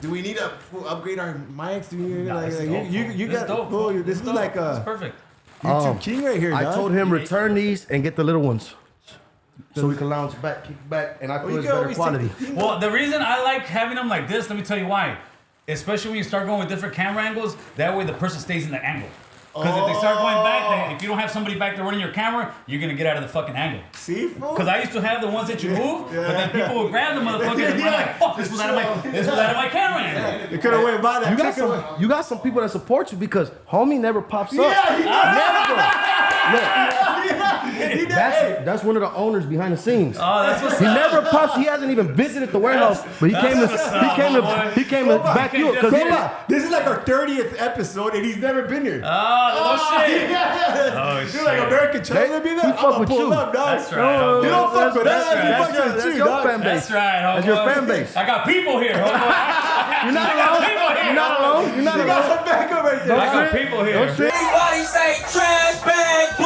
Do we need to upgrade our mics? Do we need you got dope. This is like That's perfect. YouTube king right here. I dog. told him return these and get the little ones. So we can lounge back, kick back, and I feel it's better quality. Well, the reason I like having them like this, let me tell you why. Especially when you start going with different camera angles, that way the person stays in the angle. Because if they start going back, if you don't have somebody back there running your camera, you're going to get out of the fucking angle. See, fool? Because I used to have the ones that you move, but then people would grab the motherfucker and I'm like, fuck, this was out of my camera angle. You could have went by that. You got some people that support you because homie never pops up. Yeah, he Look, that's one of the owners behind the scenes. Oh, that's what's He never pops. He hasn't even visited the warehouse, but he came to back you up. This is like our 30th episode, and he's never been here. Oh, shit. Yeah. Oh, You're like American Cholo be there? I'm fuck gonna with pull you. up, dog. That's right. You don't fuck with us. That's You fuck with you, your dog. fan base. That's right, homeboy. That's your fan base. I got people here, homeboy. You're not alone. You're not alone. You're not You alone. got some backup right there. I got people here. Everybody say trash bag boy.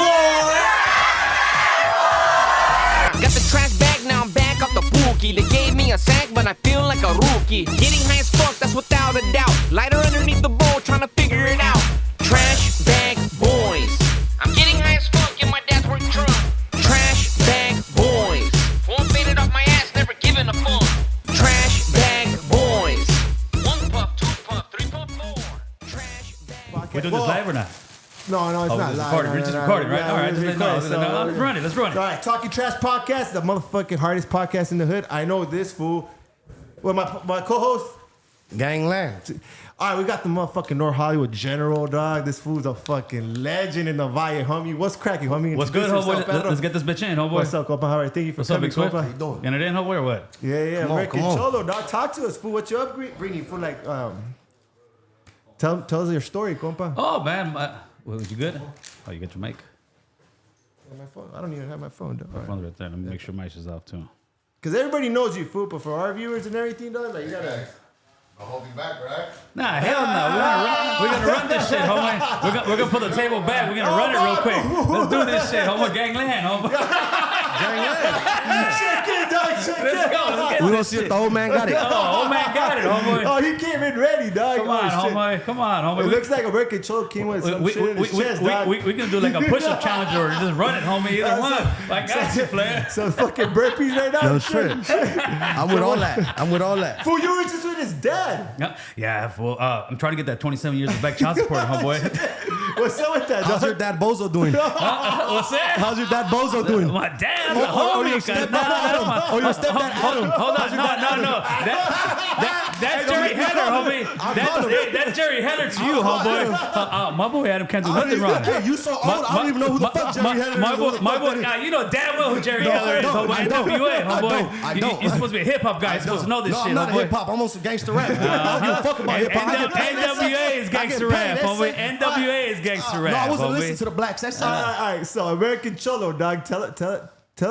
Got the trash bag, now I'm back off the pookie. They gave me a sack, but I feel like a rookie. Getting high as fuck, that's without a doubt. Lighter underneath the bowl, trying to figure it out. Trash bag boys. I'm getting high as fuck in my dad's work truck. Trash bag boys. Won't fade it off my ass, never giving a fuck. Trash bag boys. 1 puff, 2 puff, 3 puff, 4. Trash bag. We doing this live or not? No, it's not live. Recording. We're just recording, right? All right. Let's run it. All right, Talking Trash Podcast, the motherfucking hardest podcast in the hood. I know this fool. Well, my co-host. Gangland. All right, we got the motherfucking North Hollywood General, dog. This fool's a fucking legend in the Valle, homie. What's cracking, homie? What's good, homeboy? Let's get this bitch in, homeboy. What's up, compa? How are you? Thank you for What's up, coming, Big Swift? compa. How you doing? Getting it in, homeboy, or what? Yeah, Come on, American come on. Cholo, dog. Talk to us, fool. What you upbringing for? Like, tell us your story, compa. Oh, man. Was you good? Oh, you got your mic? My phone. I don't even have my phone, dog. Phone's right there. Let me make sure mic is off, too. Because everybody knows you, fool, but for our viewers and everything, dog, like, you gotta... I'll hold you back, right? Nah, hell no. We're gonna run this shit, homie. We're gonna put the table back. We're gonna run it real quick. Let's do this shit, homie. Gangland, homie. Check it, dog. Check it. Let's go. We gonna see if the old man got it. Oh, old man got it, homeboy. Oh, he came in ready, dog. Come on, homeboy. Come on, homie. It looks like American Cholo came with some shit in his chest, dog. We can do like a push-up challenge or just run it, homie. Either one. I got you, player. Some fucking burpees right now. No shit. I'm with all that. Fool, you were just with his dad. Yeah, fool. I'm trying to get that 27 years of back child support, homeboy. What's up with that, How's your dog? dad Bozo doing? What's that? How's your dad Bozo doing? My dad's a Or your homie. stepdad Adam. Or your stepdad Adam. Hold on. No. That's Jerry Heller, homie. That's Jerry Heller to you, homeboy. My boy Adam can't do nothing wrong. Hey, you so old. I don't even know who the fuck Jerry Heller is. My boy, you know damn well who Jerry Heller is, homeboy. NWA, homeboy. I don't. You're supposed to be a hip hop guy. You're supposed to know this shit, I'm not a homeboy. hip hop. I'm on some gangster rap. I don't give a fuck about hip hop. NWA is gangster rap, homie. NWA is gangster rap, No, I wasn't listening homie. to the blacks. That's All right, so American Cholo, dog. Tell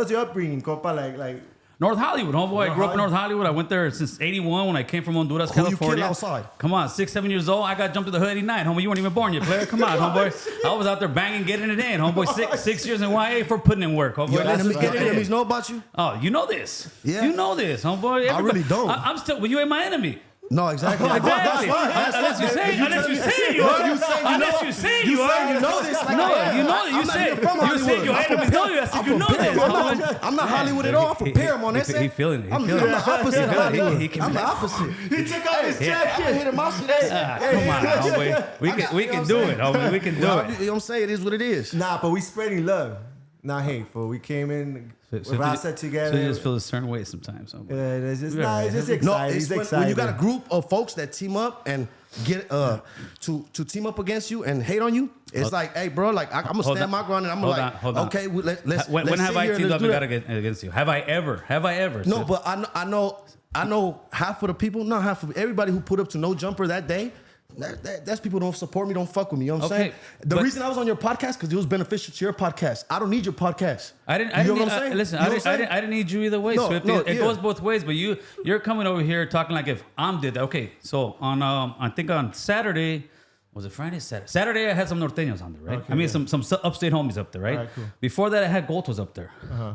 us your upbringing, compa. Like. North Hollywood, homeboy. I grew up in North Hollywood. I went there since 81 when I came from Honduras, Who you California. killed outside? Come on, 6, 7 years old. I got jumped to the hood 89, homie. You weren't even born yet, player. Come on, homeboy. I was out there banging, getting it in, homeboy. Six years in YA for putting in work, homeboy. Your Let's enemies, get it in. enemies know about you? Oh, you know this. Yeah. You know this, homeboy. I really don't. I'm still, well, you ain't my enemy. No, exactly. Exactly. Unless you say you are. Unless you say you are. You know this. Like No, I am. you know I'm that. not You even from said your Hollywood. enemy know you. I said you know this. I'm not Hollywood at all. I'm from Paramount. That's He it. feeling it. I'm the opposite of Hollywood. He I'm the opposite. He took off his I'm jacket. hitting my shit. Come on, homeboy. We can do it, homie. We can do You know it. what I'm saying? It is what it is. Nah, but we spreading love, not hate. Fool. We came in with Rasa together. So you just feel a certain way sometimes. Homeboy. Yeah, it's just, Yeah, it's just yeah. exciting. No, He's it's excited. when you got a group of folks that team up and get to team up against you and hate on you. It's like, hey, bro, like I'm gonna stand my ground and I'm gonna hold on. okay, let's. When let's have sit I here and teamed up let's and do got that. against you? Have I ever? No, So- but I know half of the people, not half of everybody who put up to No Jumper that day. That's people who don't support me, don't fuck with me. You know what I'm saying? The reason I was on your podcast because it was beneficial to your podcast. I don't need your podcast. I didn't. You know what I'm saying? Listen, You know what I'm saying? I didn't need you either way. No, Swifty. no, It goes both ways. But you're coming over here talking like if I'm did that. Okay, so on I think on Saturday, Was it Friday? Saturday? Saturday, I had some norteños on there, right? Okay, I mean, yeah. some upstate homies up there, right? Alright, cool. Before that, I had Gotos up there.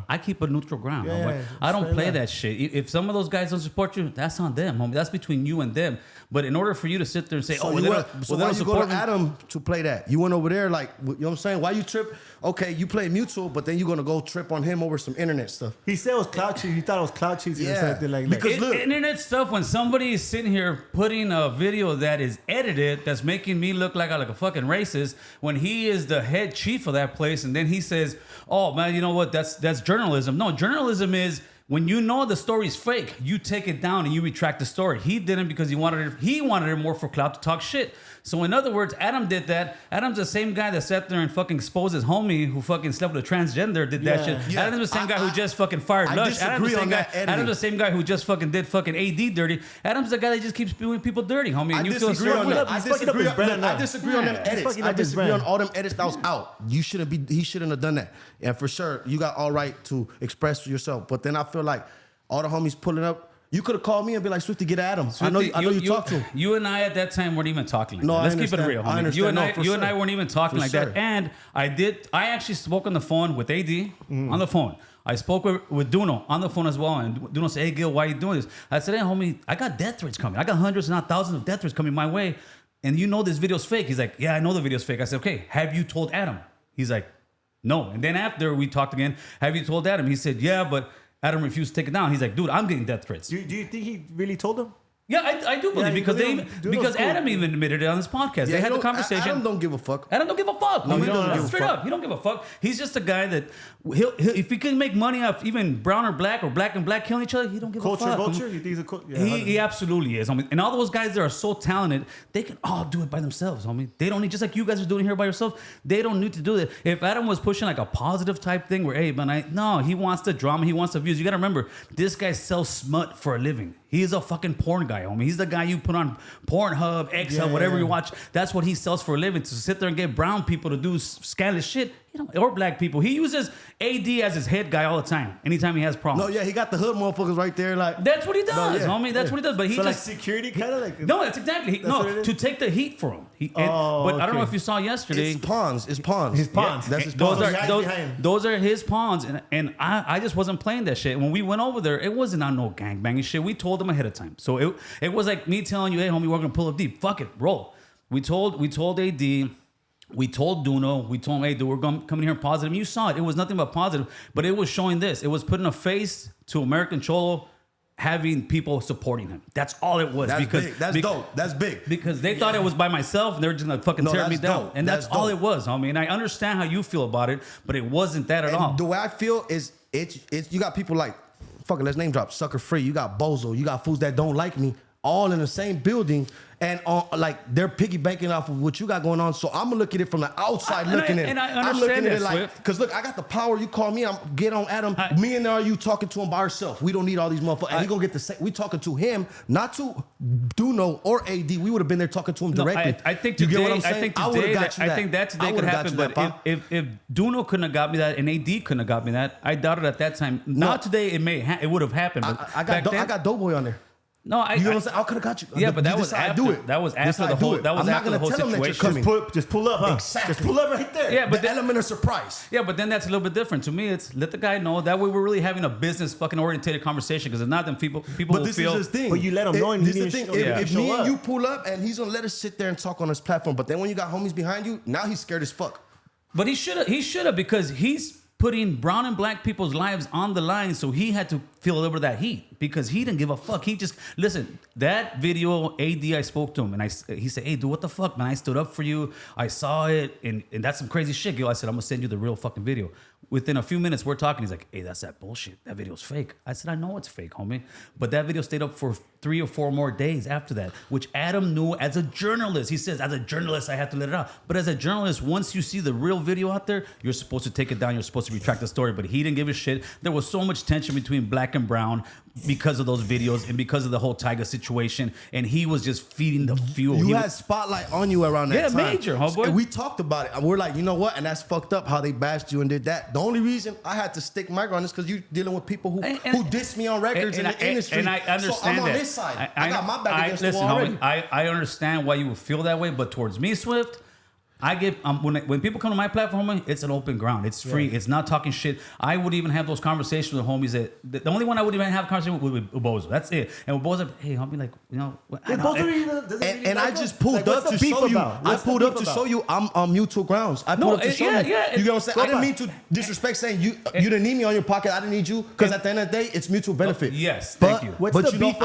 I keep a neutral ground. Yeah, homie. yeah, I don't straight play up. that shit. If some of those guys don't support you, that's on them, homie. That's between you and them. But in order for you to sit there and say, So, oh, you they went, don't, so well, they why don't you go support to me. Adam to play that? You went over there like, you know what I'm saying? Why you trip? Okay, you play mutual, but then you're gonna go trip on him over some internet stuff. He said it was clout cheese. He thought it was clout cheese or Yeah. something like that. Because look- Internet stuff, when somebody is sitting here putting a video that is edited, that's making me look like a fucking racist, when he is the head chief of that place, and then he says, oh man, you know what, that's journalism. No, journalism is when you know the story's fake, you take it down and you retract the story. He didn't because he wanted it more for clout to talk shit. So in other words, Adam did that. Adam's the same guy that sat there and fucking exposed his homie who fucking slept with a transgender, did that Yeah. shit. Yeah. Adam's the same guy who just fucking fired I Lush. Adam's disagree the same on guy. that editing. Adam's the same guy who just fucking did fucking AD dirty. Adam's the guy that just keeps doing people dirty, homie. I And you feel disagree sorry on for that. him. He's fucking up his brand now. I disagree on them Yeah. He's edits. fucking I up his disagree brand. on all them edits that was out. He shouldn't have done that. And for sure, you got all right to express yourself. But then I feel like all the homies pulling up. You could have called me and be like, Swifty, get at him. I know you talked to him. You and I at that time weren't even talking like No, that. I Let's keep it understand. real, I homie. understand. You and No, I, for you and I sure. weren't even talking For like sure. that. And I actually spoke on the phone with AD on the phone. I spoke with Duno on the phone as well. And Duno said, hey, Gil, why are you doing this? I said, hey, homie, I got death threats coming. I got hundreds, not thousands of death threats coming my way. And you know this video's fake. He's like, yeah, I know the video's fake. I said, okay, have you told Adam? He's like, no. And then after we talked again, have you told Adam? He said, yeah, but Adam refused to take it down. He's like, dude, I'm getting death threats. Do you think he really told him? Yeah, I do believe you because believe they him? Duno's because cool. Adam even admitted it on this podcast. They he had the don't- conversation. Adam don't give a fuck. Adam don't give a fuck. No, he doesn't give a Straight fuck. up, he don't give a fuck. He's just a guy that he'll if he can make money off even brown or black and black killing each other, he don't give a Culture fuck. vulture? You think he's a culture? Yeah, He absolutely is, homie. And all those guys that are so talented, they can all do it by themselves, homie. They don't need, just like you guys are doing here by yourself, they don't need to do it. If Adam was pushing like a positive type thing where, hey, man, no, he wants the drama, he wants the views. You gotta remember, this guy sells smut for a living. He's a fucking porn guy, homie. He's the guy you put on Pornhub, XL, whatever you watch. That's what he sells for a living. To sit there and get brown people to do scandalous shit, or black people. He uses AD as his head guy all the time. Anytime he has problems. No, yeah, he got the hood motherfuckers right there. Like That's what he does, yeah, homie. That's what he does. But he So like just security kind of like no, that's exactly That's what it is? to take the heat for him. But I don't know if you saw yesterday. it's pawns. It's pawns. His pawns. That's his Those pawns. are Guys behind him. those are his pawns, and I just wasn't playing that shit. When we went over there, it wasn't on no gangbanging shit. We told them ahead of time, so it was like me telling you, hey homie, we're gonna pull up deep. Fuck it, roll. We told AD. We told Duno, we told him, hey, dude, we're coming here positive. And you saw it. It was nothing but positive, but it was showing this. It was putting a face to American Cholo having people supporting him. That's all it was. That's because big. That's dope. That's big. Because they thought it was by myself and they were just gonna fucking tear me that's down. dope. And that's all dope. it was, homie. And I understand how you feel about it, but it wasn't that at all. And the way I feel is it's you got people like fucking let's name drop Sucker Free. You got Bozo. You got fools that don't like me, all in the same building, and like they're piggybacking off of what you got going on. So I'm gonna look at it from the outside looking in. and I I'm understand looking at that, it like Swift. because look, I got the power. You call me, I'm get on Adam. Me and are you talking to him by yourself? We don't need all these motherfuckers. And he gonna get the same. We talking to him, not to Duno or AD. We would have been there talking to him No, directly. I think you today, get what I'm saying? I think would've today, got you I think that today I could would've got happen. you But that, Pop. if Duno couldn't have got me that and AD couldn't have got me that, I doubt it at that time. Now today, it would have happened. But I back then- got Doughboy on there. No, You know what I'm saying? I could have got you. Yeah, but that This was how I after. do it. That was This after how I the do whole. it. That was I'm not after the gonna whole tell them that you're situation. coming. just pull up, huh? Exactly. Just pull up right there. Yeah, but the then, element of surprise. yeah, but then that's a little bit different. To me, it's let the guy know. That way, we're really having a business fucking orientated conversation. Because if not, then people But will this feel. is his thing. But you let him know and he this is the didn't thing. show- If show me up. and you pull up and he's gonna let us sit there and talk on his platform, but then when you got homies behind you, now he's scared as fuck. But he should have because he's putting brown and black people's lives on the line, so he had to feel a little bit of that heat because he didn't give a fuck. He just listen. That video, AD, I spoke to him and he said, "Hey, dude, what the fuck, man? I stood up for you. I saw it, and that's some crazy shit, Gil." I said, "I'm gonna send you the real fucking video." Within a few minutes, we're talking. He's like, "Hey, that's that bullshit. That video's fake." I said, "I know it's fake, homie," but that video stayed up for 3 or 4 more days after that, which Adam knew as a journalist. He says, "As a journalist, I have to let it out." But as a journalist, once you see the real video out there, you're supposed to take it down. You're supposed to retract the story. But he didn't give a shit. There was so much tension between black and brown because of those videos and because of the whole Tyga situation, and he was just feeding the fuel. You had spotlight on you around that time. Yeah, major, homeboy. And we talked about it. And we're like, you know what? And that's fucked up how they bashed you and did that. The only reason I had to stick my ground is because you're dealing with people who diss me on records in the industry. And I understand so I'm that. on this side. I got my back against the wall already. Homie, I understand why you would feel that way, but towards me, Swift, I get when people come to my platform, homie, it's an open ground. It's free. It's not talking shit. I would even have those conversations with homies that the only one I would even have a conversation with Bozo. That's it. And with Bozo, hey, homie, like, you know, and I just pulled up to show you. I pulled up to show you I'm on mutual grounds. I pulled up to show you. You know what I'm saying? I didn't mean to disrespect saying you didn't need me on your pocket. I didn't need you because at the end of the day, it's mutual benefit. Yes, but, thank you. But you know,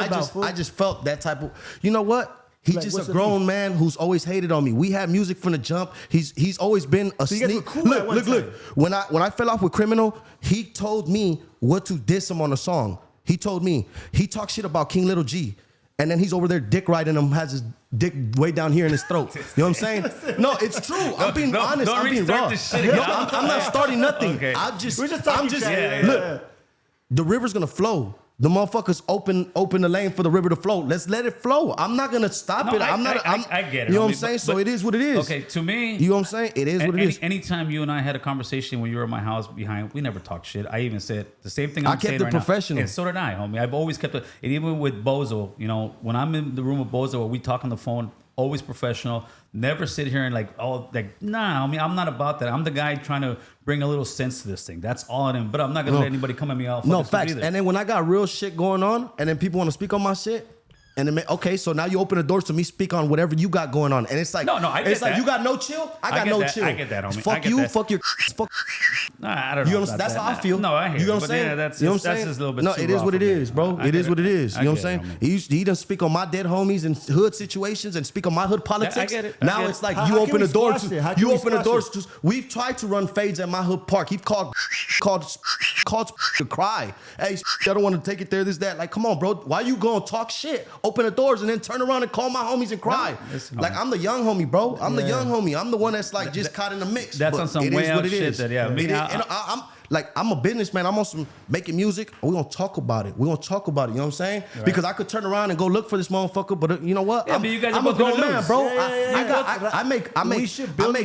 I just felt that type of. You know what? He's like, just a grown man who's always hated on me. We had music from the jump. He's always been a sneak. Cool look. When I fell off with Criminal, he told me what to diss him on a song. He told me he talked shit about King Little G, and then he's over there dick riding him, has his dick way down here in his throat. You know what I'm saying? No, it's true. I'm being honest. I'm being raw. I'm not starting nothing. Okay. I'm just. Look, the river's gonna flow. The motherfuckers open the lane for the river to flow. Let's let it flow. I'm not gonna stop it. I get it. You know what I'm saying? So it is what it is. Okay, to me, you know what I'm saying? It is what it is. Anytime you and I had a conversation when you were at my house behind, we never talked shit. I even said the same thing. I kept it professional. And so did I, homie. I've always kept it. And even with Bozo, you know, when I'm in the room with Bozo or we talk on the phone, always professional. Never sit here and nah. I mean, I'm not about that. I'm the guy trying to bring a little sense to this thing. That's all I am. But I'm not gonna let anybody come at me out. No facts. And then when I got real shit going on, and then people want to speak on my shit, and then okay, so now you open the doors to me speak on whatever you got going on, and it's like I get it's like that. You got no chill. I got no chill. I get that, homie. Fuck you. Fuck your. Fuck. Nah, I don't know. You know that's how I feel. No, I hear you. Know what I'm saying? Yeah, that's you know what I'm saying? That's just a little bit. No, it is what it is, bro. It is what it is. You know what I'm saying? He doesn't speak on my dead homies and hood situations and speak on my hood politics. I get it. Now it's like you open the door to you open the doors to. We've tried to run fades at my hood park. He called to cry. Hey, I don't want to take it there. This that. Like, come on, bro. Why you gonna talk shit? Open the doors and then turn around and call my homies and cry. Like, I'm the young homie, bro. I'm the young homie. I'm the one that's like just caught in the mix. That's on some way out shit. I'm a businessman. I'm on some making music. We're gonna talk about it. You know what I'm saying? Right. Because I could turn around and go look for this motherfucker, but you know what? Yeah, I'm a grown man, bro. I make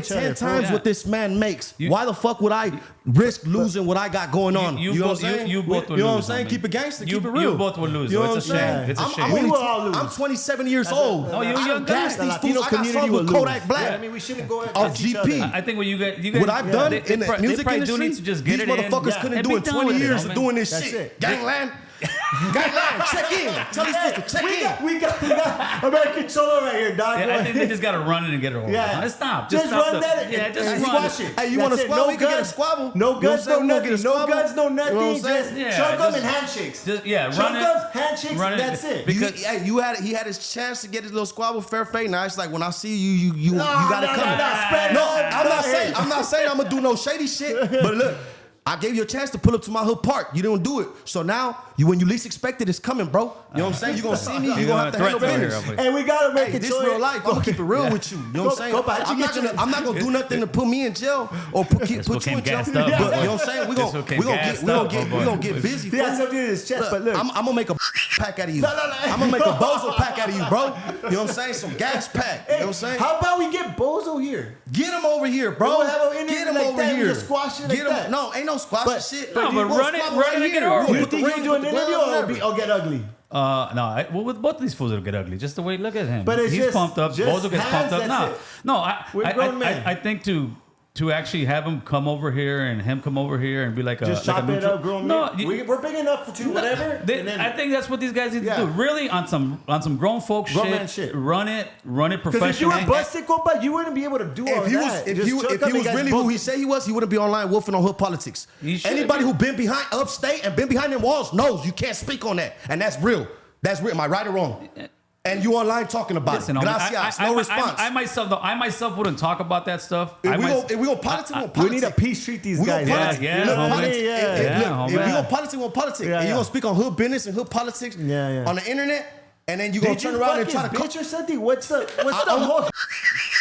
10 times what this man makes. Why the fuck would I risk losing what I got going on? You know what I'm saying? You both would lose. You know what I'm saying? Keep it gangster. Keep it real. You both would lose. You know It's a shame. It's a shame. I'm 27 years old. Oh, you're young guy. The Latino community with Kodak Black. I mean, we shouldn't go against GP. I think what you guys, what I've done in the music industry, these motherfuckers couldn't do in 20 years of doing this shit. Gangland. Gangland, check in. Tell these folks to check in. We got American Cholo right here, dog. Yeah, I think they just gotta run it and get it over. Yeah. Let's stop. Just stop run that. Yeah, just run squash it. Hey, you want to squabble? We can get a squabble. No guns, no nothing. No guns, no nothing. You know what I'm saying? Just chunk them and handshakes. Run chunk it. them, handshakes, that's it. Because he had his chance to get his little squabble fair fade. Now it's like when I see you gotta come. I'm not saying I'm gonna do no shady shit. But look, I gave you a chance to pull up to my hood park. You didn't do it. So now, when you least expect it, it's coming, bro. You know what I'm saying? You're going to see me. You're going to have to handle business. And we got to make it this real life. I'm going to keep it real with you. You know what I'm saying? I'm not going to do nothing to put me in jail or put you in jail. But you know what I'm saying? We're going to get busy. He has something in his chest, but look. I'm going to make a pack out of you. I'm going to make a Bozo pack out of you, bro. You know what I'm saying? Some gas pack. You know what I'm saying? How about we get Bozo here? Get him over here, bro. Get him over here. Squash it like that. No, ain't no squash shit. No, but run it and get over. You think he'll do an interview or get ugly? Well, with both these fools, it'll get ugly. Just the way, look at him. But he's pumped up. Bozo gets pumped up. No, I think to actually have him come over here and him come over here and be like just chop it up, grown men. We're big enough to whatever. I think that's what these guys need to do. Really, on some grown folk shit. Run it professionally. Because if you were busted, compa, you wouldn't be able to do all that. If he was really who he said he was, he wouldn't be online wolfing on hood politics. Anybody who been behind upstate and been behind them walls knows you can't speak on that, and that's real. That's real. Am I right or wrong? And you online talking about it. Gracias. No response. I myself wouldn't talk about that stuff. If we go politics, we'll politics. We need a peace treat these guys. If you go politics, we'll politics. And you're going to speak on hood business and hood politics on the internet, and then you're going to turn around and try to bitch or something? What's the whole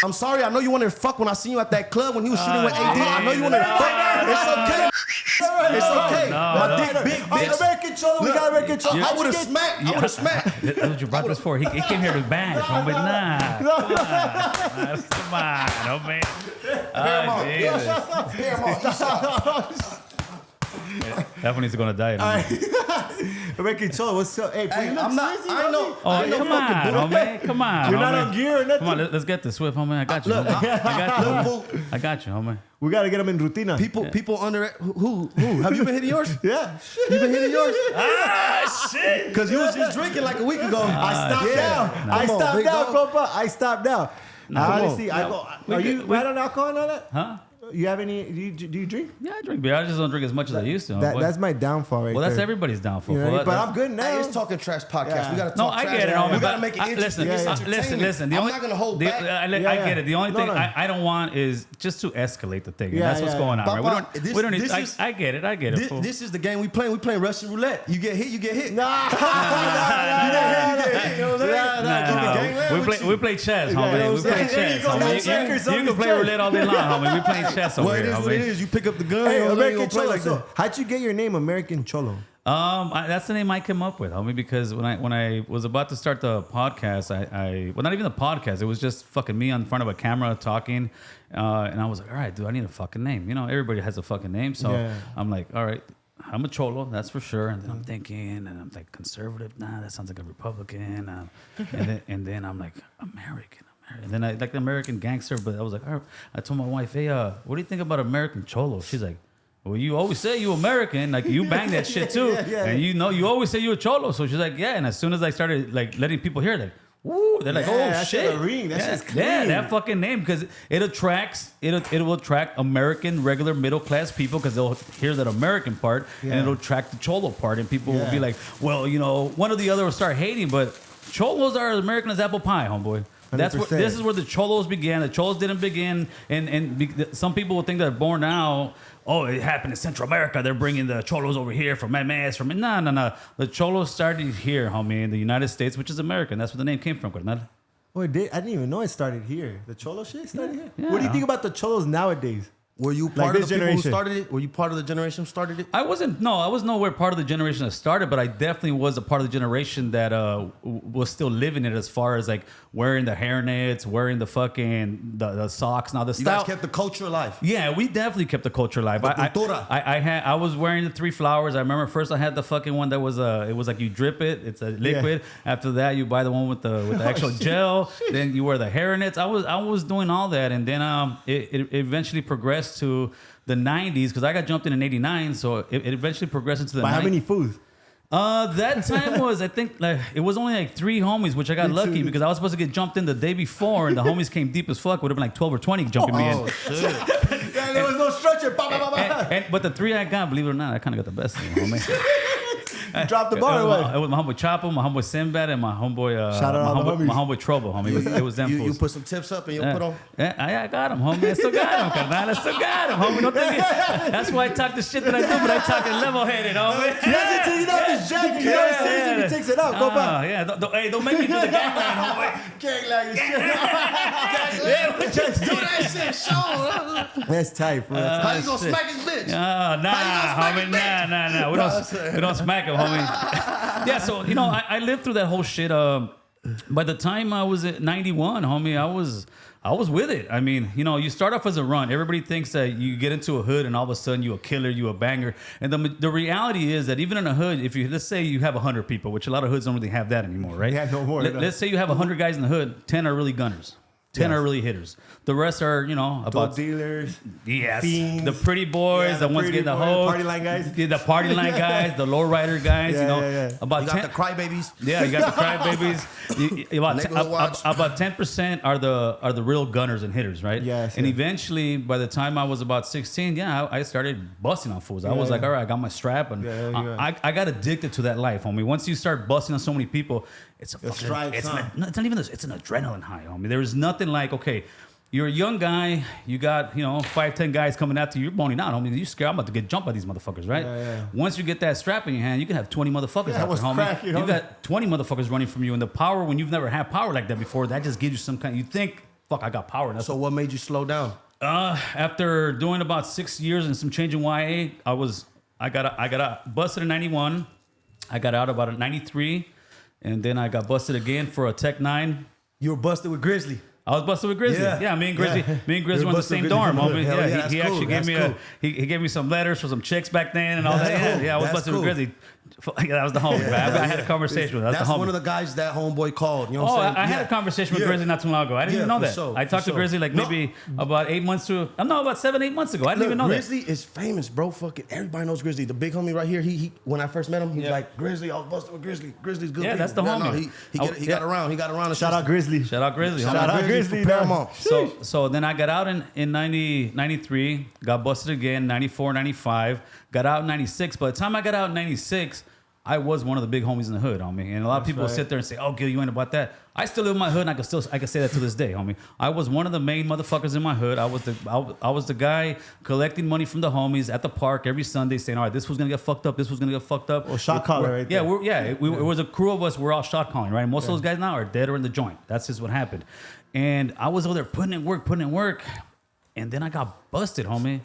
I'm sorry. I know you wanted to fuck when I seen you at that club when he was shooting with AD. I know you wanted to fuck. It's okay. It's okay. My dick big, bitch. American Cholo. We got American Cholo. I would have smacked. I would have smacked. That's what you brought this for. He came here to bash, homie. Nah. Come on, homie. Jesus. Definitely going to diet. American Cholo, what's up? Hey, Hey, you look I'm not. sleazy, I know. Oh, I know come on, fucking bull. homie. Come on, You're homie. not on gear or nothing? Come on, let's get this Swift, homie. I got you, Look, homie. I got you, look, homie. I got you, homie. We got to get them in rutina. People under it. Who? Have you been hitting yours? Yeah. You been hitting yours? Ah, shit. Because you was just drinking like a week ago. I stopped down. Come I on, stopped big down, dog. compa. I stopped down. Honestly, I go. Are you right on alcohol and all that? Huh? You have any? Do you drink? Yeah, I drink beer. I just don't drink as much as I used to. That, homeboy. that's my downfall right well, that's there. everybody's downfall. You know, fool. but That's- I'm good Hey, now. it's Talking Trash podcast. Yeah. We got to No, talk I trash. get it, homie. We got to but make it interesting. Listen, It's entertainment. listen. The I'm only, not going to hold back. I Yeah, get it. The only No, thing no. I don't want is just to escalate the thing. And Yeah, that's what's yeah. going on. Right? Papa, We don't need. this is- I get it. I get it. fool. This is the game we playing. We playing Russian roulette. You get hit, you get hit. Nah. You get hit, you know what I'm saying? Nah. We play chess, know what homie. I'm We play saying? chess, You go down homie. checkers on You the can play chess. roulette all day long, homie. We playing chess over Well, it here, is what it homie. is. You pick up the gun. Hey, you know, you American gonna play Cholo. like So, that. how'd you get your name, American Cholo? That's the name I came up with, homie, because when I was about to start the podcast, well, not even the podcast, it was just fucking me in front of a camera talking, and I was like, all right, dude, I need a fucking name. You know, everybody has a fucking name, so Yeah. I'm like, all right, I'm a Cholo, that's for sure. And then I'm thinking, and I'm like, conservative, nah, that sounds like a Republican. And then I'm like, American. And then I like the American gangster, but I was like, all right. I told my wife, hey, what do you think about American Cholo? She's like, well, you always say you American, like you bang that shit too, yeah. and you know you always say you a Cholo. So she's like, yeah. And as soon as I started like letting people hear, like, woo, they're like, Yeah, oh that shit, shit'll ring. That shit's yeah, clean. that fucking name because it will attract American regular middle class people because they'll hear that American part and Yeah. it'll attract the Cholo part, and people will be Yeah. like, well, you know, one or the other will start hating, but Cholos are as American as apple pie, homeboy. That's what. 100%. This is where the Cholos began. The Cholos didn't begin, and some people will think they're born now. Oh, it happened in Central America. They're bringing the Cholos over here from MS. No. The Cholos started here, homie, in the United States, which is America. And that's where the name came from, carnal. Oh, I didn't even know it started here. The Cholo shit started here. Yeah. What do you think about the Cholos nowadays? Were you Like part of this the people who generation. started it? Were you part of the generation who started it? I was nowhere part of the generation that started, but I definitely was a part of the generation that was still living it as far as like wearing the hairnets, wearing the fucking the socks. Now the You style. guys kept the culture alive. Yeah, we definitely kept the culture alive. The cultura. I was wearing the 3 flowers. I remember first I had the fucking one that was it was like you drip it. It's a liquid. After that, you buy the one with the actual gel. Then you wear the hairnets. I was doing all that, and then it eventually progressed to the 90s because I got jumped in '89, so it eventually progressed into the. By how many foods? That time was, I think, like it was only like 3 homies, which I got lucky because I was supposed to get jumped in the day before, and the homies came deep as fuck. Would have been like 12 or 20 jumping me in. Oh shit! Yeah, there was no structure. Bah, bah, bah, bah. But the 3 I got, believe it or not, I kind of got the best of them, homie. You dropped the bar or what? It was my homeboy Chapo, my homeboy Sinbad, and my homeboy Shout out all the homies. my homeboy Trouble, homie. It was them You fools. put some tips up and you put on. Yeah, I got him, homie. I still got him, carnal. I still got him, homie. Don't think that's why I talk the shit that I do, but I talk it level-headed, homie. He hasn't taken off his jacket. He always says if he takes it out. Go back. Yeah, hey, don't make me do the gangland, homie. Gangland and shit. Yeah, we just Do that shit, show. That's tight, bro. How you gonna shit. smack his bitch? Nah, homie, nah. We don't smack him, homie. Yeah, so you know, I lived through that whole shit. By the time I was at 91, homie, I was with it. I mean, you know, you start off as a run. Everybody thinks that you get into a hood and all of a sudden you a killer, you a banger. And the reality is that even in a hood, if you let's say you have 100 people, which a lot of hoods don't really have that anymore, right? Yeah, no more. Let's say you have 100 guys in the hood, 10 are really gunners. 10 are really hitters. The rest are, you know, Dope about dealers. yes, fiends. the pretty boys, Yeah, the the ones pretty getting the boys, hoe, party line guys. Yeah, the party line guys, the lowrider guys. Yeah, you know, yeah, yeah. about You 10. got the crybabies. Yeah, you got the crybabies. Neighborhood watch. About 10% are the real gunners and hitters, right? Yes, And yeah. eventually, by the time I was about 16, I started busting on fools. I was like, all right, I got my strap, and Yeah. I got addicted to that life, homie. Once you start busting on so many people, it's a fucking, stripes, it's, huh? it's not even this. It's an adrenaline high, homie. There is nothing like, okay, you're a young guy, you got, 5-10 guys coming after you, you're boning out, homie. You scared, I'm about to get jumped by these motherfuckers, right? Yeah. Once you get that strap in your hand, you can have 20 motherfuckers Yeah, after, what's homie. cracking, You homie? got 20 motherfuckers running from you, and the power, when you've never had power like that before, that just gives you some kind, you think fuck, I got power. So what made you slow down? After doing about 6 years and some change in YA, I got busted in 91. I got out about 93, and then I got busted again for a Tech 9. You were busted with Grizzly. I was busted with Grizzly. Yeah. Yeah, me and Grizzly You're were in the busted same with dorm, Grizzly. homie. Hell Yeah, yeah, that's he cool. actually gave me That's he gave me some letters for some chicks back then and all That's that. cool. Yeah, I was That's busted cool. with Grizzly. Yeah, that was the homie. Right? I had a conversation with him. That's the homie. one of the guys that homeboy called. You know what Oh, I'm saying? I had a conversation with Yeah. Grizzly not too long ago. I didn't even know for that. sure, I for talked to sure. Grizzly like No. maybe about 8 months to, no, about 7-8 months ago. I didn't even know Grizzly that. is famous, bro. Fucking everybody knows Grizzly. The big homie right here. He when I first met him, he was like, Grizzly, I was busted with Grizzly. Grizzly's good. Yeah, people. that's the homie. No, he got around. He got around. Shout out Grizzly. Shout out Grizzly. Shout homie. out Grizzly, for dog. Paramount. So then I got out in 93, got busted again, 94, 95, got out in 96. By the time I got out in 96, I was one of the big homies in the hood, homie. And a lot of people right. sit there and say, oh, Gil, you ain't about that. I still live in my hood, and I can say that to this day, homie. I was one of the main motherfuckers in my hood. I was the guy collecting money from the homies at the park every Sunday saying, all right, this was going to get fucked up, this was going to get fucked up. Well, shot caller right there. It was a crew of us. We're all shot calling, right? Most of those guys now are dead or in the joint. That's just what happened. And I was over there putting in work. And then I got busted, homie.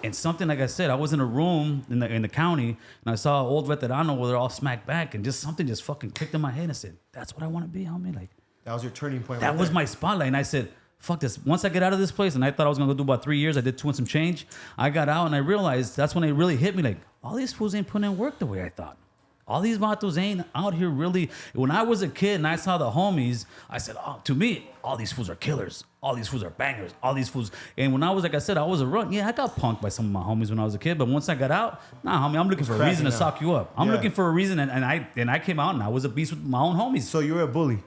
And something, like I said, I was in a room in the county, and I saw an old veterano where they're all smacked back, and something just fucking clicked in my head and said, that's what I want to be, homie. Like, That was your turning point. that right was there. my spotlight. And I said, fuck this. Once I get out of this place, and I thought I was going to go do about 3 years, I did 2 and some change. I got out, and I realized that's when it really hit me. Like, all these fools ain't putting in work the way I thought. All these vatos ain't out here really. When I was a kid and I saw the homies, I said, oh, to me, all these fools are killers. All these fools are bangers. All these fools. And when I was, like I said, I was a run. Yeah, I got punked by some of my homies when I was a kid. But once I got out, nah, homie, I'm looking for a reason to now. sock you up. I'm Yeah. looking for a reason. And I came out and I was a beast with my own homies. So you were a bully.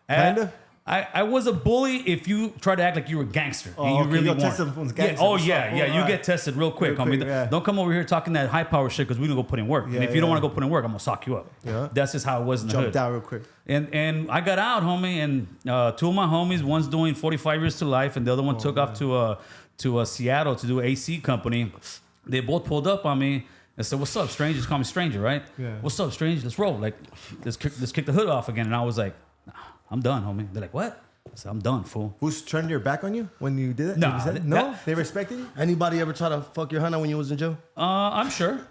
Kind of? I was a bully if you try to act like you were a gangster. Oh, and you okay, really you'll weren't. test someone's Yeah, gangster. oh, What's yeah, up? yeah. Oh, You alright. get tested real quick, Real homie. quick, yeah. Don't come over here talking that high power shit because we're going to go put in work. Yeah, and if you don't yeah. want to go put in work, I'm going to sock you up. Yeah. That's just how it was in the Jumped hood. out real quick. And I got out, homie, and 2 of my homies, one's doing 45 years to life, and the other one took off to Seattle to do an AC company. They both pulled up on me and said, "What's up, stranger?" Just call me stranger, right? Yeah. What's up, stranger? Let's roll. Like, let's kick the hood off again. And I was like, nah, I'm done, homie. They're like, what? I said, I'm done, fool. Who's turned their back on you when you did it? Nah, You said it? that- No? They respected you? Anybody ever try to fuck your hunter when you was in jail? I'm sure.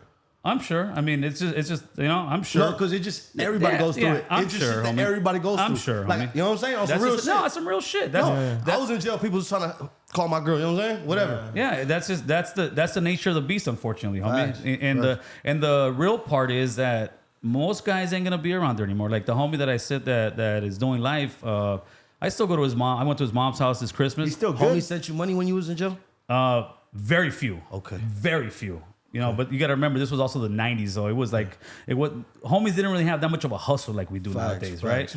I mean, it's just I'm sure. No, because it just everybody Yeah, goes through yeah, it. I'm It's just sure, shit that homie. everybody goes through. I'm sure, Like, homie. you know what I'm saying? On some That's real just, shit. no, that's some real shit. That's I was in jail. People was trying to call my girl. You know what I'm saying? Whatever. yeah, that's the nature of the beast, unfortunately, homie. Facts. And the real part is that most guys ain't gonna be around there anymore. Like the homie that I said that is doing life. I still go to his mom. I went to his mom's house this Christmas. He's still good. Homie sent you money when you was in jail? Very few. Okay. Very few. You know, but you got to remember this was also the 90s, so it was like homies didn't really have that much of a hustle like we do nowadays, right?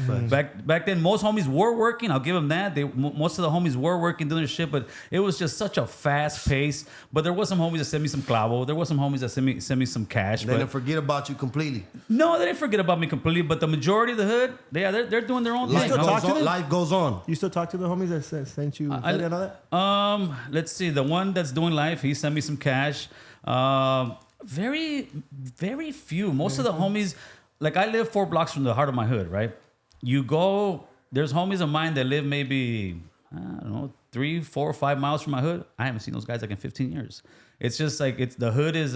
Back then, most homies were working. I'll give them that. Most of the homies were working doing their shit, but it was just such a fast pace. But there was some homies that sent me some clavo. There was some homies that sent me some cash. They But didn't forget about you completely. no, they didn't forget about me completely. But the majority of the hood, they're doing their own thing. still talk to them? Life goes on. You still talk to the homies that sent you and all that? Let's see. The one that's doing life, he sent me some cash. Very, very few. Most of the homies, like I live 4 blocks from the heart of my hood, right? You go, there's homies of mine that live maybe, I don't know, 3, 4, 5 miles from my hood. I haven't seen those guys like in 15 years. It's just like the hood is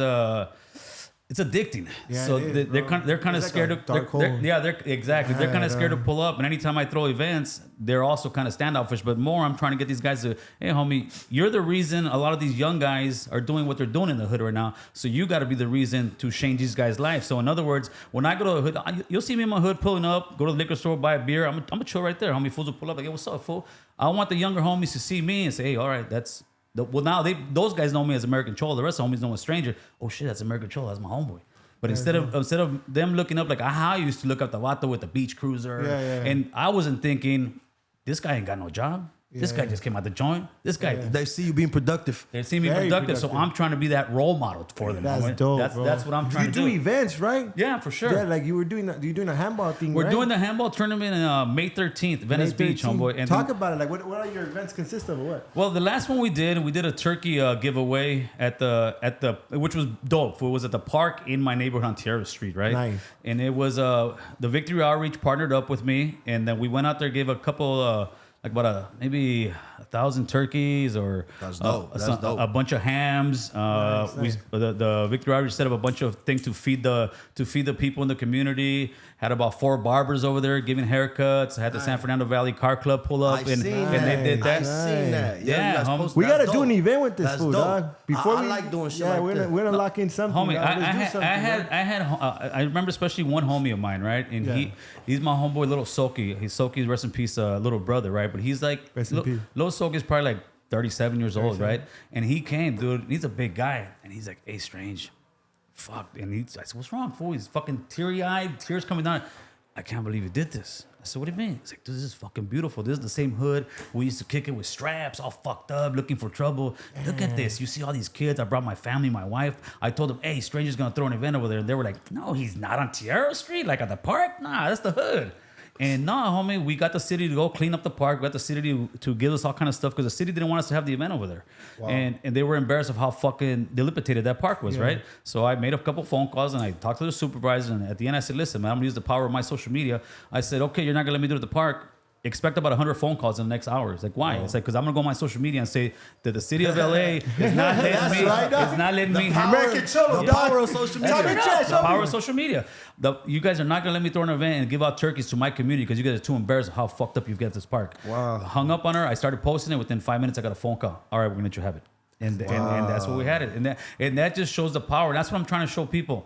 it's addicting. Yeah, so it is, they're bro. kind of It's like scared a to dark they're- hole. yeah, they're exactly. They're kind of scared to pull up. And anytime I throw events, they're also kind of standoffish. But more, I'm trying to get these guys to, hey, homie, you're the reason a lot of these young guys are doing what they're doing in the hood right now. So you got to be the reason to change these guys' lives. So in other words, when I go to the hood, you'll see me in my hood pulling up, go to the liquor store, buy a beer. I'm gonna chill right there. Homie, fools will pull up like, hey, what's up, fool? I want the younger homies to see me and say, hey, all right, that's. Well, now those guys know me as American Cholo. The rest of the homies know a stranger. Oh shit, that's American Cholo. That's my homeboy. But instead of them looking up like how I used to look up the vato with the beach cruiser, and I wasn't thinking, this guy ain't got no job. This guy just came out the joint. This guy, They see you being productive. they see me Very productive, so productive. I'm trying to be that role model for them. That's homie. dope, bro. That's what I'm trying you to do. events, right? Yeah, for sure. Yeah, like you were doing that. You're doing a handball thing, We're right? doing the handball tournament on May 13th, Venice May Beach, 13. homeboy. And Talk about it. Like, what are your events consist of, or what? well, the last one we did a turkey giveaway at the which was dope. It was at the park in my neighborhood on Tierra Street, right? Nice. And it was the Victory Outreach partnered up with me, and then we went out there, gave a couple about maybe 1,000 turkeys or That's dope. That's dope. a bunch of hams. The Victor Irish set up a bunch of things to feed the people in the community. Had about 4 barbers over there giving haircuts. Had the San Fernando Valley Car Club pull up and they did that. I've seen that. Yeah, homie. We that's gotta do an dope. event with this That's food, dope. dog. Before I we like doing shit yeah, like we're that. gonna lock in something. Homie, dog. Let's do something, man. I remember especially one homie of mine, right? And he's my homeboy, Little Soki. Soki's rest in peace, little brother, right? But he's like, Little Soki's probably like 37 years old, right? And he came, dude. He's a big guy, and he's like, "Hey, Strange, fuck." And I said, "What's wrong, fool?" He's fucking teary-eyed, tears coming down. I can't believe you did this. I said, "What do you mean?" He's like, "Dude, this is fucking beautiful. This is the same hood we used to kick it with straps, all fucked up, looking for trouble. Look at this. You see all these kids. I brought my family, my wife. I told them, hey, Stranger's gonna throw an event over there." And they were like, "No, he's not on Tierra Street, like at the park. Nah, that's the hood." And nah, homie, we got the city to go clean up the park. We got the city to give us all kind of stuff because the city didn't want us to have the event over there. Wow. And they were embarrassed of how fucking dilapidated that park was, right? So I made a couple phone calls and I talked to the supervisor. And at the end, I said, "Listen, man, I'm gonna use the power of my social media." I said, "Okay, you're not gonna let me do it at the park. Expect about 100 phone calls in the next hour." It's like, why? It's like, because I'm gonna go on my social media and say that the city of LA is not letting me. It's not letting me. American Cholo, the power of social media. The power of social media. You guys are not gonna let me throw an event and give out turkeys to my community because you guys are too embarrassed of how fucked up you've got this park. Wow. Hung up on her. I started posting it. Within 5 minutes, I got a phone call. "All right, we're gonna let you have it." And that's what we had it. And that just shows the power. That's what I'm trying to show people.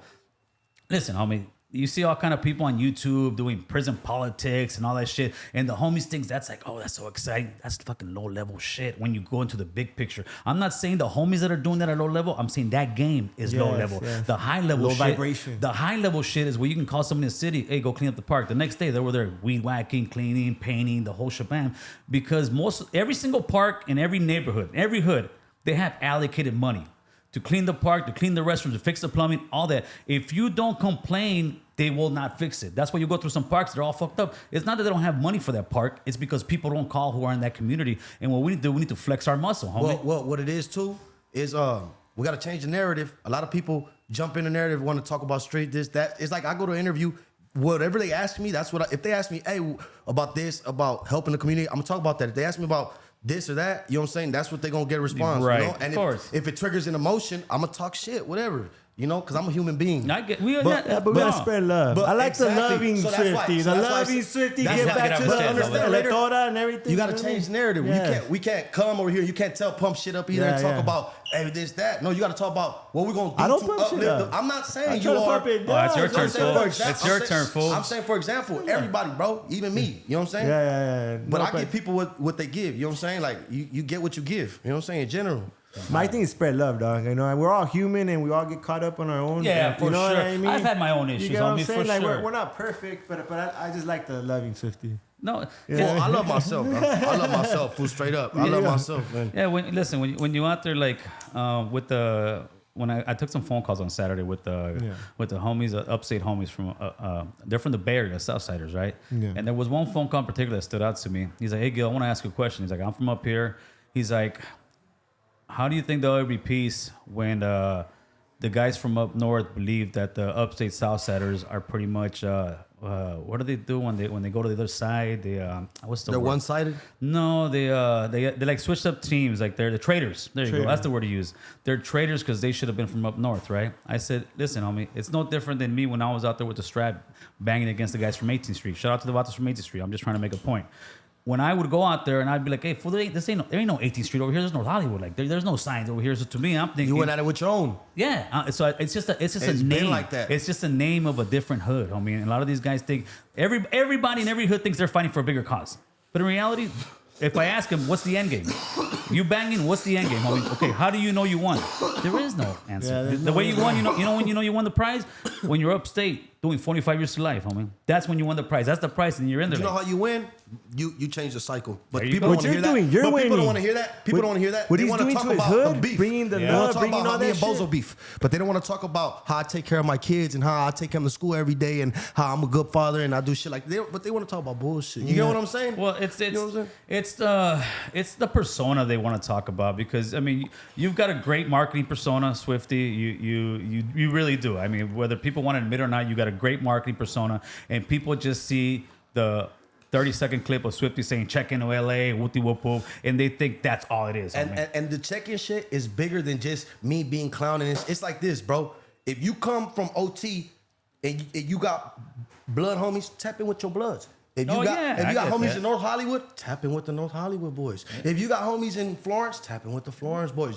Listen, homie. You see all kind of people on YouTube doing prison politics and all that shit. And the homies thinks that's like, oh, that's so exciting. That's fucking low level shit when you go into the big picture. I'm not saying the homies that are doing that are low level. I'm saying that game is low level. Yes. The high level shit. Vibration. The high level shit is where you can call someone in the city, "Hey, go clean up the park." The next day they were there weed whacking, cleaning, painting, the whole shebang. Because every single park in every neighborhood, every hood, they have allocated money to clean the park, to clean the restrooms, to fix the plumbing, all that. If you don't complain, they will not fix it. That's why you go through some parks, they're all fucked up. It's not that they don't have money for that park. It's because people don't call who are in that community. And what we need to do, we need to flex our muscle, homie. Well, what it is too is we got to change the narrative. A lot of people jump in the narrative, want to talk about straight this, that. It's like I go to an interview, whatever they ask me, that's what if they ask me, "Hey, about this, about helping the community," I'm going to talk about that. If they ask me about this or that, you know what I'm saying? That's what they're going to get a response. Right, you know? And of course. If it triggers an emotion, I'm going to talk shit, whatever. You know, because I'm a human being. But we gotta spread love. I like the loving Swifty. The loving Swifty. Get back to the understanding and everything. You gotta change the narrative. We can't come over here. You can't pump shit up either and talk about, "Hey, this, that." No, you gotta talk about what we're gonna do. I don't pump shit up. I'm not saying you are. It's your turn, fool. It's your turn, fool. I'm saying, for example, everybody, bro, even me. You know what I'm saying? Yeah. But I give people what they give. You know what I'm saying? Like you get what you give. You know what I'm saying? In general. My thing is spread love, dog. You know, we're all human and we all get caught up on our own. Yeah, for you know sure. What I mean? I've had my own issues. You know what I'm saying? Like sure. we're not perfect, but I just like the loving Swifty. No, well, I love myself, bro. I love myself, fool, straight up. I love myself, man. Yeah, when you out there like with the when I took some phone calls on Saturday with the homies, upstate homies from they're from the Bay Area, Southsiders, right? Yeah. And there was one phone call in particular that stood out to me. He's like, "Hey, Gil, I want to ask you a question." He's like, "I'm from up here." He's like, "How do you think there'll ever be peace when the guys from up north believe that the upstate Southsiders are pretty much what do they do when they go to the other side? They what's the They're word? one-sided? No, they like switched up teams. Like they're the traitors. There you go. That's the word to use. They're traitors because they should have been from up north, right? I said, "Listen, homie, it's no different than me when I was out there with the strap banging against the guys from 18th Street. Shout out to the Vatos from 18th Street. I'm just trying to make a point." When I would go out there and I'd be like, "Hey, fool, there ain't no 18th Street over here. There's no Hollywood. Like there's no signs over here." So to me, I'm thinking you went at it with your own. Yeah. So it's just a name like that. It's just a name of a different hood, homie. And a lot of these guys think everybody in every hood thinks they're fighting for a bigger cause. But in reality, if I ask them, "What's the end game? You banging? What's the end game, homie?" "Okay, how do you know you won?" There is no answer. Yeah, the way you won, you know when you won the prize? When you're upstate doing 45 years to life, homie. That's when you won the prize. That's the prize, and you're in there. You know how you win? You change the cycle. But you people go. don't want to hear that. You're People don't want to hear that. People don't want to hear that. What they he's want to doing talk to his about hood, the beef. bringing the They love, want to talk bringing about all me that and Bozo shit. beef. But they don't want to talk about how I take care of my kids and how I take them to school every day and how I'm a good father and I do shit like that. But they want to talk about bullshit. You get what I'm saying? Well, You know what I'm saying? it's the persona they want to talk about because I mean you've got a great marketing persona, Swifty. You really do. I mean, whether people want to admit it or not, you got a great marketing persona, and people just see the 30-second clip of Swifty saying check into LA, whoopty whoop whoop, and they think that's all it is. And the check-in shit is bigger than just me being clowning. It's like this, bro. If you come from OT and you got blood homies, tap in with your bloods. If you got homies in North Hollywood, tap in with the North Hollywood boys. Yeah. If you got homies in Florence, tap in with the Florence boys.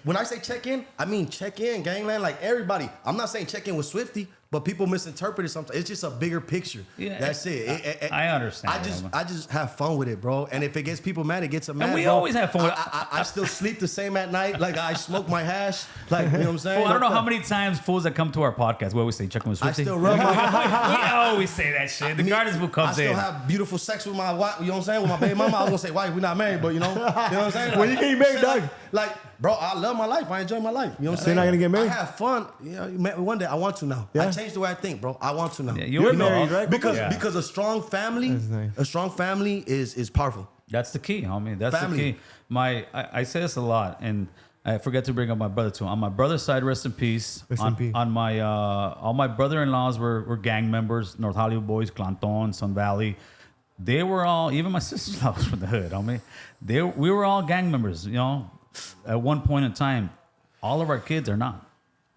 When I say check in, I mean check in, gangland, like everybody. I'm not saying check in with Swifty, but people misinterpret it sometimes. It's just a bigger picture. Yeah, that's it. I understand. I just have fun with it, bro. And if it gets people mad, it gets them mad. And we bro. always have fun with it. I still sleep the same at night. Like I smoke my hash. Like, you know what I'm saying? Well, I don't know how many times fools that come to our podcast, we always say check in with Swifty. I still rub my we always say that shit. The gardens who comes in. I still have beautiful sex with my wife. You know what I'm saying? With my baby mama. I was gonna say wife. We're not married, but you know what I'm saying? Like, when you getting married, Doug? Like, bro, I love my life. I enjoy my life. You know what I'm So saying? you're not gonna get married? I have fun. One day I want to now. Yeah? I changed the way I think, bro. I want to now. Yeah, You're married, right? Because a strong family, is powerful. That's the key, homie. That's Family. the key. I say this a lot, and I forget to bring up my brother too. On my brother's side, rest in peace. On my all my brother-in-laws were gang members, North Hollywood boys, Clanton, Sun Valley. They were all, even my sister-in-law was from the hood, homie. We were all gang members, you know. At one point in time, all of our kids are not.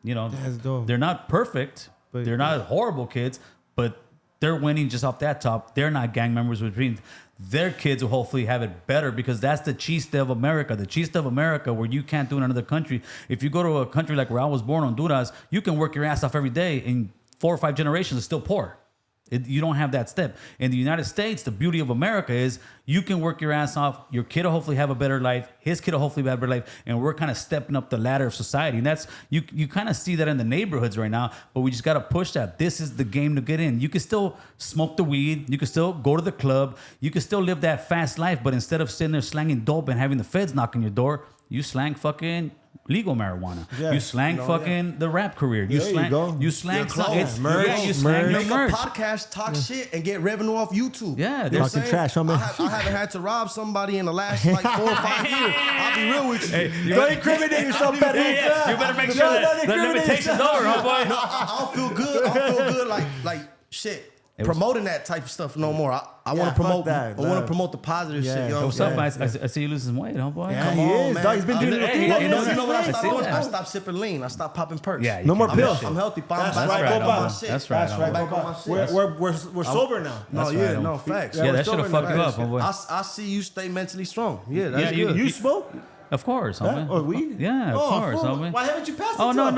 You know, that's dope. They're not perfect. But they're not horrible kids, but they're winning just off that top. They're not gang members, which means their kids will hopefully have it better, because that's the chiste of America. The chiste of America, where you can't do in another country. If you go to a country like where I was born, Honduras, you can work your ass off every day, and 4 or 5 generations are still poor. You don't have that step. In the United States, the beauty of America is you can work your ass off. Your kid will hopefully have a better life. His kid will hopefully have a better life. And we're kind of stepping up the ladder of society. And that's, you kind of see that in the neighborhoods right now, but we just got to push that. This is the game to get in. You can still smoke the weed. You can still go to the club. You can still live that fast life. But instead of sitting there slanging dope and having the feds knock on your door, you slang fucking legal marijuana. Yeah. You slang the rap career. You slang Make a podcast, talk shit, and get revenue off YouTube. Yeah, they're talking trash. I haven't had to rob somebody in the last like 4 or 5 years. I'll be real with you. Hey, don't incriminate yourself, better. You better make sure that the limitation's over, homeboy. No, I'll feel good. I'll feel good like shit. Promoting that type of stuff no more. I want to promote that. I want to promote the positive shit. You know what's up, man? I see you losing weight, homeboy. Yeah, come on, man. He's been doing it. You know what I stopped doing? I stopped sipping lean. I stopped popping perks. Yeah, no more pills. I'm healthy. That's right. We're sober now. No facts. Yeah, that should have fucked you up, homeboy. I see you stay mentally strong. Yeah, that's good. You smoke? Of course, homie. Or weed? Yeah, of course, homie. Why haven't you passed it? Oh no.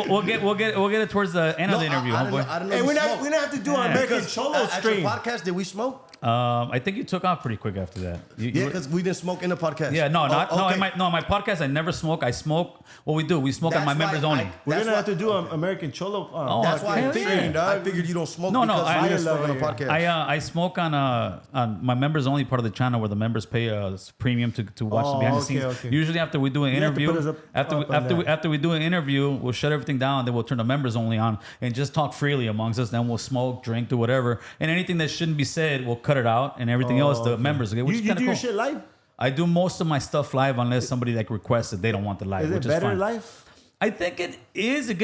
We'll get it towards the end of the interview, homeboy. And we're not have to do our American Cholo stream. At your podcast, did we smoke? I think you took off pretty quick after that. Because we didn't smoke in the podcast. Yeah, no. In my podcast, I never smoke. I smoke. What we do, we smoke on my members only. We're gonna have to do an American Cholo. That's why I figured you don't smoke. No, I didn't smoke on the podcast. I smoke on my members only part of the channel where the members pay us premium to watch the behind the scenes. Okay. Usually after we do an interview, after we do an interview, we'll shut everything down. Then we'll turn the members only on and just talk freely amongst us. Then we'll smoke, drink, do whatever, and anything that shouldn't be said, we'll cut it out, and everything else the members will get. Which you do your shit live? I do most of my stuff live unless somebody like requests it. They don't want the live. Is it better live? I think it is. It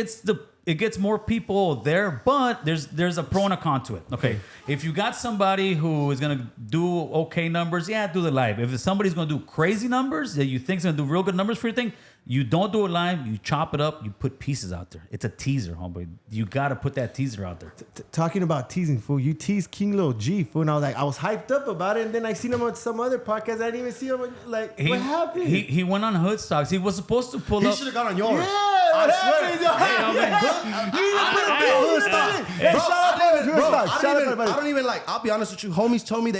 gets more people there, but there's a pro and a con to it. Okay, if you got somebody who is gonna do okay numbers, do the live. If somebody's gonna do crazy numbers that you think's gonna do real good numbers for your thing, you don't do it live. You chop it up. You put pieces out there. It's a teaser, homeboy. You gotta put that teaser out there. Talking about teasing, fool. You teased King Lil G, fool. And I was hyped up about it, and then I seen him on some other podcast. I didn't even see him. Like, what happened? He went on Hood Stocks. He was supposed to pull up. He should have gone on yours. Yeah, I I'll be honest with you. Homies told me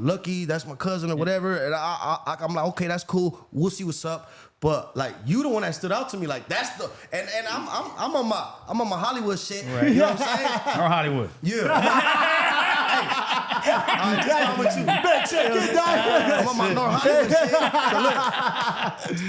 Lucky, that's my cousin or whatever, and I'm like, okay, that's cool. We'll see what's up. But like you the one that stood out to me, like that's the and I'm on my Hollywood shit. Right. You know what I'm saying? Or Hollywood. Yeah. I'm on my North Hollywood shit.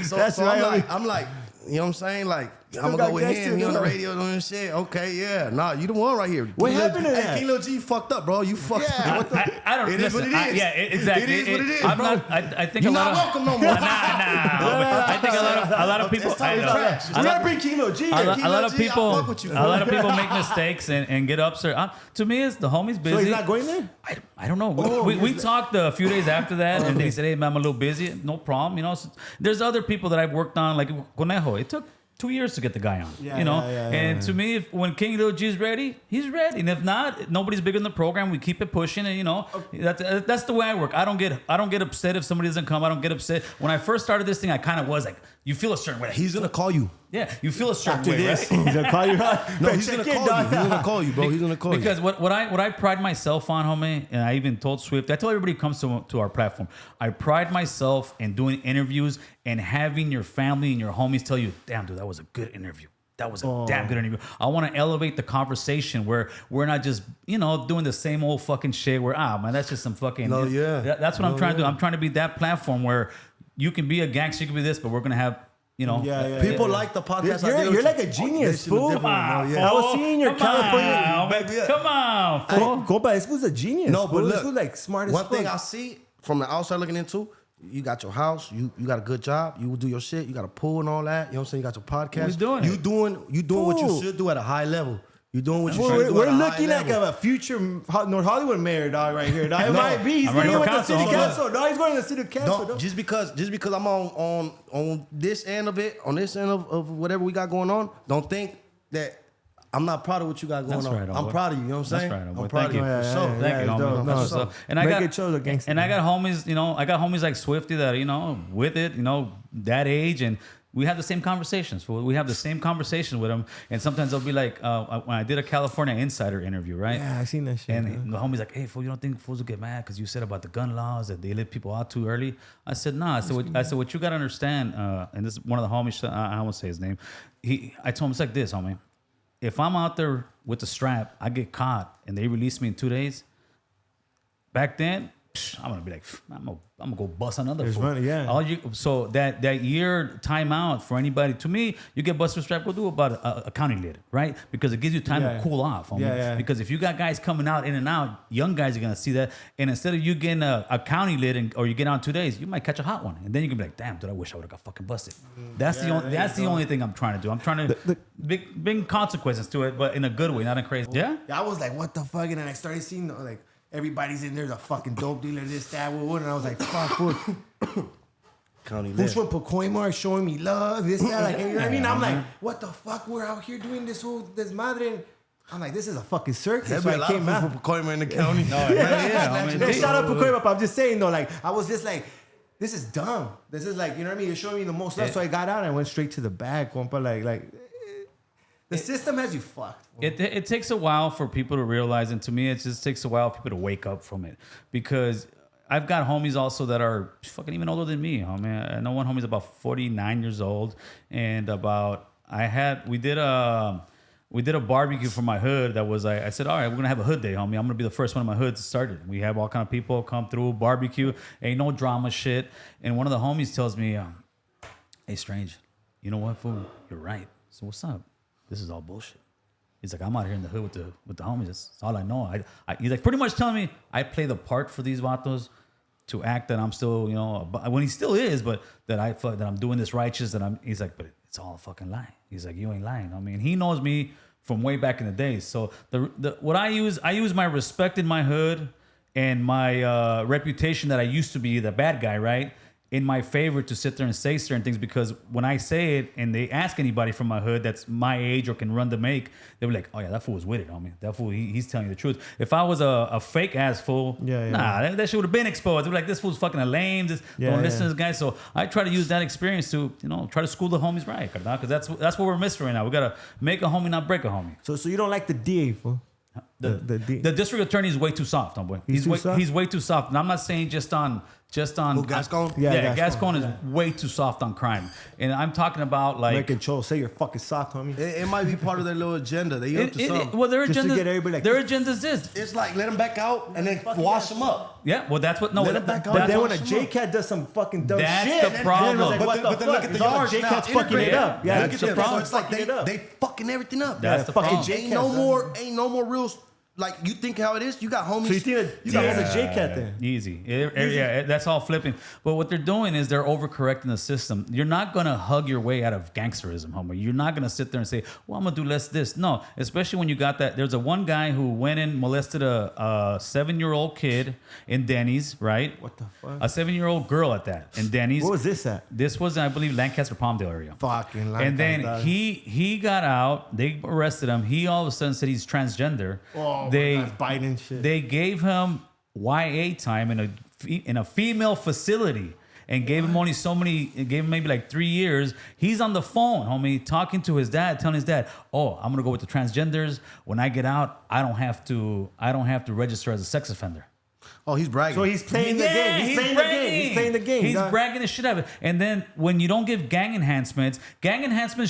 So look. So I'm like, You know what I'm saying? Like, Still I'm got gonna go with gangster, him. He on the though. radio doing shit. Okay, yeah. Nah, you the one right here. What King happened Lil, to Hey, that? King Lil G, you fucked up, bro. You fucked Yeah, up. I don't. It is listen, what it is. yeah, exactly. It is what it is, I'm bro. not. I think You're a lot not of. welcome no more. I think a lot of people. It's time I to know. trash. We A lot- gotta bring Kilo G. a here. lot Kilo of G, I people, fuck with you, a bro. lot of people make mistakes and get upset. To me, it's the homie's busy. So he's not going there? I don't know. Oh, We talked a few days after that, and then he said, "Hey, man, I'm a little busy. No problem." You know, so there's other people that I've worked on, like Conejo. It took 2 years to get the guy on. Yeah, you know, yeah, and to me, when King Lil G's ready, he's ready. And if not, nobody's bigger than the program. We keep it pushing, and you know, that's the way I work. I don't get upset if somebody doesn't come. I don't get upset. When I first started this thing, I kind of was like, you feel a certain way. He's gonna call you. Yeah, you feel a certain After way, this, right? he's gonna call you out. No, Better he's gonna check in, call you. dog. He's gonna call you, bro. He's gonna call you. Because what I pride myself on, homie, and I even told Swift, I tell everybody who comes to our platform, I pride myself in doing interviews and having your family and your homies tell you, damn, dude, that was a good interview. That was a damn good interview. I want to elevate the conversation where we're not just, you know, doing the same old fucking shit where, man, that's just some fucking. No, yeah. That's what I'm trying to do. I'm trying to be that platform where you can be a gangster, you can be this, but we're going to have, you know. People like the podcast. You're like a genius, fool. Come on, I was seeing your Come California. on, Baby, Come on, Hey, fool. Compa, this was a genius. No, but fool. look, This was like smart as one fuck. thing I see from the outside looking into, you got your house, you got a good job, you do your shit, you got a pool and all that. You know what I'm saying? You got your podcast. He's doing you it. doing what you Fool. should do at a high level. You doing what you Well, should do we're at a high looking like level. a future North Hollywood mayor, dog, right here. Dog. It No, might be. He's I'm going running with for the city council. council. Dog, he's going to the city council. Don't, dog. just because I'm on this end of it, on this end of whatever we got going on, don't think that I'm not proud of what you got going That's on. right, I'm homeboy. proud of you. You know what I'm That's saying? right, homeboy. I'm proud Thank of you. you. For Yeah, sure. yeah, Thank you, it's homie. dope. No, That's so what's up. And I make got it show the gangster. and I got homies, you know, like Swifty that, you know, with it, you know, that age, and we have the same conversations. We have the same conversation with them, and sometimes they'll be like, when I did a California Insider interview, right? Yeah, I seen that shit. And the homie's like, "Hey, fool, you don't think fools will get mad because you said about the gun laws that they let people out too early?" I said, "Nah." I said, what you gotta understand, and this is one of the homies. I won't say his name. I told him it's like this, homie. If I'm out there with the strap, I get caught, and they release me in 2 days. Back then, I'm gonna be like, I'm gonna go bust another There's fool. money, yeah. So that year timeout for anybody, to me, you get busted with strap, go do about a county lid, right? Because it gives you time Yeah. to cool off. Homie. Yeah. Because if you got guys coming out in and out, young guys are gonna see that, and instead of you getting a county lid or you get out in 2 days, you might catch a hot one, and then you can be like, damn, dude, I wish I would have got fucking busted. That's the only thing I'm trying to do. I'm trying to big consequences to it, but in a good way, not in crazy. Yeah. I was like, what the fuck? And then I started seeing, like, everybody's in there's a fucking dope dealer, this, that, what, and I was like, fuck, fool. County Who's Lid. from Pacoima showing me love, this, that, like, you know what I mean? I'm like, what the fuck? We're out here doing this madre. And I'm like, this is a fucking circus. There'd So be a I lot of came people out. from Pacoima in the county. No, shout out Pacoima, but I'm just saying though, like, I was just like, this is dumb. This is like, you know what I mean? You're showing me the most love. So I got out and I went straight to the bag, compa. Like, the system has you fucked. It takes a while for people to realize, and to me, it just takes a while for people to wake up from it. Because I've got homies also that are fucking even older than me. Homie. I know one homie's about 49 years old, and we did a barbecue for my hood. That was I said, all right, we're gonna have a hood day, homie. I'm gonna be the first one in my hood to start it. We have all kind of people come through, barbecue, ain't no drama shit. And one of the homies tells me, hey, Strange, you know what, fool? You're right. So what's up? This is all bullshit. He's like, I'm out here in the hood with the homies. That's all I know. He's like pretty much telling me I play the part for these vatos to act that I'm still, you know, when he still is, but that I'm doing this righteous. He's like, but it's all a fucking lie. He's like, you ain't lying. I mean, he knows me from way back in the days. So what I use my respect in my hood and my reputation that I used to be the bad guy, right? In my favor to sit there and say certain things, because when I say it and they ask anybody from my hood that's my age or can run the make, they'll be like, oh yeah, that fool was with it, homie. That fool, he's telling you the truth. If I was a fake ass fool, nah, that shit would have been exposed. They'd be like, this fool's fucking a lame. Don't listen to this guy. So I try to use that experience to, you know, try to school the homies right, because that's what we're missing right now. We gotta make a homie, not break a homie. So you don't like the DA, fool? The district attorney is way too soft, homeboy. He's too soft? He's way too soft. And I'm not saying just on. Who, Gascon? Yeah, Gascon is yeah. way too soft on crime, and I'm talking about like. Rick and Cholo, say you're fucking soft, homie. It might be part of their little agenda. They up to something. Well, their Just to agenda. get everybody like- Their agenda is this. It's like let them back out and then wash them up. Yeah, well, that's what. No, Let it back out. But then when a Wash 'em up. J-Cat does some fucking dumb That's shit, the then problem. it's like, what But then look at the It's all yards now. J-Cat's fucking it Integrated. up. Yeah, That's look the at them. problem. So it's like Fucking it up. they fucking everything up. That's the fucking problem. J-Cat. Ain't no more rules. Like you think how it is. You got homies. So you think you got a J-Cat then? Easy. Yeah, that's all flipping. But what they're doing is they're overcorrecting the system. You're not gonna hug your way out of gangsterism, homie. You're not gonna sit there and say, "Well, I'm gonna do less this." No, especially when you got that. There's a one guy who went and molested a 7-year-old kid in Denny's, right? What the fuck? A 7-year-old girl at that in Denny's. What was this at? This was, I believe, Lancaster Palmdale area. Fucking And then Lancaster. he got out. They arrested him. He all of a sudden said he's transgender. Oh, they my God, Biden shit. They gave him YA time in a female facility and gave him only so many. Gave him maybe like 3 years. He's on the phone, homie, talking to his dad, telling his dad, "Oh, I'm gonna go with the transgenders. When I get out, I don't have to register as a sex offender." Oh, he's bragging. So he's playing the game. He's playing the game. He's playing the game. He's dog. bragging the shit out of it. And then when you don't give gang enhancements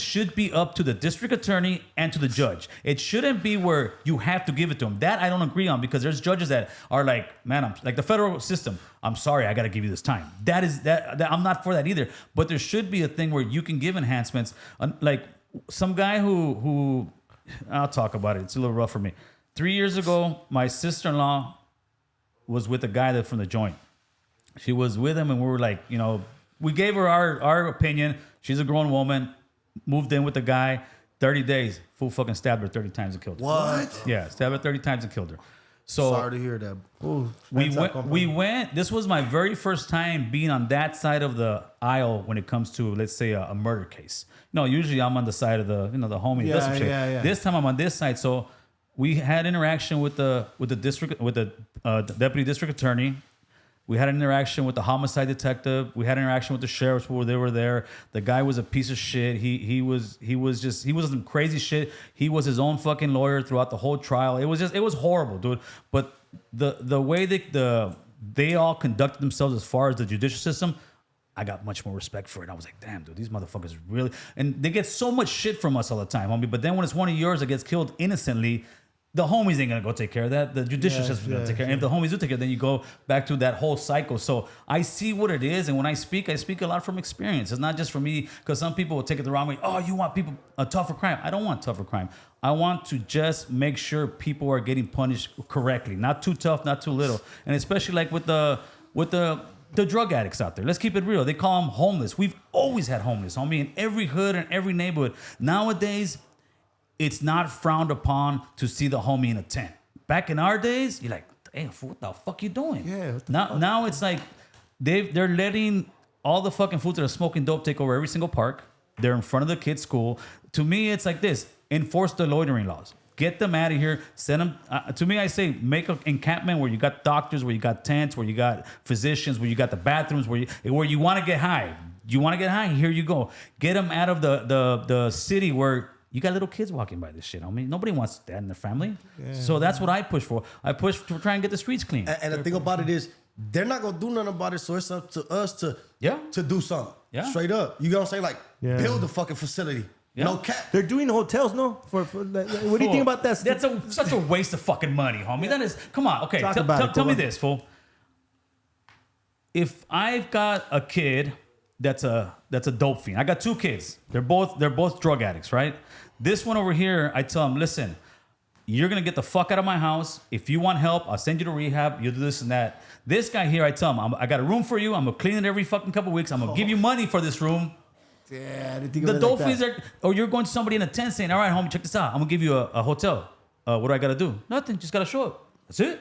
should be up to the district attorney and to the judge. It shouldn't be where you have to give it to him. That I don't agree on because there's judges that are like, man, I'm like the federal system. I'm sorry, I got to give you this time. That I'm not for that either. But there should be a thing where you can give enhancements. Like some guy who I'll talk about it. It's a little rough for me. 3 years ago, my sister-in-law was with a guy that from the joint. She was with him and we were like, we gave her our opinion. She's a grown woman, moved in with the guy, 30 days. Fool fucking stabbed her 30 times and killed her. What? Yeah, stabbed her 30 times and killed her. So Sorry to hear that. Ooh, we went, this was my very first time being on that side of the aisle when it comes to, let's say, a murder case. Usually I'm on the side of the homie. Yeah, does some shit. yeah. This time I'm on this side. So we had interaction with the deputy district attorney. We had an interaction with the homicide detective. We had an interaction with the sheriffs where they were there. The guy was a piece of shit. He was some crazy shit. He was his own fucking lawyer throughout the whole trial. It was horrible, dude. But the way they all conducted themselves as far as the judicial system, I got much more respect for it. I was like, damn, dude, these motherfuckers really, and they get so much shit from us all the time, homie. But then when it's one of yours that gets killed innocently, the homies ain't gonna go take care of that. The judicial system's gonna take care. And if the homies do take care, then you go back to that whole cycle. So I see what it is, and when I speak a lot from experience. It's not just for me, because some people will take it the wrong way. Oh, you want people a tougher crime? I don't want tougher crime. I want to just make sure people are getting punished correctly, not too tough, not too little, and especially like with the drug addicts out there. Let's keep it real. They call them homeless. We've always had homeless, homie, in every hood and every neighborhood. Nowadays, it's not frowned upon to see the homie in a tent. Back in our days, you're like, hey, what the fuck you doing? Yeah, what the now it's like they're letting all the fucking fools that are smoking dope take over every single park. They're in front of the kids' school. To me, it's like this: enforce the loitering laws. Get them out of here. Send them. To me, I say make an encampment where you got doctors, where you got tents, where you got physicians, where you got the bathrooms, where you want to get high. You want to get high? Here you go. Get them out of the city where you got little kids walking by this shit. I mean, nobody wants that in their family. Yeah. So that's what I push for. I push to try and get the streets clean. And the thing about it is, they're not gonna do nothing about it. So it's up to us to do something. Yeah. Straight up. You know what I'm saying? Like build the fucking facility. Yeah. No cap. They're doing hotels, no? What do you think about that? That's such a waste of fucking money, homie. That is. Come on. Okay. Tell me this, fool. If I've got a kid that's a dope fiend. I got 2 kids. They're both drug addicts, right? This one over here, I tell him, listen, you're gonna get the fuck out of my house. If you want help, I'll send you to rehab. You'll do this and that. This guy here, I tell him, I got a room for you. I'm gonna clean it every fucking couple weeks. I'm gonna give you money for this room. Yeah, I didn't think The about it dope like fiends that. are, or you're going to somebody in a tent saying, all right, homie, check this out. I'm gonna give you a hotel. What do I gotta do? Nothing. Just gotta show up. That's it.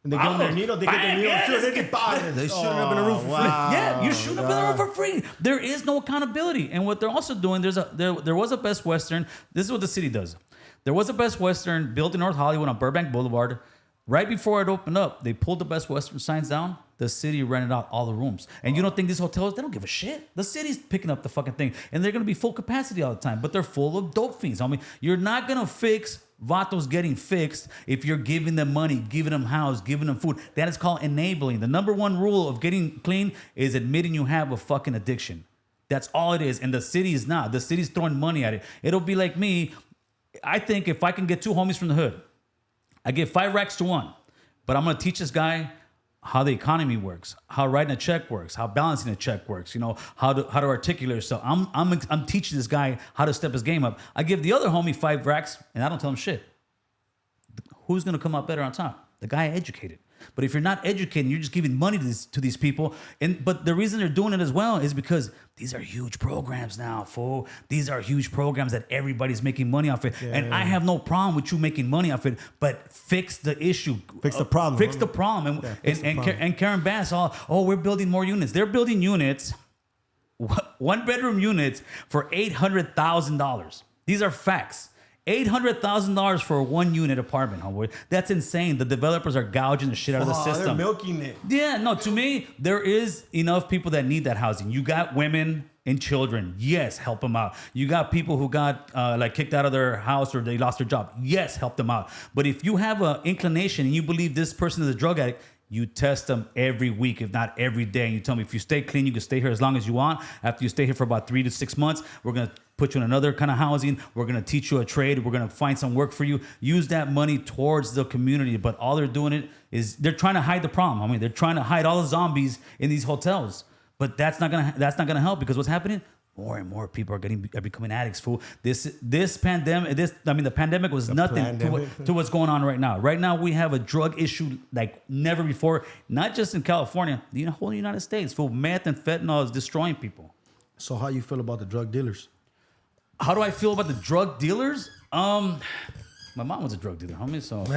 And they get on their needle, they get their needle. Sure, they get bodied. They shooting up in the roof for free. Yeah, you shoot up in the room for free. There is no accountability. And what they're also doing, there was a Best Western. This is what the city does. There was a Best Western built in North Hollywood on Burbank Boulevard. Right before it opened up, they pulled the Best Western signs down. The city rented out all the rooms. And you don't think these hotels, they don't give a shit. The city's picking up the fucking thing. And they're going to be full capacity all the time. But they're full of dope fiends. I mean, you're not going to fix Vato's getting fixed if you're giving them money, giving them house, giving them food. That is called enabling. The number one rule of getting clean is admitting you have a fucking addiction. That's all it is. And the city is not. The city's throwing money at it. It'll be like me. I think if I can get 2 homies from the hood, I give 5 racks to one. But I'm going to teach this guy how the economy works, how writing a check works, how balancing a check works, you know, how to articulate yourself. I'm teaching this guy how to step his game up. I give the other homie 5 racks, and I don't tell him shit. Who's going to come out better on top? The guy educated. But if you're not educating, you're just giving money to these people. But the reason they're doing it as well is because these are huge programs now, fool. These are huge programs that everybody's making money off it. I have no problem with you making money off it, but fix the issue. Fix the problem. Fix the problem. And Karen Bass, we're building more units. They're building units, 1-bedroom units for $800,000. These are facts. $800,000 for a 1-unit apartment, homeboy. That's insane. The developers are gouging the shit out of the system. They're milking it. Yeah, no, to me, there is enough people that need that housing. You got women and children. Yes, help them out. You got people who got kicked out of their house or they lost their job. Yes, help them out. But if you have an inclination and you believe this person is a drug addict, you test them every week, if not every day. And you tell me, if you stay clean, you can stay here as long as you want. After you stay here for about 3 to 6 months, we're going to put you in another kind of housing. We're going to teach you a trade. We're going to find some work for you. Use that money towards the community. But all they're doing is they're trying to hide the problem. I mean, they're trying to hide all the zombies in these hotels. But that's not gonna help, because what's happening? More and more people are becoming addicts, fool. This pandemic, the pandemic was nothing to what's going on right now. Right now, we have a drug issue like never before, not just in California, the whole United States, fool. Meth and fentanyl is destroying people. So how you feel about the drug dealers? How do I feel about the drug dealers? My mom was a drug dealer, homie, so. She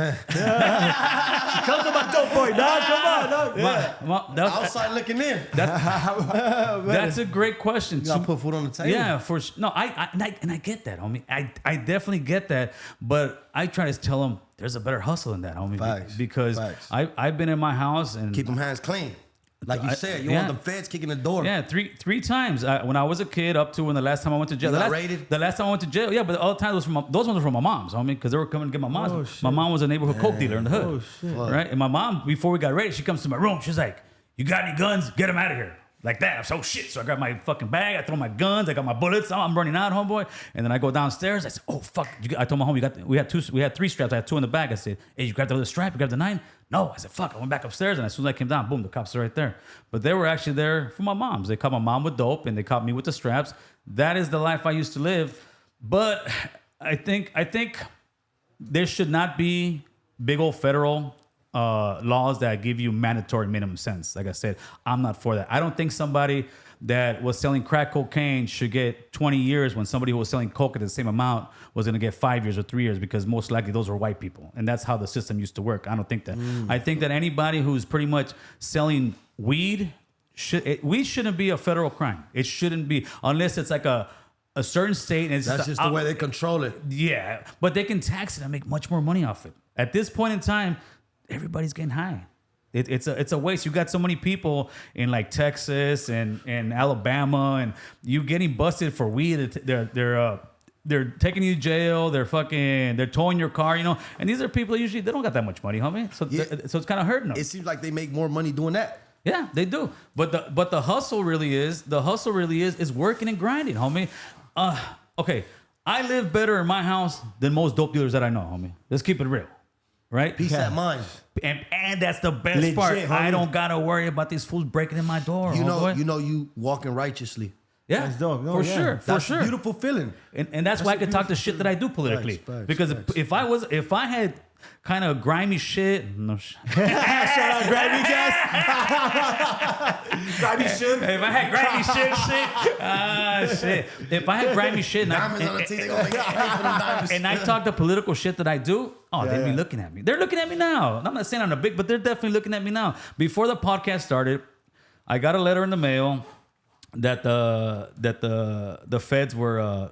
comes to my dope boy, dog. Come on, dog. Outside looking in. That's a great question. You gotta put food on the table. Yeah, no, I get that, homie. I definitely get that, but I try to tell them there's a better hustle in that, homie. Facts. Because Facts. I've been in my house and Keep them hands clean. Like you said, you want the feds kicking the door. Yeah, three times. When I was a kid, up to when the last time I went to jail. You got raided? The last time I went to jail, yeah, but all the time those ones were from my mom's, homie, because they were coming to get my mom's. My mom was a neighborhood coke dealer in the hood. Oh, shit. Right? And my mom, before we got raided, she comes to my room. She's like, "You got any guns? Get them out of here." Like that. I'm so shit. So I grab my fucking bag. I throw my guns. I got my bullets. I'm running out, homeboy. And then I go downstairs. I said, "Oh fuck!" I told my homie, we had 3 straps. I had 2 in the bag. I said, "Hey, you grabbed the other strap? You grabbed the 9?" No. I said, "Fuck!" I went back upstairs, and as soon as I came down, boom, the cops are right there. But they were actually there for my moms. They caught my mom with dope, and they caught me with the straps. That is the life I used to live. But I think there should not be big old federal laws that give you mandatory minimum sentence. Like I said, I'm not for that. I don't think somebody that was selling crack cocaine should get 20 years when somebody who was selling coke at the same amount was going to get 5 years or 3 years, because most likely those were white people. And that's how the system used to work. I don't think that. I think that anybody who's pretty much selling weed, weed shouldn't be a federal crime. It shouldn't be, unless it's like a certain state. And it's That's just the way they control it. Yeah, but they can tax it and make much more money off it. At this point in time, everybody's getting high. It's a waste. You got so many people in like Texas and Alabama, and you getting busted for weed. They're taking you to jail. They're towing your car. And these are people usually they don't got that much money, homie. So so it's kind of hurting them. It seems like they make more money doing that. Yeah, they do. But the hustle really is working and grinding, homie. Okay, I live better in my house than most dope dealers that I know, homie. Let's keep it real. Right? Peace of mind. And that's the best Legit, part. homie. I don't gotta worry about these fools breaking in my door. You walking righteously. Yeah, That's dope. No, for yeah. sure, That's for sure. a beautiful feeling. And that's why I could talk the shit that I do politically. Facts, because facts. if I had kind of grimy shit, Shout out Gravy Gas. Gravy shit. if I had grimy shit, if I had grimy shit, Diamonds on the teeth, they gonna make it pay for them diamonds. and I talk the political shit that I do, they'd be yeah. looking at me. They're looking at me now. I'm not saying I'm a big, but they're definitely looking at me now. Before the podcast started, I got a letter in the mail that the feds were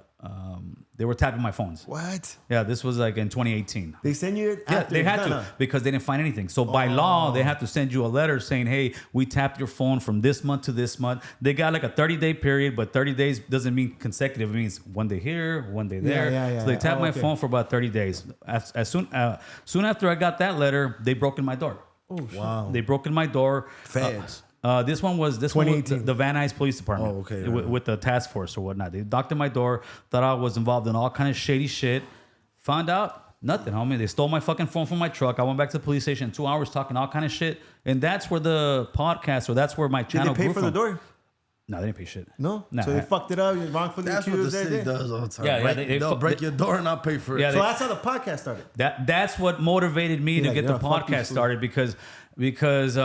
They were tapping my phones. What? Yeah, this was like in 2018. They send you it Yeah, after they it's had done, to huh? because they didn't find anything. So by law, they have to send you a letter saying, "Hey, we tapped your phone from this month to this month." They got like a 30-day period, but 30 days doesn't mean consecutive. It means one day here, one day there. Yeah. So they tapped my okay. phone for about 30 days. As soon after I got that letter, they broke in my door. Oh, Wow. They broke in my door. Feds. This one was 2018. the Van Nuys Police Department. Oh, okay. With the task force or whatnot. They knocked at my door, thought I was involved in all kind of shady shit. Found out nothing, homie. They stole my fucking phone from my truck. I went back to the police station in 2 hours talking all kind of shit. And that's where the podcast, or that's where my Did channel they pay grew for from. the door? No, they didn't pay shit. No? Nah, So they fucked it up. You're wrongfully That's what the accused. city everything? does all the time. Yeah, They'll break your door and not pay for it. Yeah, So that's how the podcast started. That's what motivated me to like, get yeah, the fuck you, podcast fool. started because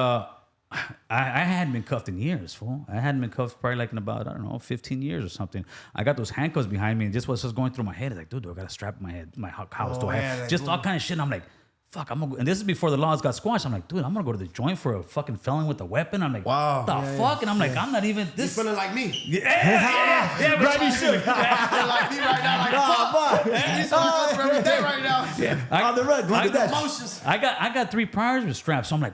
I hadn't been cuffed in years, fool. I hadn't been cuffed probably like in about, I don't know, 15 years or something. I got those handcuffs behind me and just was just going through my head. Like, dude, do I got a strap in my head? My house, do I have? like, Just all kind of shit. And I'm like, fuck, I'm gonna go. And this is before the laws got squashed. I'm like, dude, I'm gonna go to the joint for a fucking felon with a weapon. I'm like, Wow. what the fuck? And I'm like, I'm not even You this. feeling like me? Yeah, Grab your shit. Feeling like me right now. Like, fuck. He's going for every day right now. On the run. Look at that. Emotions. I got 3 priors with straps. So I'm like,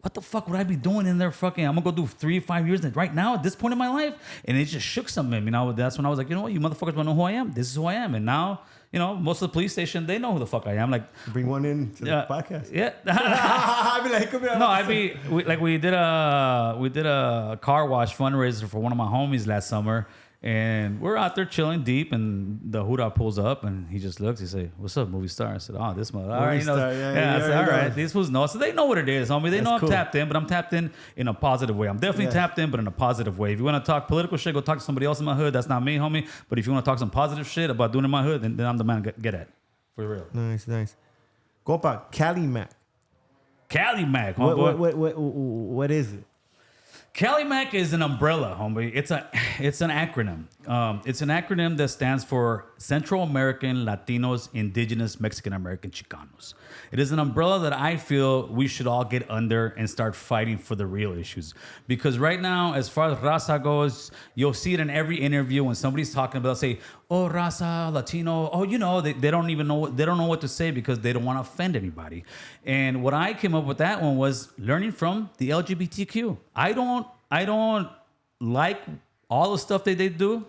what the fuck would I be doing in there? Fucking, I'm gonna go do 3 or 5 years right now at this point in my life, and it just shook something in me. That's when I was like, you know what, you motherfuckers wanna know who I am? This is who I am. And now, most of the police station, they know who the fuck I am. Like, Bring one in to the podcast. yeah. I'd be like, come here. No, we did a car wash fundraiser for one of my homies last summer, and we're out there chilling deep, and the hoorah pulls up, and he just looks. He say, "What's up, movie star?" I said, "Oh, this mother." All right, Movie star, yeah, I said, "All right, know. these fools know." So they know what it is, homie. They know I'm cool. tapped in, but I'm tapped in a positive way. I'm definitely tapped in, but in a positive way. If you want to talk political shit, go talk to somebody else in my hood. That's not me, homie. But if you want to talk some positive shit about doing it in my hood, then I'm the man to get at. For real. Nice. Compa, Cali Mac. Cali Mac, homeboy. What is it? Cali Mac is an umbrella, homie. It's an acronym. It's an acronym that stands for Central American, Latinos, Indigenous, Mexican American, Chicanos. It is an umbrella that I feel we should all get under and start fighting for the real issues. Because right now, as far as raza goes, you'll see it in every interview when somebody's talking about, say, "Oh, raza, Latino." Oh, they don't even know. They don't know what to say because they don't want to offend anybody. And what I came up with that one was learning from the LGBTQ. I don't like all the stuff that they do,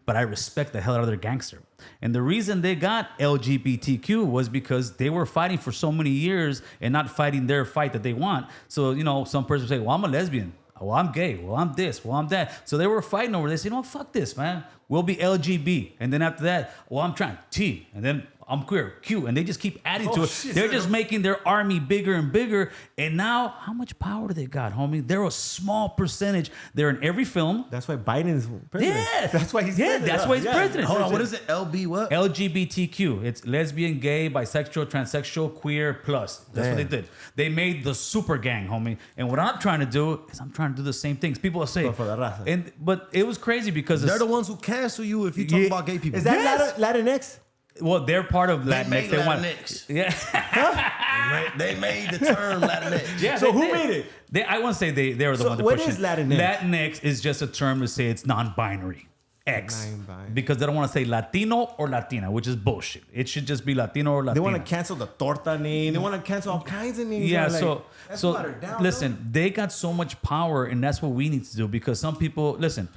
but I respect the hell out of their gangster. And the reason they got LGBTQ was because they were fighting for so many years and not fighting their fight that they want. So, some person would say, "Well, I'm a lesbian. Well, I'm gay. Well, I'm this. Well, I'm that." So they were fighting over this. Fuck this, man. We'll be LGB. And then after that, well, I'm trying T. And then I'm queer, Q. And they just keep adding to it. Shit. They're just making their army bigger and bigger. And now, how much power do they got, homie? They're a small percentage. They're in every film. That's why Biden is president. Yeah. That's why he's president. That's why he's president. Hold on, what is it? LB what? LGBTQ. It's lesbian, gay, bisexual, transsexual, queer, plus. That's what they did. They made the super gang, homie. And what I'm trying to do is I'm trying to do the same things. People will say, Go for the raza. but it was crazy because They're the ones who cancel you if you talk about gay people. Is that Yes. Latinx? well, they're part of Latinx. made They want, Latinx. yeah. They made the term Latinx. Yeah, So they who did. made it? I wouldn't say they were the So one to what push is it. Latinx? Latinx is just a term to say it's non-binary. X. Non-binary. Because they don't want to say Latino or Latina, which is bullshit. It should just be Latino or Latina. They want to cancel the torta name. They want to cancel all kinds of names. Yeah, Like, so that's so watered down, listen, they got so much power, and that's what we need to do. Because some people, listen,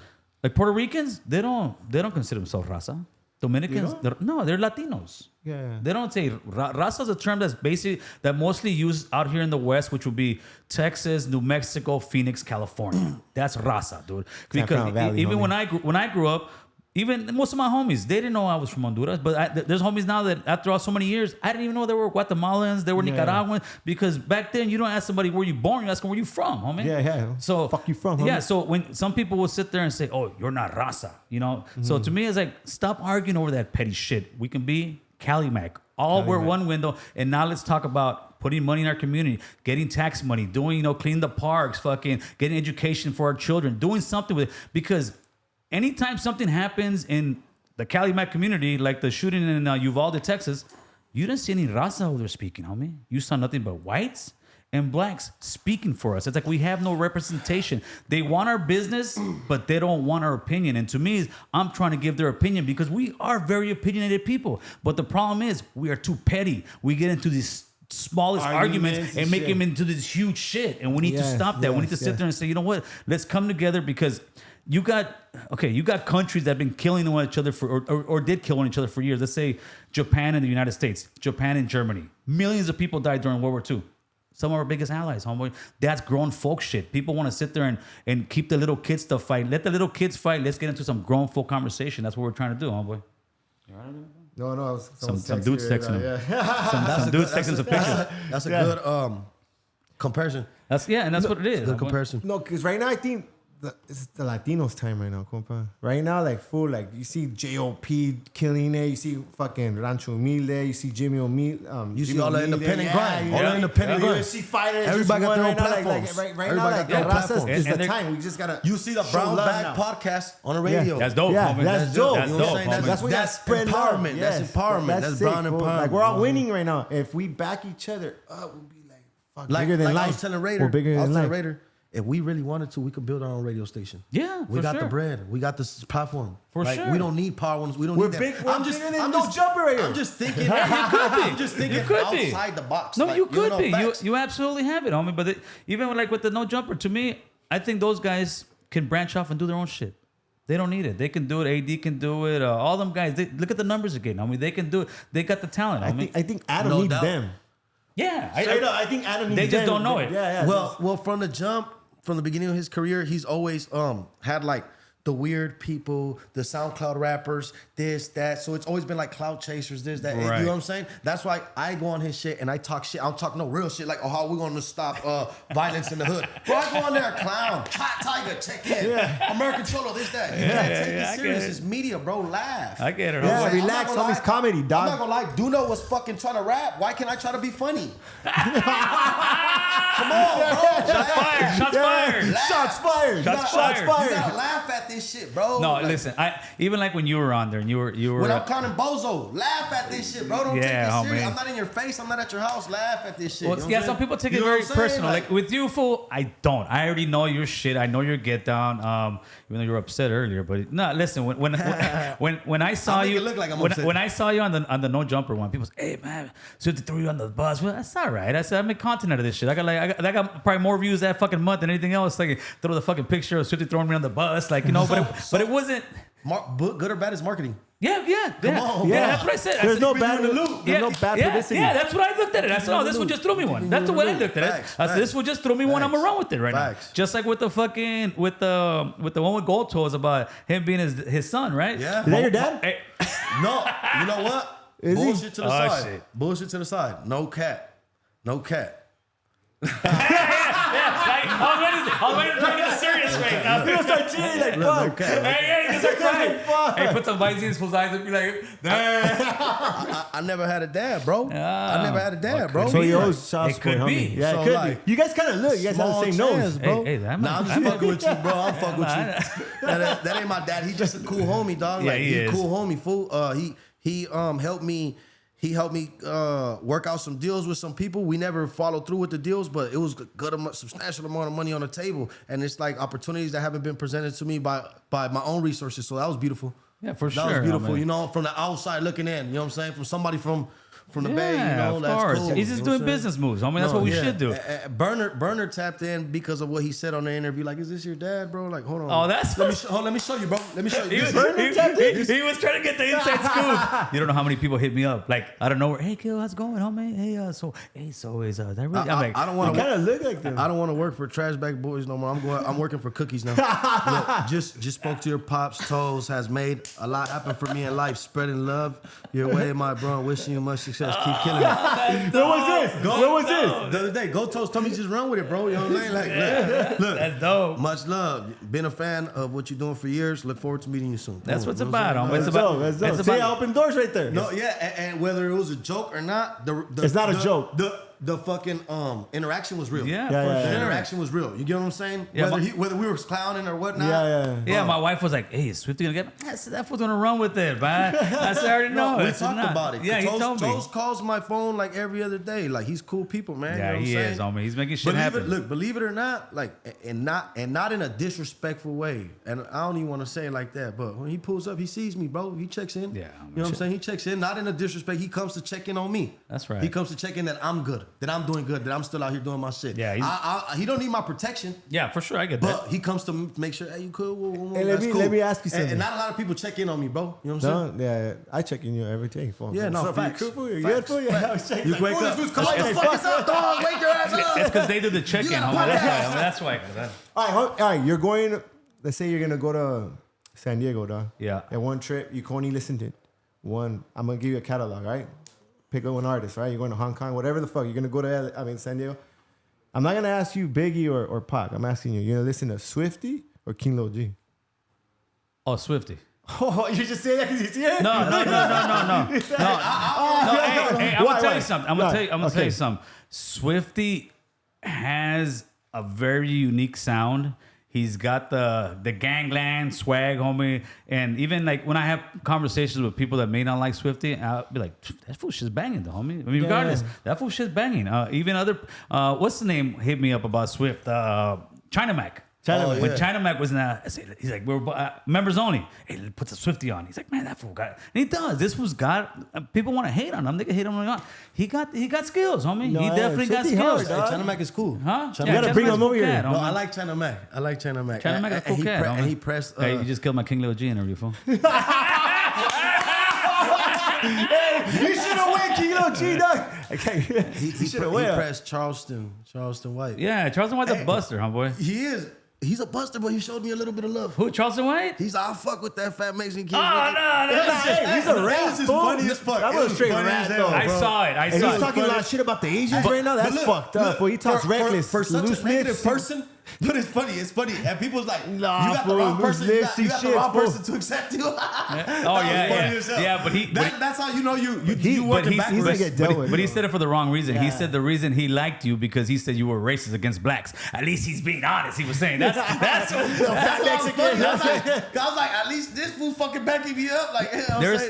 like Puerto Ricans, they don't consider themselves raza. Dominicans, they're Latinos. Yeah. They don't say raza is a term that mostly used out here in the West, which would be Texas, New Mexico, Phoenix, California. That's raza, dude. Because Valley, even homie. when I grew up, even most of my homies, they didn't know I was from Honduras. But there's homies now that after all so many years, I didn't even know they were Guatemalans, they were Nicaraguans. Because back then, you don't ask somebody where you born, you ask them where you from, homie. Yeah. So Fuck you from, homie. Yeah. So when some people will sit there and say, "Oh, you're not raza," So to me, it's like, stop arguing over that petty shit. We can be Cali Mac. We're one window, and now let's talk about putting money in our community, getting tax money, doing cleaning the parks, fucking getting education for our children, doing something with it. Because anytime something happens in the Cali Mac community, like the shooting in Uvalde, Texas, you didn't see any raza over there speaking, homie. You saw nothing but whites and blacks speaking for us. It's like we have no representation. They want our business, but they don't want our opinion. And to me, I'm trying to give their opinion because we are very opinionated people. But the problem is we are too petty. We get into these smallest arguments and make them into this huge shit. And we need to stop that. We need to sit there and say, you know what? Let's come together because you got countries that have been killing each other or did kill each other for years. Let's say Japan and the United States, Japan and Germany. Millions of people died during World War II. Some of our biggest allies, homeboy. That's grown folk shit. People want to sit there and keep the little kids stuff fight. Let the little kids fight. Let's get into some grown folk conversation. That's what we're trying to do, homeboy. No, some dudes texting him. Yeah. Some dudes texting some pictures. That's a good comparison. That's what it is. Good comparison. No, because right now I think it's the Latinos' time right now, compa. Right now, like, fool, like, you see J.O.P. killing it. You see fucking Rancho Humilde. You see Jimmy O'Meal. You see all the independent grind. All the independent grind. You see fighters. Everybody got their own right platforms. Right now, like, got their own platforms. Is the And time. We just got to You see the Brown Bag podcast on the radio. That's dope, Yeah, homie. that's dope. That's You know dope, what I'm saying? homie. That's what That's spread empowerment. love. That's empowerment. That's sick, brown bro. empowerment. Like, we're all winning right now. If we back each other up, we'll be like, fuck, bigger than I life. was telling Raider, We're bigger than life. Raider, if we really wanted to, we could build our own radio station. Yeah, We for got sure. the bread. We got this platform. For sure. We don't need power ones. We don't We're need that. big. We're bigger than no jumper right here. I'm just thinking. I'm just thinking You could be. outside the box. No, like, you could be. facts. You absolutely have it, homie. But even with the no jumper, to me, I think those guys can branch off and do their own shit. They don't need it. They can do it. AD can do it. All them guys. Look at the numbers again. I mean, they can do it. They got the talent. I think Adam No needs doubt. them. Yeah. Straight up, I think Adam needs them. They just don't know it. Yeah. Well, from the jump, from the beginning of his career, he's always had like the weird people, the SoundCloud rappers, this, that. So it's always been like cloud chasers, this, that. Right. You know what I'm saying? That's why I go on his shit and I talk shit. I don't talk no real shit like, oh, how we going to stop violence in the hood? Bro, I go on there, clown, Tiger, check in, American Cholo, this, that. You can't take it serious. It's media, bro. Laugh. I get it. Yeah, homie. relax. Homie's comedy, dog. I'm not gonna lie. Duno was fucking trying to rap. Why can't I try to be funny? Come on, bro. Shots fired. Shots fired. Laugh. Shots fired. Shots Shots fired. fired. You gotta laugh at this shit, bro. No, Like, listen. Even like when you were on there and you were when I'm clowning Bozo, laugh at this shit, bro. Don't take Yeah, it serious. homie. I'm not in your face. I'm not at your house. Laugh at this shit. Well, You know yeah, what I'm some saying? people take You it know very what I'm saying? personal. Like with you, fool, I don't. I already know your shit. I know your get down. Even though you were upset earlier, but no, listen. When I saw I'll make you, it look like I'm when, upset. when I saw you on the no jumper one, people say, "Hey man, so to throw you on the bus." Well, that's all right. I said I make content out of this shit. I got probably more views that fucking month than anything else. Like throw the fucking picture of Swifty throwing me on the bus, like but it wasn't. Good or bad is marketing. Yeah. on, yeah, bro. that's what I said. I There's said, no bad loop. There's no bad publicity. Yeah, that's what I looked at it. I said, no, this one just threw me one. That's the way I looked at it. Facts, I said, this one just threw me one. I'm gonna run with it right Facts. now. Just like with the fucking with the one with Gold Toes about him being his son, right? Yeah. Is that your dad? Hey, No, you know what? Is he? Bullshit to the Oh, side. shit. Bullshit to the side. No cat. I'm ready to turn it serious right now. You're gonna start cheating like No fuck. cat. Hey, just like crying. Hey, put some Visine in his eyes and be like, I never had a dad, bro. Ah. I never had a dad, bro. So you Like, always shot it could be. Yeah, So, it could like, be. You guys kind of look. You guys have the Small same chance, nose. bro. Hey, that Nah, I'm just fucking with you, bro. I'm fucking with I- you. That ain't my dad. He's just a cool homie, dog. Yeah, Like, he he's a is. cool homie, fool. He helped me. He helped me work out some deals with some people. We never followed through with the deals, but it was a good, substantial amount of money on the table, and it's like opportunities that haven't been presented to me by my own resources. So that was beautiful. Yeah, for That sure. was beautiful. I mean- You know, from the outside looking in. You know what I'm saying? From somebody from the Bay. You know, of that's course. cool. He's You just know what doing I'm saying? business moves. I mean, that's what we should do. Burner tapped in because of what he said on the interview. Like, is this your dad, bro? Like, hold on. Oh, that's let me show you, bro. Let me show you. He was, This is- he was trying to get the inside scoop. You don't know how many people hit me up, like out of nowhere. Hey, kid, how's it going, homie? Hey, so is that really? I'm like, I don't You want kind to. of look like them. I don't want to work for trash bag boys no more. I'm working for cookies now. Look, just spoke to your pops. Toes has made a lot happen for me in life. Spreading love your way, my bro. Wishing you much success. Keep killing it. Where was this? Where was this? The other day, Go Toes told me just run with it, bro. You know what I'm saying? Like, look. that's dope. Much love. Been a fan of what you're doing for years. Look forward to meeting you soon. That's Boom. what's You know what about. I'm saying? It's That's about. dope. That's It's dope. See, about. open doors right there. No, yeah, and whether it was a joke or not, It's not a joke. the fucking interaction was real. Yeah, Yeah, for yeah, sure. The interaction was real. You get what I'm saying? Yeah, whether we were clowning or whatnot. Yeah. My wife was like, "Hey, is Swifty gonna get?" I said, "That fool's gonna run with it, man." I said, "I already know." We I said, talked "Nah." about it. Yeah, he told me. Toes calls my phone like every other day. Like he's cool people, man. Yeah, you know what he I'm is, saying? homie. He's making shit happen. Believe it or not, like, and not in a disrespectful way. And I don't even want to say it like that, but when he pulls up, he sees me, bro. He checks in. Yeah, you know what I'm saying? He checks in, not in a disrespect. He comes to check in on me. That's right. He comes to check in that I'm good, that I'm doing good, that I'm still out here doing my shit. Yeah, he don't need my protection. Yeah, for sure, I get that. But he comes to make sure, hey, you cool? Hey, That's cool. let me ask you something. And not a lot of people check in on me, bro. You know what I'm saying? No, yeah, I check in you every day. Phone. Yeah, no, What's up, facts. you cool for you? Facts. Good for you? Yeah, I was checking. You wake up. What the fuck is up, dog? Wake your ass up. It's because they do the check-in, You got homie. podcast. That's why. All right, you're going. Let's say you're gonna go to San Diego, dog. Yeah. And one trip, you can only listen to one. I'm gonna give you a catalog, right? Pick up one artist, right? You're going to Hong Kong, whatever the fuck. You're gonna go to San Diego. I'm not gonna ask you Biggie or Pac. I'm asking you. You're gonna listen to Swifty or King Lil G? Oh, Swifty. Oh, you just say that because you see it? No. Hey, I'm gonna tell you something. I'm gonna tell you something. Swifty has a very unique sound. He's got the Gangland swag, homie. And even like when I have conversations with people that may not like Swifty, I'll be like, that fool shit's banging though, homie. I mean, regardless, that fool shit's banging. Even other, what's the name hit me up about Swift? China Mac. When China Mac was in he's like, we're members only. Hey, puts a Swifty on. He's like, man, that fool got it. And he does. This was people want to hate on him. They can hate him or not. He got skills, homie. No, he definitely got Swifty skills. hard, Hey, China Mac is cool. Huh? China You gotta bring him over here. No, I like China Mac. China Mac a cool cat. And he pressed. Hey, you just killed my King Lil G interview, fool. You should have went King Lil G, dog. Okay, He should have he went. pressed Charleston White. Yeah, Charleston White's a buster, homeboy. He is. He's a buster, but he showed me a little bit of love. Who, Charleston White? I fuck with that fat Mexican kid. Oh, no. He's a rap. Is funny as fuck. That It was straight funny rap, as hell, though. I bro. saw it. And he's talking a lot of shit about the Asians right now. That's But fucked up. Well, he talks reckless. For such a loose negative lips. person, but it's funny. And people's like, Nah, you got the fool, wrong loose person. lips, You he got the shit, wrong fool. person to accept you. Oh, yeah. But That's how you know you But working he's backwards. gonna get dealt with. But he said it for the wrong reason. He Yeah. said the reason he liked you because he said you were racist against blacks. At least he's being honest. He was saying that's That's Mexican. I was like, at least this fool fucking backing me up. Like,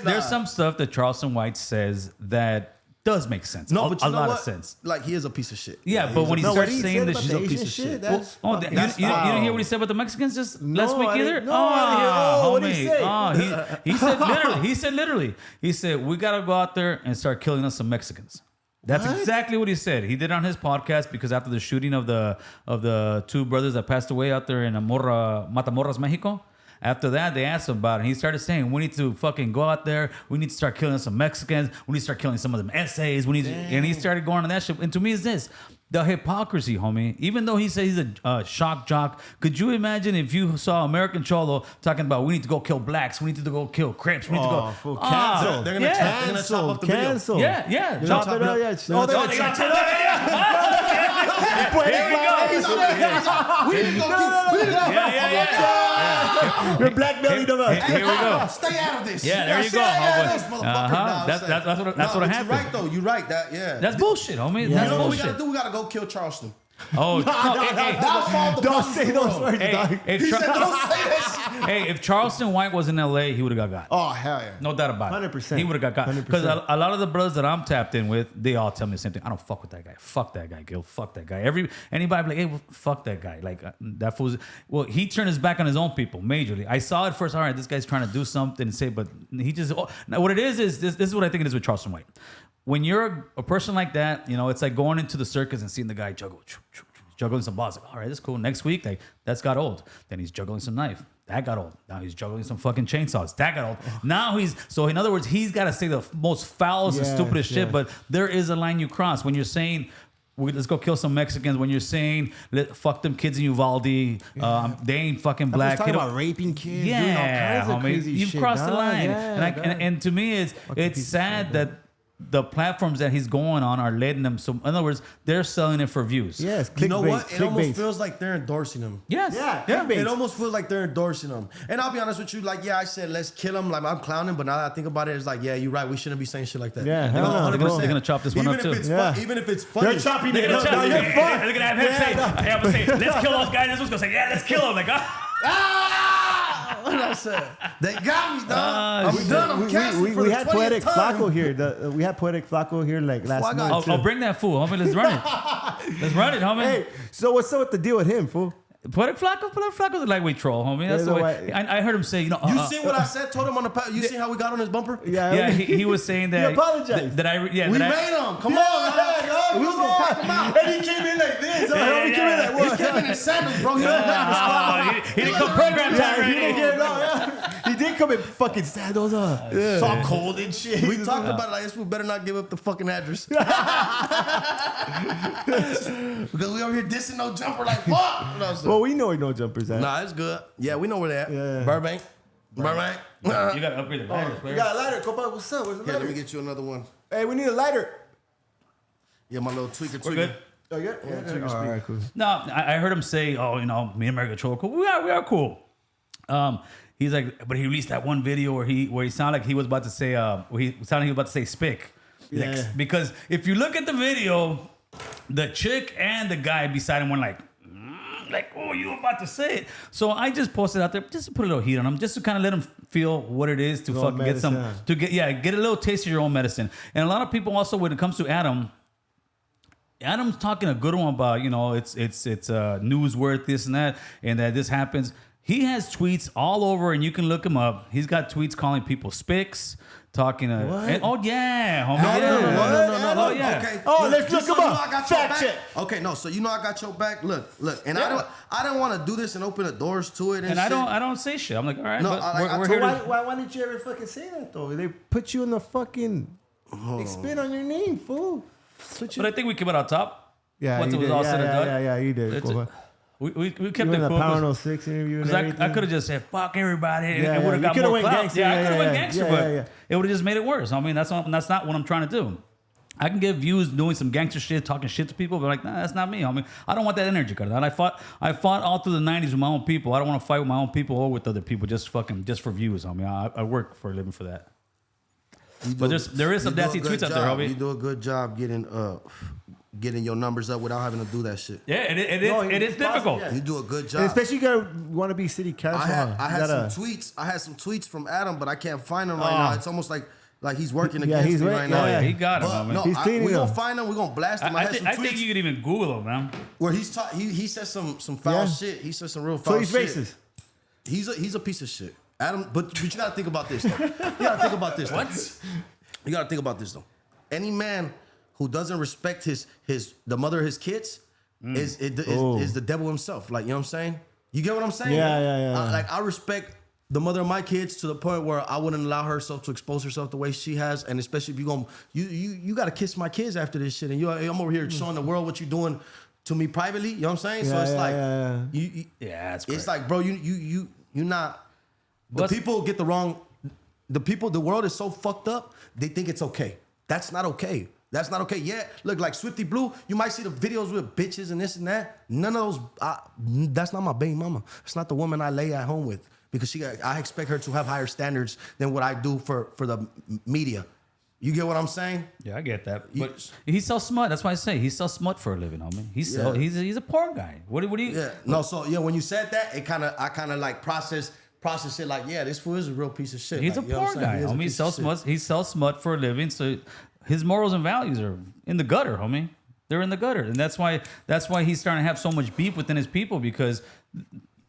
there's some stuff that Charleston White says that does make sense. No, but a you know lot what? of sense. Like, he is a piece of shit. Yeah, but when he what starts he saying said this about shit, the a piece Asian of shit, shit. that's you fucking- didn't hear what he said about the Mexicans last week I either? didn't- no, I didn't hear. Oh, what'd he say? He said literally. He said we gotta go out there and start killing us some Mexicans. That's What? exactly what he said. He did it on his podcast because after the shooting of the two brothers that passed away out there in Matamoros, Mexico. After that, they asked him about it. And he started saying, we need to fucking go out there. We need to start killing some Mexicans. We need to start killing some of them essays. And he started going on that shit. And to me, is this the hypocrisy, homie. Even though he says he's a shock jock, could you imagine if you saw American Cholo talking about we need to go kill blacks, we need to go kill Crips, we need to go fool, cancel. They're gonna chop up the video. Cancel. Yeah. Chop it up. Yeah. Oh, they're gonna chop it up. Your black belly number. Here we go. Stay out of this. Yeah, there you go, homeboy. That's what happened. You're right, though. You're right. That's bullshit, homie. You That's know what we bullshit. gotta do? We gotta go kill Charleston. Oh, Don't say those words, dog. He said, don't say that shit. Hey, if Charleston White was in LA, he would have got. Oh, hell yeah. No doubt about it. 100%. He would have got. 100%. Because a lot of the brothers that I'm tapped in with, they all tell me the same thing. I don't fuck with that guy. Fuck that guy, Gil. Fuck that guy. Anybody be like, hey, well, fuck that guy. Like that fool's. Well, he turned his back on his own people majorly. I saw it first. All right, this guy's trying to do something and say, but he just. Now what it is this is what I think it is with Charleston White. When you're a person like that, you know, it's like going into the circus and seeing the guy juggle. Juggling some balls. Like, all right, that's cool. Next week, like, that's got old. Then he's juggling some knife. That got old. Now he's juggling some fucking chainsaws. That got old. Now so in other words, he's got to say the most foulest and stupidest shit, but there is a line you cross when you're saying, let's go kill some Mexicans. When you're saying, fuck them kids in Uvalde, they ain't fucking black. Talking about raping kids, doing all kinds of crazy You've shit, crossed the dog. line. Yeah, and to me, it's sad that the platforms that he's going on are letting them. So in other words, they're selling it for views. Yes, You know clickbait, what? It almost clickbait. feels like they're endorsing him. Yes. Yeah, Yeah. clickbait. It almost feels like they're endorsing him. And I'll be honest with you, like, yeah, I said let's kill him. Like I'm clowning, but now that I think about it, it's like, yeah, you're right. We shouldn't be saying shit like that. Yeah, You hell know, no, 100%. They're gonna chop this one even up, if too. It's Yeah. even if it's funny. They're chopping They're it gonna up. chop No, it. you're They're fucked. gonna have him say, I'm gonna say, let's kill those guys. This one's gonna say, yeah, let's kill him. Like, What I said? They got me, dog. I'm done. I'm canceled for We the had 20th Poetic time. Flacco here. We had Poetic Flacco here like last Fuck, month. I'll bring that fool, homie. Let's run it. Let's run it, homie. Hey, so what's up with the deal with him, fool? Poetic Flacco's a lightweight troll, homie. That's Yeah, the no, way. I heard him say, You seen what I said? Told him on the. You seen how we got on his bumper? Yeah, he was saying that. You apologized. That We made him. Come on, man. We was gonna pack him out. And he came in like this. Yeah, He came in like what? He came in his sandals, bro. He didn't have his spot. He didn't come program time Yeah, he ready. didn't get it all. Yeah. He did come in fucking sandals. So I'm cold and shit. We talked about it like this fool better not give up the fucking address. Because we over here dissing no jumper like fuck. Well, we know he no jumpers at. Nah, it's good. Yeah, we know where they at. Yeah. Burbank. You gotta upgrade the batteries, You player. got a lighter. Compa, what's up? Where's the Here, lighter? let me get you another one. Hey, we need a lighter. Yeah, my little tweaker. We're good. Oh, yeah? Yeah. All right, cool. No, I heard him say, "Oh, you know, me and America Cholo, cool. We are cool." He's like, but he released that one video where he sounded like he was about to say, he sounded like he was about to say spick. Like, Yeah. because if you look at the video, the chick and the guy beside him were like, oh, you were about to say it. So I just posted out there just to put a little heat on him, just to kind of let him feel what it is to fucking get some, medicine. to get a little taste of your own medicine. And a lot of people also, when it comes to Adam's talking a good one about, you know, it's newsworth, this and that this happens. He has tweets all over, and you can look him up. He's got tweets calling people spicks, talking to, What? and, oh yeah, homie. No, yeah. no. Oh, yeah. Okay. Oh, let's just look 'em so you up. know I got your Fact back. check. Okay, no, so you know I got your back. Look, and Yeah. I didn't want to do this and open the doors to it. And shit. I don't say shit. I'm like, all right, No, but I we're told here So to. why didn't you ever fucking say that though? They put you in the fucking. They spit on your name, fool. But I think we came out on top. Yeah, Once you it was did. all said and done. Yeah, you did. It's Cool. a- we kept You it in the cool. Power 06 interview and Because I everything. could have just said fuck everybody and Yeah, it would have you got coulda more went clout. gangster, Yeah, I yeah, could have went yeah, gangster, yeah, but yeah. it would have just made it worse. I mean, that's not what I'm trying to do. I can get views doing some gangster shit, talking shit to people, but like, nah, that's not me. I mean, I don't want that energy, carnal. I fought all through the 90s with my own people. I don't want to fight with my own people or with other people just for views. I mean, I work for a living for that. But there is some nasty tweets out there, homie. You do a good job getting your numbers up without having to do that shit. Yeah, it is difficult. You do a good job. And especially you gotta want to be city council. I had some tweets. I had some tweets from Adam, but I can't find them right now. It's almost like he's working against he's me right- right now. yeah. He got him, But homie. no, He's cleaning we're gonna them. find him. We're gonna blast him. I had some I tweets think you could even Google him, man. where he says some foul Yeah. shit. He says some real foul So he's shit. racist. He's a piece of shit. Adam, but you gotta think about this though. You gotta think about this. What? You gotta think about this though. Any man who doesn't respect the mother of his kids is the devil himself. Like, you know what I'm saying? You get what I'm saying? Yeah. I respect the mother of my kids to the point where I wouldn't allow herself to expose herself the way she has, and especially if you gotta kiss my kids after this shit, and I'm over here showing the world what you're doing to me privately. You know what I'm saying? So it's like you That's it's correct. like, bro, you're not. The people get the wrong. The world is so fucked up. They think it's okay. That's not okay. That's not okay. Yeah, look, like Swifty Blue, you might see the videos with bitches and this and that. None of those. That's not my baby mama. It's not the woman I lay at home with because I expect her to have higher standards than what I do for the media. You get what I'm saying? Yeah, I get that. But he sells smut. That's why I say he sells smut for a living, homie. He's a porn guy. What do you? Yeah. No. So yeah, when you said that, I kind of like process it like, yeah, this fool is a real piece of shit. He's like, a you know what porn I'm saying? guy, is a homie. He piece of sells shit. smut. He sells smut for a living. So his morals and values are in the gutter, homie. They're in the gutter, and that's why he's starting to have so much beef within his people because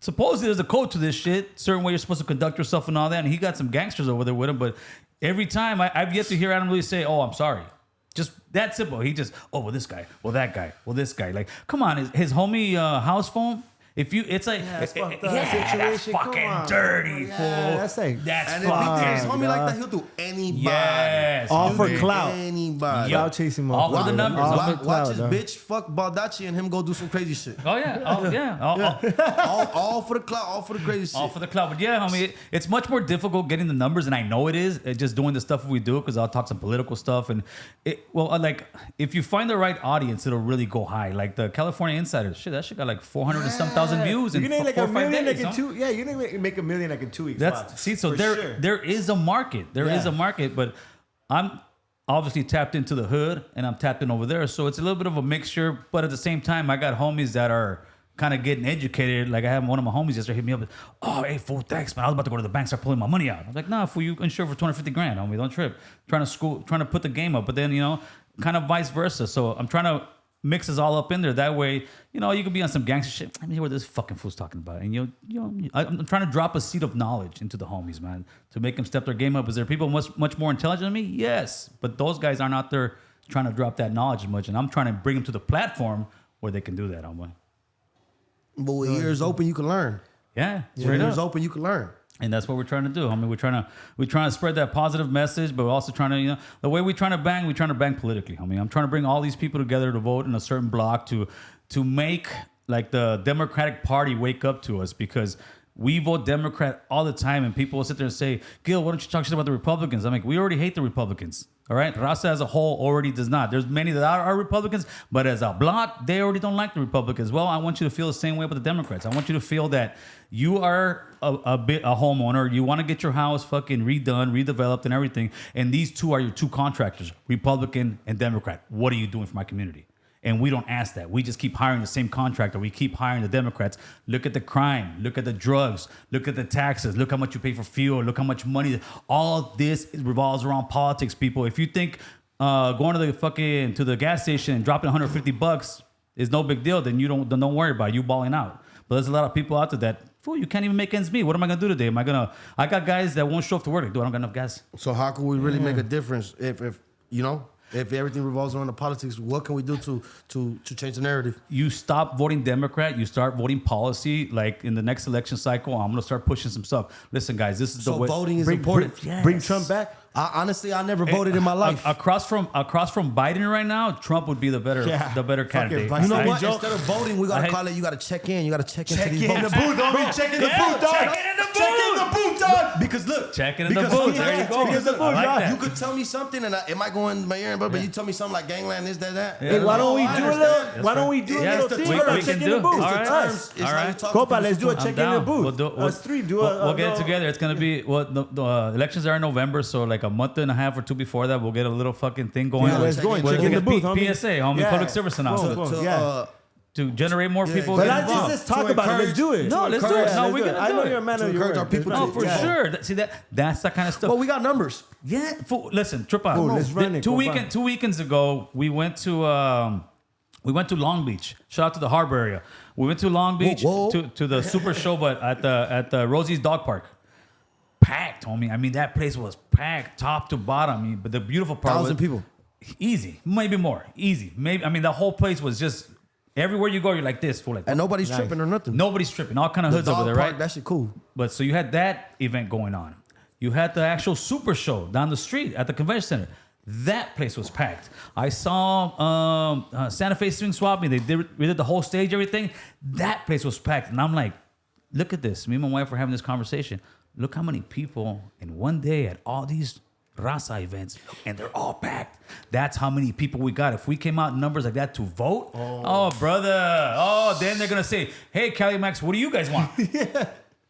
supposedly there's a code to this shit, certain way you're supposed to conduct yourself and all that. And he got some gangsters over there with him, but every time I've yet to hear Adam really say, "Oh, I'm sorry." Just that simple. He just, "Oh, well, this guy, well, that guy, well, this guy." Like, come on, his homie house phone. If you, it's like, that's fucked up that's situation. Come fucking on. dirty, Yeah, fool. that's like- that's And if he takes fucking. homie like that, he'll do anybody. Yes. All you for did. clout. Anybody. Yep. Clout chasing All for the motherfucker. numbers. All All for for Watch clout, his dog. bitch fuck Baldacci and him go do some crazy shit. Oh yeah, oh yeah, all for the clout, all for the crazy shit. all for the club. But yeah, homie, it's much more difficult getting the numbers, and I know it is. It's just doing the stuff we do because I'll talk some political stuff, and like if you find the right audience, it'll really go high. Like the California Insider, shit, that shit got like 400 and some thousand views in You can make like 4 a or 5 million days. like in huh? 2. Yeah, you can make $1 million like in 2 weeks. That's Wow. see, so For there sure. there is a market. There is Yeah. a market, but I'm obviously tapped into the hood and I'm tapped in over there. So it's a little bit of a mixture, but at the same time, I got homies that are kind of getting educated. Like I have one of my homies yesterday hit me up. Oh, hey, fool, thanks, man. I was about to go to the bank, start pulling my money out. I was like, nah, fool, you insure for 250 grand, homie. Don't trip. Trying to put the game up, but then kind of vice versa. So I'm trying to mix us all up in there. That way, you could be on some gangster shit. I mean, what this fucking fool's talking about. And I'm trying to drop a seed of knowledge into the homies, man, to make them step their game up. Is there people much more intelligent than me? Yes, but those guys aren't out there trying to drop that knowledge as much. And I'm trying to bring them to the platform where they can do that, homie. But with ears open, you can learn. Yeah, With straight ears up. open, you can learn. And that's what we're trying to do. I mean, we're trying to spread that positive message, but we're also trying to, the way we're trying to bang politically. I mean, I'm trying to bring all these people together to vote in a certain block to make like the Democratic Party wake up to us, because we vote Democrat all the time, and people will sit there and say, Gil, why don't you talk shit about the Republicans? I'm like, we already hate the Republicans. All right, Raza as a whole already does not. There's many that are Republicans, but as a bloc, they already don't like the Republicans. Well, I want you to feel the same way about the Democrats. I want you to feel that you are a homeowner. You want to get your house fucking redone, redeveloped, and everything. And these two are your two contractors, Republican and Democrat. What are you doing for my community? And we don't ask that. We just keep hiring the same contractor. We keep hiring the Democrats. Look at the crime. Look at the drugs. Look at the taxes. Look how much you pay for fuel. Look how much money. All this revolves around politics, people. If you think going to the gas station and dropping $150 is no big deal, then don't worry about it. You balling out. But there's a lot of people out there that, fool, you can't even make ends meet. What am I gonna do today? I got guys that won't show up to work. Like, dude, I don't got enough gas. So how can we really make a difference if everything revolves around the politics? What can we do to change the narrative? You stop voting Democrat, you start voting policy. Like in the next election cycle, I'm gonna start pushing some stuff. Listen, guys, this is the way. Voting is important. Bring Trump back. Honestly, I never voted in my life. Across from Biden right now, Trump would be the better candidate. Fucking You know I what? joke. Instead of voting, we gotta call it. You gotta check in. You gotta check into these in the votes. booth, homie. Check in the booth, dog. check it in the booth. Check in the booth, dog. Because look, Check it in the because booth. sometimes- There you go. Check it in the booth, I like dog. that. You could tell me something, and it might go in my ear, but you tell me something like Gangland, this, that. Yeah. Hey, why don't we I do a understand. little? Why don't we do a Yeah, little it's the thing? terms. Check We can in the do. booth. All It's right. the terms. It's All how right. you talk Copa, to let's do a people. check in the booth. We'll Us three do we'll get it together. It's gonna be the elections are in November, so like a month and a half or two before that, we'll get a little fucking thing going. Yeah, let's go and We'll check in get the booth, homie. PSA, homie, Yeah. public service announcement, Boom, boom. To, Yeah. to generate more people. But get let's involved. just talk about it. Let's do it. No, let's do it. No, we're gonna I do know it. you're a man To of your encourage our word. people No, to- for Yeah. sure. That's that kind of stuff. Well, we got numbers. Yeah, listen, trip out. Fool, let's run it, Two compa. weekends ago, we went to Long Beach. Shout out to the harbor area. We went to Long Beach whoa. to the Super Show, but at the Rosie's Dog Park. Packed, homie. I mean, that place was packed, top to bottom. I mean, but the beautiful part 1,000 was people. Easy, maybe more. Easy, maybe. I mean, the whole place was just everywhere you go, you're like this, fool. Like And nobody's tripping or nothing. nobody's tripping. All kind of The hoods over dog there, park, right? that shit cool. But so you had that event going on. You had the actual Super Show down the street at the convention center. That place was packed. I saw Santa Fe Swing Swap Me. We did the whole stage, everything. That place was packed. And I'm like, look at this. Me and my wife were having this conversation. Look how many people in one day at all these Raza events, and they're all packed. That's how many people we got. If we came out in numbers like that to vote, oh brother, then they're gonna say, hey, Cali Max, what do you guys want?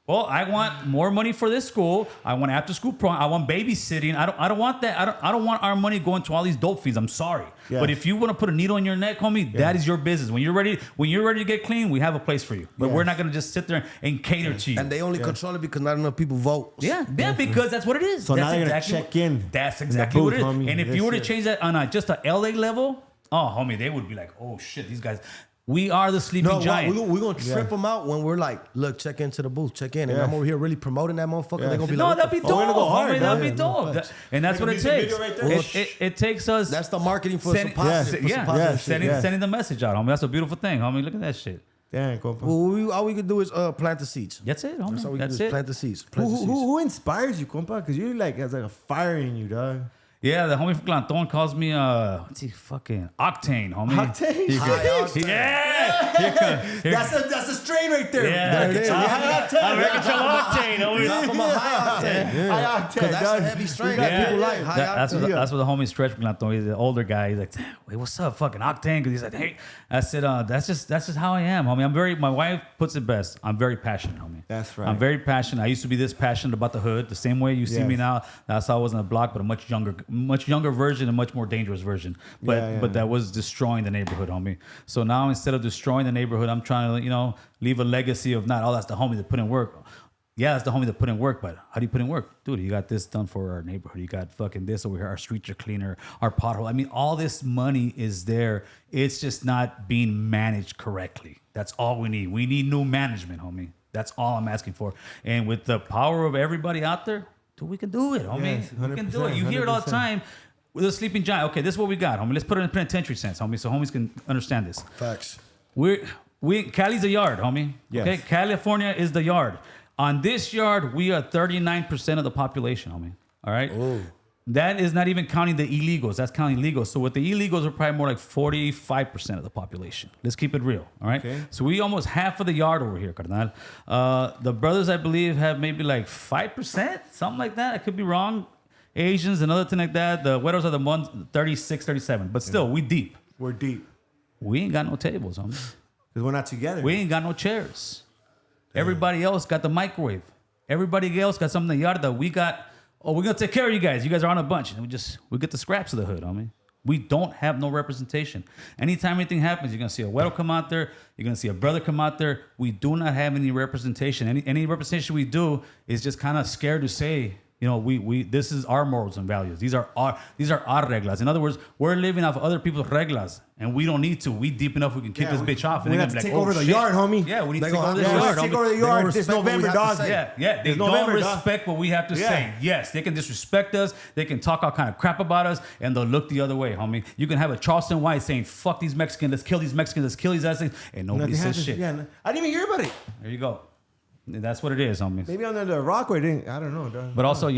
Well, I want more money for this school. I want after school prom. I want babysitting. I don't want that. I don't want our money going to all these dope fiends. I'm sorry. Yeah. But if you want to put a needle in your neck, homie, that is your business. When you're ready to get clean, we have a place for you. But we're not gonna just sit there and cater to you. And they only control it because not enough people vote. Yeah, because that's what it is. So that's now they're gonna check in. That's in the exactly what booth, it is. homie. And if That's you were to it. change that on just a LA level, oh, homie, they would be like, oh shit, these guys. We are the sleeping No, giant. we're going to trip them out when we're like, look, check into the booth, check in. And Yeah. I'm over here really promoting that motherfucker. Yeah. They're going to be No, like, that'd be fuck? Oh, we're dope. gonna go hard, homie, that'd be man. dope. No, That- and that's Make a what it music takes. video right there. It takes us. that's the marketing for some Yeah. positive, for some yeah, positive Yeah. shit. sending the message out, homie. That's a beautiful thing, homie. Look at that shit. Damn, compa. Well, all we could do is plant the seeds. That's it, homie. That's all we can That's do. it. Is plant the seeds. Plant the seeds. Who inspires you, compa? Because you like has like a fire in you, dog. Yeah, the homie from Clanton calls me, what's he fucking? Octane, homie. Octane? That's a strain right there. Yeah. There it is. American Cholo Octane, homie. Drop him a high octane. High octane, Because that's dog. a heavy strain Yeah. that people like. High That's octane. what the homie Stretch from Clanton, he's the older guy. He's like, "Damn, wait, what's up, fucking Octane?" Because he's like, hey, I said, that's just how I am, homie. My wife puts it best. I'm very passionate, homie. That's right. I'm very passionate. I used to be this passionate about the hood, the same way you see me Yes. now. That's how I was on the block, but a much younger version, a much more dangerous version. But that was destroying the neighborhood, homie. So now instead of destroying the neighborhood, I'm trying to, leave a legacy of not, that's the homie that put in work. Yeah, that's the homie that put in work, but how do you put in work? Dude, you got this done for our neighborhood. You got fucking this over here. Our streets are cleaner. Our pothole. I mean, all this money is there. It's just not being managed correctly. That's all we need. We need new management, homie. That's all I'm asking for. And with the power of everybody out there, dude, we can do it, homie. Yes, we can do it. You hear it all the 100%. time. With a sleeping giant. Okay, this is what we got, homie. Let's put it in penitentiary sense, homie, so homies can understand this. Facts. Cali's a yard, homie. Yes. Okay, California is the yard. On this yard, we are 39% of the population, homie. All right. Oh. That is not even counting the illegals. That's counting illegals. So with the illegals, we're probably more like 45% of the population. Let's keep it real. All right. Okay. So we almost half of the yard over here, carnal. The brothers, I believe, have maybe like 5%, something like that. I could be wrong. Asians, another thing like that. The widows are the ones 36, 37. But still, we deep. We're deep. We ain't got no tables, homie. Because we're not together. We ain't got no chairs. Everybody else got the microwave. Everybody else got something in the yard that we got. Oh, we're gonna take care of you guys. You guys are on a bunch, and we get the scraps of the hood, homie. We don't have no representation. Anytime anything happens, you're gonna see a widow come out there. You're gonna see a brother come out there. We do not have any representation. Any representation we do is just kind of scared to say, we this is our morals and values. These are our reglas. In other words, we're living off other people's reglas, and we don't need to. We deep enough we can kick this bitch off. We And have they're to gonna take be over the shit. yard, homie. Yeah, we need to They take gonna- over this yeah, yard, Let's take homie. over the They gonna yard. It's respect what we November, have to dog. say. Yeah, they It's don't November, dog. respect what we have to Yeah. say. Yes, they can disrespect us. They can talk all kind of crap about us, and they'll look the other way, homie. You can have a Charleston White saying, fuck these Mexicans, let's kill these Mexicans, let's kill these assholes, and nobody Nothing says happens. shit. Yeah, I didn't even hear about it. There you go. That's what it is, homie. Maybe under the rock or it didn't. I don't know, dog. But also,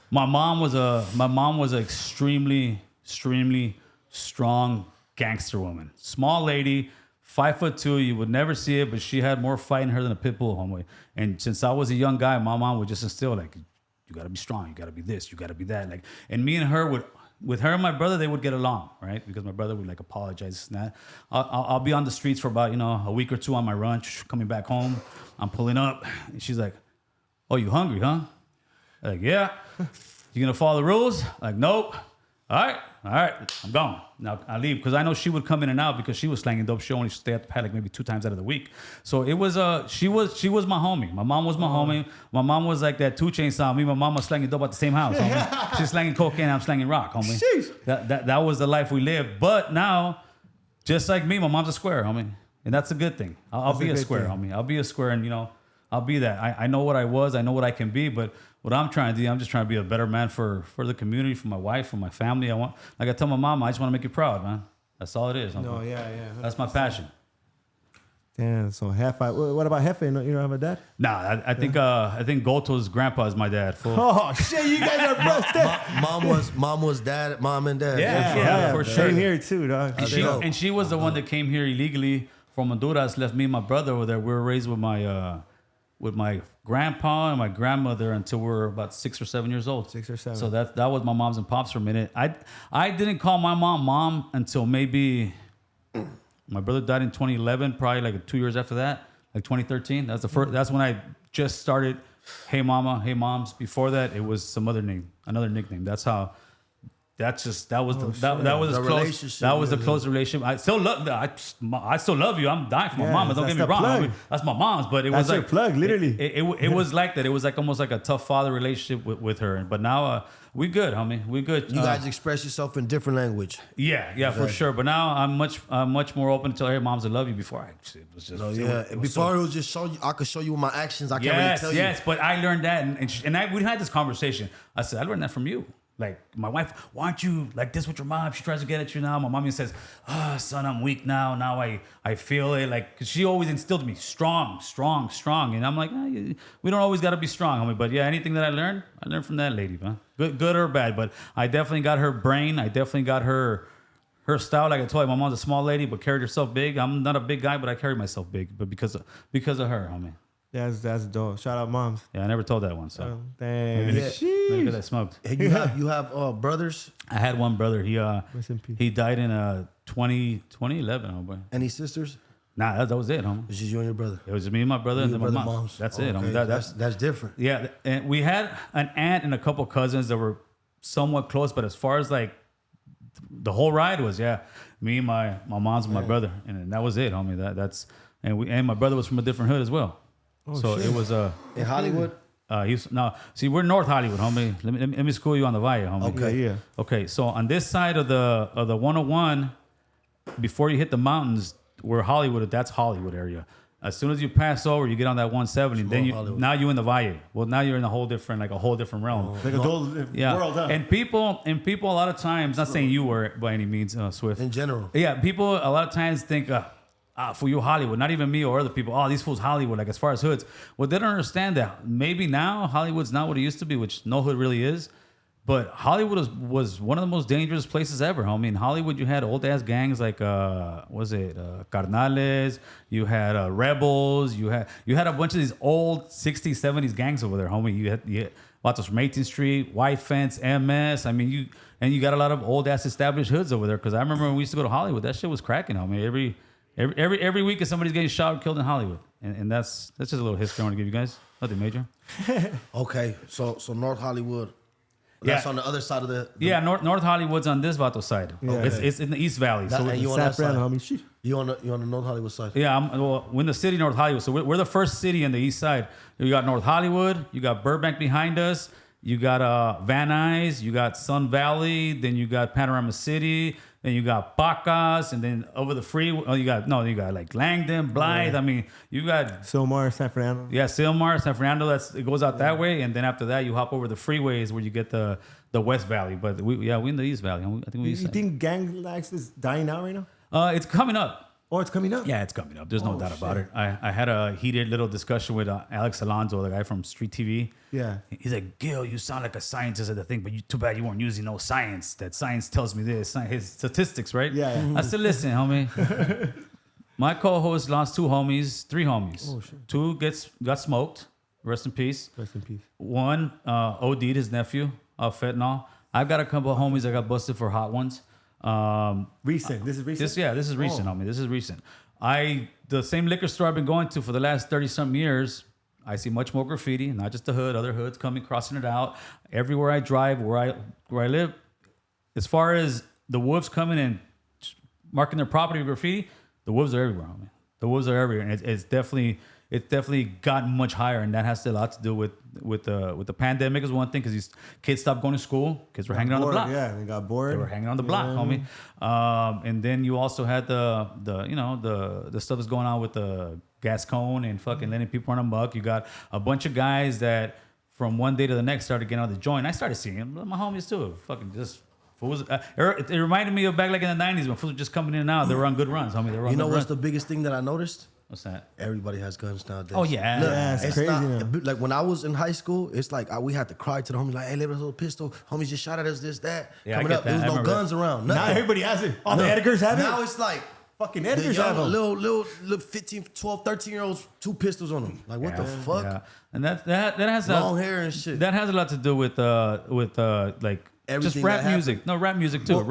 my mom was an extremely strong gangster woman. Small lady, 5'2". You would never see it, but she had more fight in her than a pit bull, homie. And since I was a young guy, my mom would just instill like, you gotta be strong, you gotta be this, you gotta be that. Like, and me and her with her and my brother, they would get along, right? Because my brother would like apologize and that. I'll be on the streets for about a week or two on my run, coming back home. I'm pulling up, and she's like, "Oh, you hungry, huh?" I'm like, "Yeah." "You gonna follow the rules?" Like, "Nope." All right, I'm gone. Now I leave because I know she would come in and out because she was slanging dope. She only stay at the pad like maybe 2 times out of the week. So it was she was my homie. My mom was my homie. My mom was like that 2 Chainz song. Me and my mom was slanging dope at the same house, homie. She's slanging cocaine, I'm slanging rock, homie. Sheesh. That was the life we lived. But now, just like me, my mom's a square, homie. And that's a good thing. I'll be a good square, thing. homie. I'll be a square and I'll be that. I know what I was, I know what I can be, but what I'm trying to do, I'm just trying to be a better man for the community, for my wife, for my family. Like I tell my mom, I just want to make you proud, man. That's all it is. Homie. No, yeah. That's my passion. Damn, so what about Jefe? You don't have a dad? Nah, I think Goto's grandpa is my dad. Fool. Oh shit, you guys are bros. Mom was dad, mom and dad. Yeah, for sure. Same here too, dog. And she was the one that came here illegally from Honduras, left me and my brother over there. We were raised with my grandpa and my grandmother until we were about 6 or 7 years old. 6 or 7. So that was my mom's and pops for a minute. I didn't call my mom until maybe my brother died in 2011, probably like 2 years after that, like 2013. That's the first. That's when I just started. Hey mama, hey moms. Before that, it was some other name, another nickname. That's how. That was The close. relationship, That was the close relationship. I still love you. I'm dying for my mama. Don't that's get me the wrong. plug. I mean, that's my mom's, but it That's was her like plug, literally. It was like that. It was like almost like a tough father relationship with her. But now we good, homie. We good. You guys express yourself in different language. Yeah, for sure. But now I'm much more open to tell her moms I love you. Before it was just Before it was just show you. I could show you with my actions. I can't really tell you. Yes. But I learned that, and we had this conversation. I said I learned that from you. Like my wife, why aren't you like this with your mom? She tries to get at you now. My mommy says, son, I'm weak now. Now I feel it. Like, cause she always instilled me strong. And I'm like, we don't always got to be strong, homie. But yeah, anything that I learned from that lady, man. Good or bad. But I definitely got her brain. I definitely got her style. Like I told you, my mom's a small lady, but carried herself big. I'm not a big guy, but I carry myself big. But because of her, homie. Yeah, that's dope. Shout out moms. Yeah, I never told that one. So damn. maybe because I smoked. Hey, you have brothers? I had one brother. Rest in peace. He died in 2011. Oh boy. Any sisters? Nah, that was it, homie. It's just you and your brother. It was just me and my brother and then my mom. Moms. That's it. Homie. That's different. Yeah, and we had an aunt and a couple cousins that were somewhat close, but as far as like the whole ride was me, my mom's, and my brother, and that was it, homie. And my brother was from a different hood as well. So shit. It was in Hollywood. We're North Hollywood, homie. Let me school you on the Valle, homie. Okay, yeah. Okay, so on this side of the 101, before you hit the mountains, where Hollywood, that's Hollywood area. As soon as you pass over, you get on that 170. Now you're in the Valle. Well, now you're in a whole different realm. Like a world, huh? And people a lot of times, not saying you were by any means, Swift. In general. Yeah, people a lot of times think, for you Hollywood, not even me or other people, these fools Hollywood, like as far as hoods. Well, they don't understand that maybe now Hollywood's not what it used to be, which no hood really is. But Hollywood was one of the most dangerous places ever, homie. In Hollywood, you had old ass gangs like Carnales, you had Rebels, you had a bunch of these old 60s, 70s gangs over there, homie. You had Vatos from 18th Street, White Fence, MS. I mean, you got a lot of old ass established hoods over there. Because I remember when we used to go to Hollywood, that shit was cracking, homie. Every week, somebody's getting shot or killed in Hollywood, and that's just a little history I want to give you guys. Nothing major. Okay, so North Hollywood. That's on the other side of the North Hollywood's on this Vato side. Yeah. It's in the East Valley. And you on that side, homie. You on the North Hollywood side. Yeah, we're in the city North Hollywood. So we're the first city on the East side. You got North Hollywood. You got Burbank behind us. You got Van Nuys. You got Sun Valley. Then you got Panorama City. Then you got Pacas, and then over the freeway, you got like Langdon, Blythe. I mean, you got Silmar, San Fernando. Yeah, Silmar, San Fernando. It goes out that way, and then after that, you hop over the freeways where you get the West Valley. But we in the East Valley. I think you think Gangland is dying out right now? It's coming up. Oh, it's coming up? Yeah, it's coming up. There's no doubt about it. I had a heated little discussion with Alex Alonso, the guy from Street TV. Yeah. He's like, Gil, you sound like a scientist at the thing, but too bad you weren't using no science. That science tells me this. His statistics, right? Yeah. I said, listen, homie. My co-host lost three homies. Oh, shit. Two got smoked. Rest in peace. Rest in peace. One OD'd his nephew of fentanyl. I've got a couple of homies that got busted for hot ones. Recent. This is recent? This is recent, homie. This is recent. The same liquor store I've been going to for the last 30-something years, I see much more graffiti, not just the hood, other hoods coming, crossing it out. Everywhere I drive, where I live, as far as the wolves coming and marking their property with graffiti, the wolves are everywhere, homie. The wolves are everywhere, and it's definitely gotten much higher, and that has a lot to do with the pandemic is one thing, because these kids stopped going to school. Kids were hanging on the block. Yeah, they got bored. They were hanging on the block, homie. And then you also had the stuff that's going on with the gas cone and fucking letting people run amok. You got a bunch of guys that from one day to the next started getting on the joint. I started seeing them, my homies too. Fucking just fools. It reminded me of back like in the 90s when fools were just coming in and out. They were on good runs, homie. They were on You know good what's runs. the biggest thing that I noticed? What's that? Everybody has guns nowadays. Oh, yeah. Look, Yeah, it's crazy now. Like when I was in high school, it's like we had to cry to the homies like, "Hey, let us hold a pistol. Homies just shot at us. This, that." Yeah, I Coming get up, that. there was I no remember guns around. Now Nothing. everybody has it. All the No. Edgars have it. Now it's like fucking the Edgars have young, them. little 15, 12, 13-year-olds, 2 pistols on them. Like what the fuck? Yeah. And that has Long hair and shit. That has a lot to do with like Everything just rap that music. No, rap music too.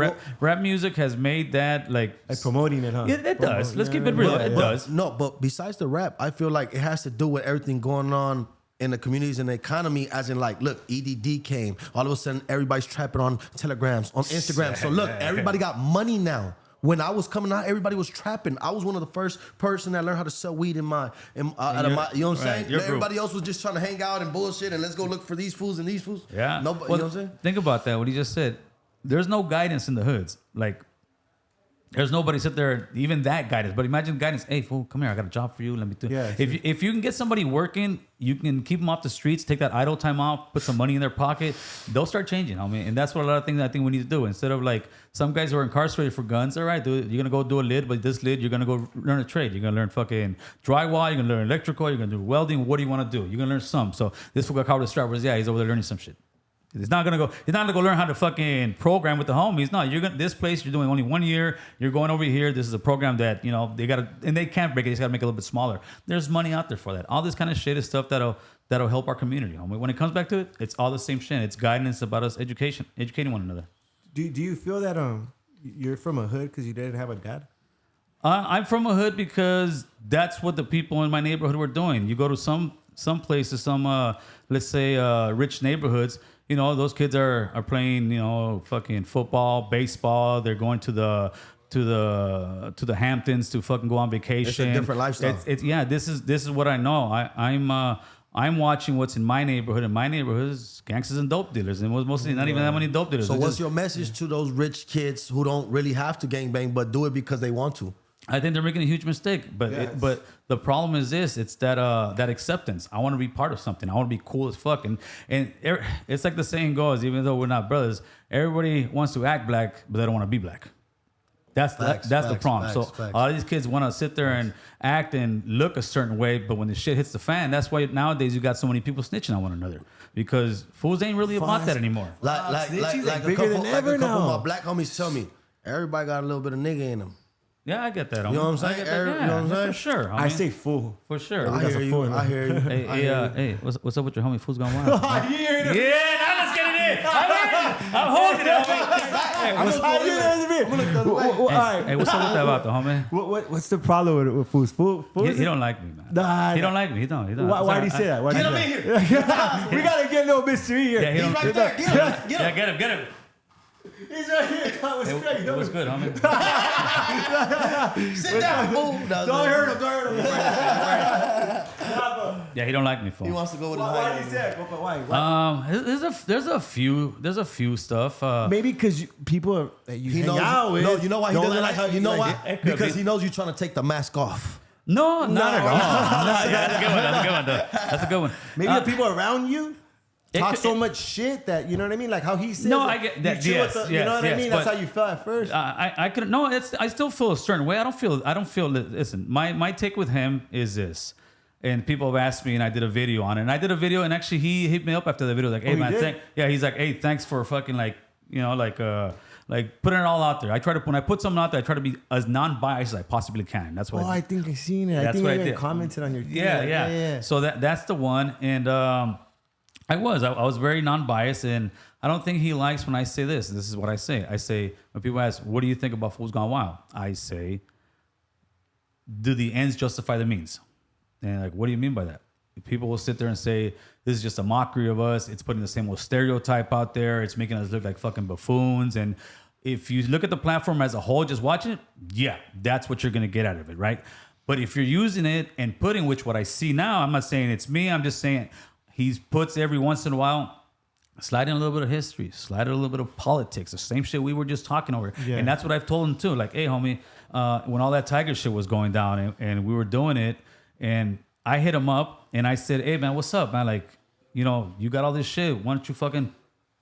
Rap music has made that like promoting it, huh? Yeah, it does. Let's keep it real. It does. No, but besides the rap, I feel like it has to do with everything going on in the communities and the economy, as in like, look, EDD came. All of a sudden, everybody's trapping on telegrams, on Instagram. So look, everybody got money now. When I was coming out, everybody was trapping. I was one of the first person that learned how to sell weed out of my, you know what I'm saying? Everybody else was just trying to hang out and bullshit and let's go look for these fools and these fools. Yeah. Nobody, you know what I'm saying? Think about that. What he just said. There's no guidance in the hoods. Like There's nobody sit there, even that guidance. But imagine guidance. Hey, fool, come here. I got a job for you. Let me do. Yeah, if you can get somebody working, you can keep them off the streets, take that idle time out, put some money in their pocket. They'll start changing. I mean, and that's what a lot of things I think we need to do. Instead of like some guys who are incarcerated for guns. All right, you're gonna go do a lid, but this lid, you're gonna go learn a trade. You're gonna learn fucking drywall. You're gonna learn electrical. You're gonna do welding. What do you want to do? You're gonna learn some. So this fool got caught with the strappers. Yeah, he's over there learning some shit. He's not gonna go learn how to fucking program with the homies. No, this place you're doing only 1 year. You're going over here. This is a program that they gotta, and they can't break it. They just gotta make it a little bit smaller. There's money out there for that. All this kind of shit is stuff that'll help our community. Homie. When it comes back to it, it's all the same shit. It's guidance about us educating one another. Do you feel that you're from a hood because you didn't have a dad? I'm from a hood because that's what the people in my neighborhood were doing. You go to some places, let's say rich neighborhoods. Those kids are playing, fucking football, baseball. They're going to the Hamptons to fucking go on vacation. It's a different lifestyle. This is what I know. I'm watching what's in my neighborhood. In my neighborhood is gangsters and dope dealers, and it was mostly not even that many dope dealers. So what's your message to those rich kids who don't really have to gangbang but do it because they want to? I think they're making a huge mistake, but but the problem is this: it's that acceptance. I want to be part of something. I want to be cool as fuck, and it's like the saying goes: even though we're not brothers, everybody wants to act black, but they don't want to be black. That's the problem. So a lot of these kids want to sit there and act and look a certain way, but when the shit hits the fan, that's why nowadays you got so many people snitching on one another because fools ain't really about that anymore. Like a couple of my black homies tell me, everybody got a little bit of nigga in them. Yeah, I get that. You know what I'm saying? You know what I'm saying? For sure. Homie. I say fool. For sure. I hear you. Hey, what's up with your homie? Fool's gone wild. I hear it. Yeah, now let's get it in. I'm holding it. Hey, what's up with that about the homie? What's the problem with fools? He don't like me, man. Nah, he don't like me. He don't. Why do you say that? Get him in here. We gotta get a little mystery here. Yeah, He's right there. Get him. He's right here. What's good, homie? Sit down, fool. Don't hurt him. Yeah, he don't like me, fool. He wants to go with his Why do you say that? Why? There's a few stuff. Maybe because people that you hang out with. No, you know why he doesn't like you? You know why? It could Because be. he knows you're trying to take the mask off. No, not at all. That's a good one. That's a good one. Maybe the people around you talk so much shit that, you know what I mean? Like how he says. No, I get that. You know what I mean? That's how you felt at first. I could no. I still feel a certain way. I don't feel. Listen, my take with him is this, and people have asked me, and I did a video on it. And I did a video, and actually he hit me up after the video, like, hey man, he's like, hey, thanks for fucking like putting it all out there. When I put something out there, I try to be as non-biased as I possibly can. That's what. I think I seen it. I think I even commented on your. Yeah. So that's the one, and I was very non-biased, and I don't think he likes when I say this. This is what I say. I say, when people ask, what do you think about Fools Gone Wild? I say, do the ends justify the means? And like, what do you mean by that? People will sit there and say, this is just a mockery of us. It's putting the same old stereotype out there. It's making us look like fucking buffoons. And if you look at the platform as a whole, just watching it, yeah, that's what you're going to get out of it, right? But if you're using it and putting, which what I see now, I'm not saying it's me. I'm just saying he puts every once in a while, slide in a little bit of history, slide in a little bit of politics, the same shit we were just talking over. Yeah. And that's what I've told him too. Like, hey, homie, when all that Tiger shit was going down and we were doing it, and I hit him up and I said, hey, man, what's up, man? Like, you got all this shit. Why don't you fucking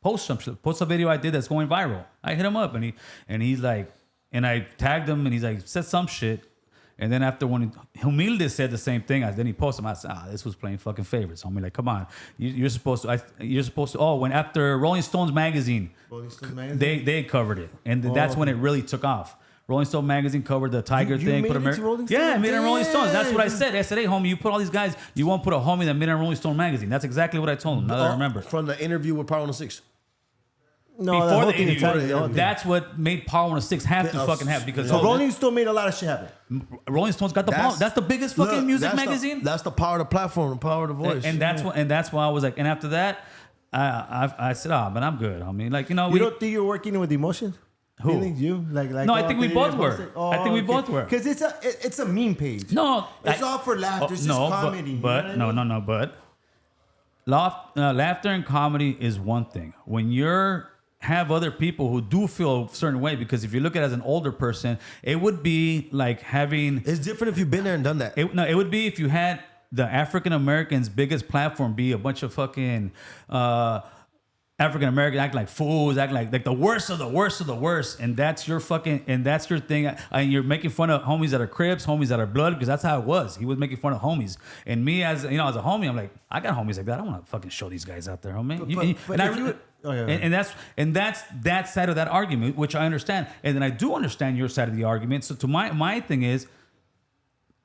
post some shit? Post a video I did that's going viral. I hit him up and he's like, and I tagged him and he's like, said some shit. And then after when Humilde said the same thing, then he posted him. I said, this was playing fucking favorites. Homie, like, come on, you're supposed to. Oh, when after Rolling Stones magazine, they covered it, and that's when it really took off. Rolling Stone magazine covered the Tiger thing. Made it to Rolling Stone? Yeah, I made it in Rolling Stones. That's what I said. I said, hey, homie, you put all these guys. You won't put a homie that made it in Rolling Stone magazine. That's exactly what I told him. Now that I remember. From the interview with Power 106. No, before the interview, that's what made Power 106 have to fucking happen. Because Rolling Stone made a lot of shit happen. Rolling Stone's got the ball. That's the biggest fucking music magazine. That's the power of the platform, the power of the voice. And that's why I was like, and after that, I said, but I'm good. I mean, like, you don't think you're working with emotions? Who? Feelings, you like no, I think we both were. I think we both were. Because it's a meme page. No, it's all for laughter. It's just comedy. But laughter and comedy is one thing. When you're have other people who do feel a certain way, because if you look at it as an older person, it would be like having. It's different if you've been there and done that. It would be if you had the African Americans' biggest platform be a bunch of fucking African Americans act like fools, act like the worst of the worst of the worst, and that's your thing. And you're making fun of homies that are Crips, homies that are Blood, because that's how it was. He was making fun of homies, and me as a homie, I'm like, I got homies like that. I want to fucking show these guys out there, homie. And that's that side of that argument, which I understand, and then I do understand your side of the argument. So to my thing is.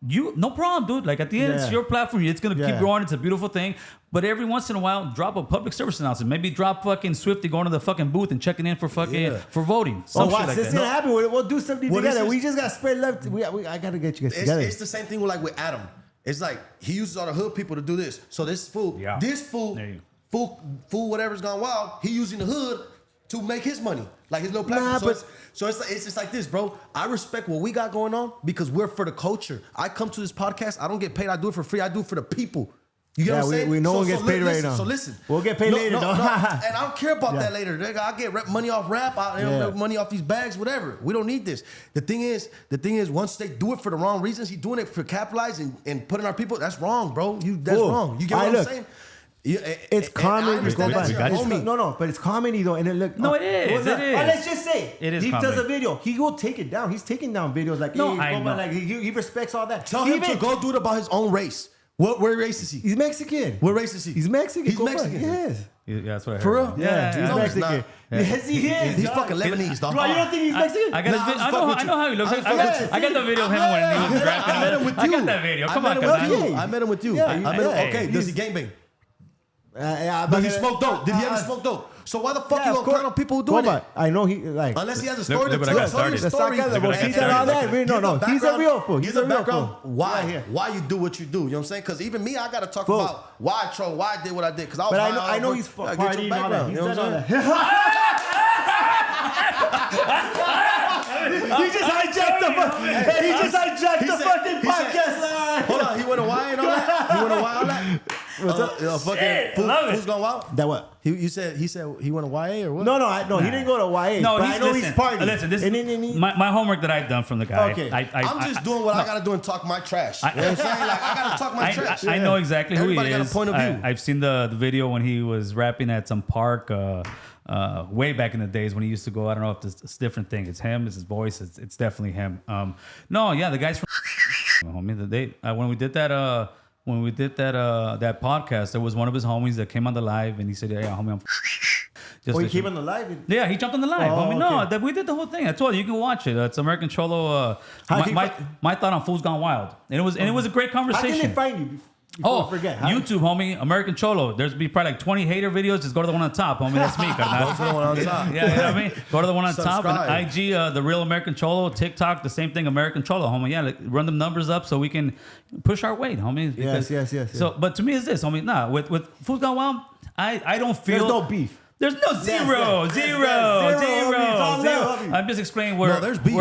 No problem, dude. Like at the end, it's your platform. It's gonna keep growing. It's a beautiful thing. But every once in a while, drop a public service announcement. Maybe drop fucking Swifty going to the fucking booth and checking in for fucking for voting. Watch, this is gonna happen. We'll do something together. We just got spread left. I gotta get you guys together. It's the same thing with Adam. It's like he uses all the hood people to do this. So this fool, whatever's gone wild, he using the hood to make his money, like his little platform. So it's just like this, bro. I respect what we got going on because we're for the culture. I come to this podcast. I don't get paid. I do it for free. I do it for the people. You get what I'm saying? We no one gets paid right now. So listen. We'll get paid later, though. And I don't care about that later. I'll get money off rap. I'll money off these bags, whatever. We don't need this. The thing is, once they do it for the wrong reasons, he's doing it for capitalizing and putting our people. That's wrong, bro. That's wrong. You get what I'm saying? It's comedy. But it's comedy though, and it look. No, it is. It is. Let's just say he comedy. does a video. He will take it down. He's taking down videos like like he respects all that. Tell him to go do it about his own race. What race is he? He's Mexican. What race is he? He's Mexican. He's Mexican. Yes. Yeah, that's what I heard. For real? Yeah, he's Mexican. Yes, he is. He's fucking Lebanese, dog. Bro, you don't think he's Mexican? I know how he looks. I got the video of him when he was rapping. I met him with you. I got that video. Come on, I met him with you. Okay, does he gangbang? Does he smoke dope? Did he ever smoke dope? So why the fuck you gonna clown on people who doing it? I know he like unless he has a story to tell. Tell your story. No, he's a real fool. He's a real fool. Why you do what you do? You know what I'm saying? Because even me, I gotta talk about why I troll, why I did what I did. Because I was. But I know he's partying all that. You know what I'm saying? He just hijacked the fucking podcast. Hold on, he went to Y and all that. What's up? Who's going wild? That what? He said he went to YA or what? No, he didn't go to YA. No, but I know he's partying. Listen, this is my homework that I've done from the guy. Okay. I'm just doing what I gotta do and talk my trash. You know what I'm saying? Like I gotta talk my trash. I know exactly who he is. Everybody got a point of view. I've seen the video when he was rapping at some park way back in the days when he used to go. I don't know if it's a different thing. It's him. It's his voice. It's definitely him. The guys from homie. When we did that. When we did that podcast, there was one of his homies that came on the live, and he said, "Yeah, homie, I'm." He came on the live? Yeah, he jumped on the live, homie. Okay. No, we did the whole thing. I told you can watch it. It's American Cholo. My thought on Fools Gone Wild, and it was a great conversation. How can they find you? I forget. YouTube, homie, American Cholo. There's be probably like 20 hater videos. Just go to the one on top, homie. That's me. Go to the one on top. Yeah, you know what I mean? Go to the one on top. And IG, the real American Cholo. TikTok, the same thing, American Cholo, homie. Yeah, like, run them numbers up so we can push our weight, homie. Yes. So, but to me, it's this, homie. Nah, with Fools Gone Wild, I don't feel. There's no beef. There's no zero. I'm just explaining where. No, there's beef.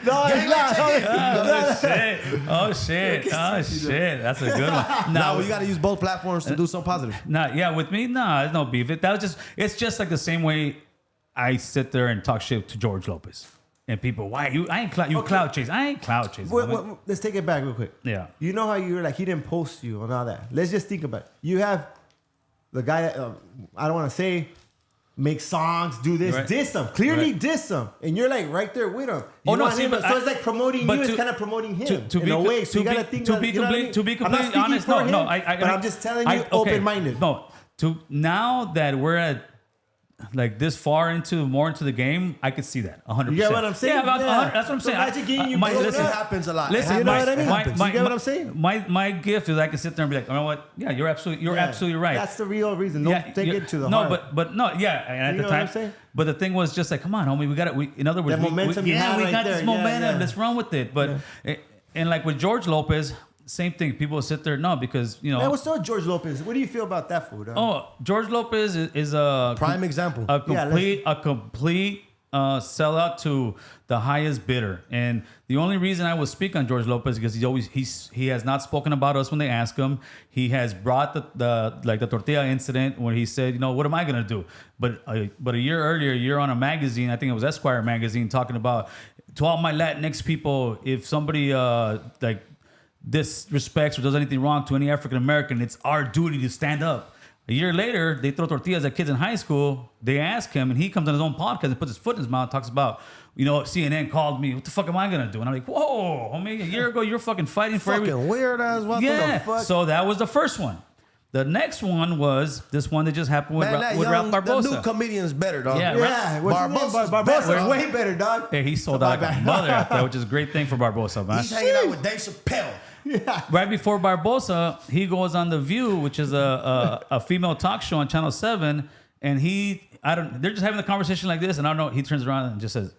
No, it's not. Oh shit. That's a good one. No, you got to use both platforms to do something positive. With me, there's no beef. It's just like the same way I sit there and talk shit to George Lopez. And people, clout chase. I ain't clout chasing. Let's take it back real quick. Yeah. You know how you were like, he didn't post you and all that. Let's just think about it. You have the guy that, I don't want to say, make songs, do this, right. Diss them. Clearly diss them. And you're like right there with him. So it's like promoting you. It's kind of promoting him in a way. So you got to think to be completely honest, but I'm just telling you, open-minded. No, now that we're at like this far more into the game, I could see that 100%. You get what I'm saying? Yeah, that's what I'm saying. It happens a lot. Listen, you know what I mean? You get what I'm saying? My gift is I can sit there and be like, you know what? Yeah, you're absolutely right. That's the real reason. Don't take it to the heart. But no, yeah. And at the time, but the thing was just like, come on, homie, in other words, we got this momentum. Let's run with it. But and like with George Lopez. Same thing. People sit there, because Man, what's up, George Lopez? What do you feel about that fool? George Lopez is a prime example. A complete sell out to the highest bidder. And the only reason I would speak on George Lopez because he has not spoken about us when they ask him. He has brought the tortilla incident where he said, what am I gonna do? But a year earlier, you're on a magazine, I think it was Esquire magazine, talking about to all my Latinx people, if somebody disrespects or does anything wrong to any African American, it's our duty to stand up. A year later, they throw tortillas at kids in high school. They ask him, and he comes on his own podcast and puts his foot in his mouth, talks about, CNN called me. What the fuck am I going to do? And I'm like, whoa, homie, a year ago, you're fucking fighting for fucking weird ass. What the fuck? So that was the first one. The next one was this one that just happened with Ralph Barbosa. The new comedian's better, dog. Yeah, Barbosa way better, dog. Hey, he sold out like a mother after that, which is a great thing for Barbosa, man. He's hanging out with Dave Chappelle. Yeah. Right before Barbosa, he goes on The View, which is a female talk show on Channel 7, and they're just having a conversation like this, and I don't know, he turns around and just says,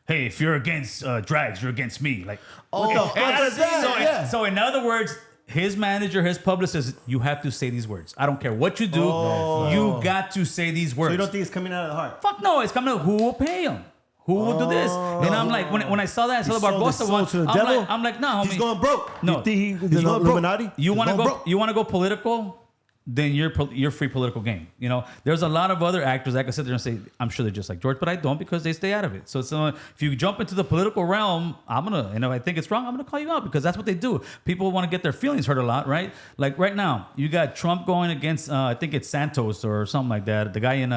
hey, if you're against drags, you're against me. Like, what the fuck is that? So in other words, his manager, his publicist, you have to say these words. I don't care what you do, you got to say these words. So you don't think it's coming out of the heart? Fuck no, it's coming out. Who will pay him? Who will do this? And I'm like, when I saw that, I saw the Barbosa one. I'm like, no, homie. He's going broke. No, you think he's going Illuminati? You want to go political? Then you're free political game. There's a lot of other actors that I can sit there and say, I'm sure they're just like George, but I don't because they stay out of it. So if you jump into the political realm, and if I think it's wrong, I'm gonna call you out because that's what they do. People want to get their feelings hurt a lot, right? Like right now, you got Trump going against, I think it's Santos or something like that, the guy in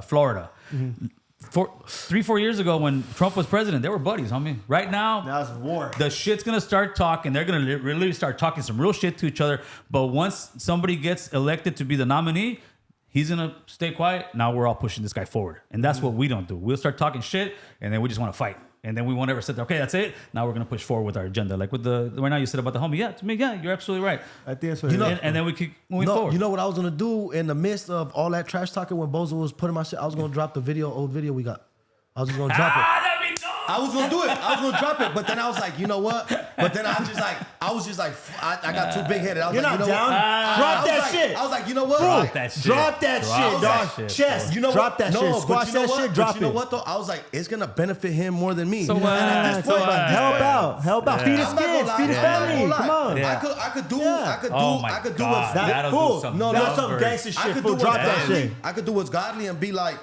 Florida. Mm-hmm. 3-4 years ago when Trump was president, they were buddies, homie. Right now, it's war. The shit's gonna start talking. They're gonna really start talking some real shit to each other. But once somebody gets elected to be the nominee, he's gonna stay quiet. Now we're all pushing this guy forward, and that's what we don't do. We'll start talking shit, and then we just want to fight, and then we won't ever sit there. Okay, that's it. Now we're gonna push forward with our agenda. Like with right now, you said about the homie. Yeah, to me, yeah, you're absolutely right. I think that's what and then we keep moving forward. You know what I was gonna do in the midst of all that trash talking when Bozo was putting my shit? I was gonna drop the old video we got. I was just gonna drop it. That'd be dope. I was gonna do it. I was gonna drop it, but then I was like, you know what? But then I was just like, I got too big headed. I was You're like, not you know down. what? Drop that shit. I was like, you know what? Drop that shit. Drop that shit, dog. Chest. You know drop that shit. Squash you know that shit. But Drop you know it. what though? I was like, it's gonna benefit him more than me. So what? And at this point, Help out. Feed his I'm not gonna kids. lie. Feed his I'm not family. gonna lie. Come on. Yeah. I could do Oh my what's God. That'll do some That's some gangster shit. I could do Drop what's that godly. shit. I could do what's godly and be like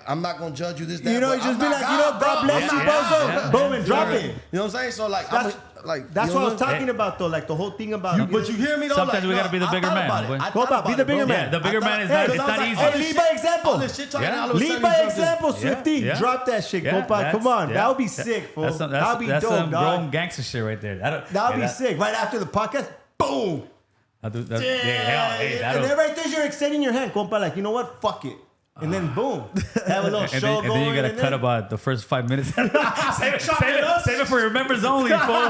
I'm not gonna judge you this. That, You know, but you just I'm be not like, God bless you, bozo. Boom, and drop it. You know what I'm saying? So like, That's what I was talking about, though. Like the whole thing about. But you hear me though? Sometimes we gotta be the bigger man. Be the bigger man. The bigger man is not. It's not easy. Hey, lead by example. Lead by example, Swifty. Yeah. Drop that shit, Yeah, compa. Come on, that would be sick, fool. That would be that's dope, some dog. grown gangster shit right there. That would be sick. Right after the podcast, boom. And And then right there, you're extending your hand, compa. Like, you know what? Fuck it. And then boom, have a little show going. And then you gotta cut about the first 5 minutes. save it for your members only, fool.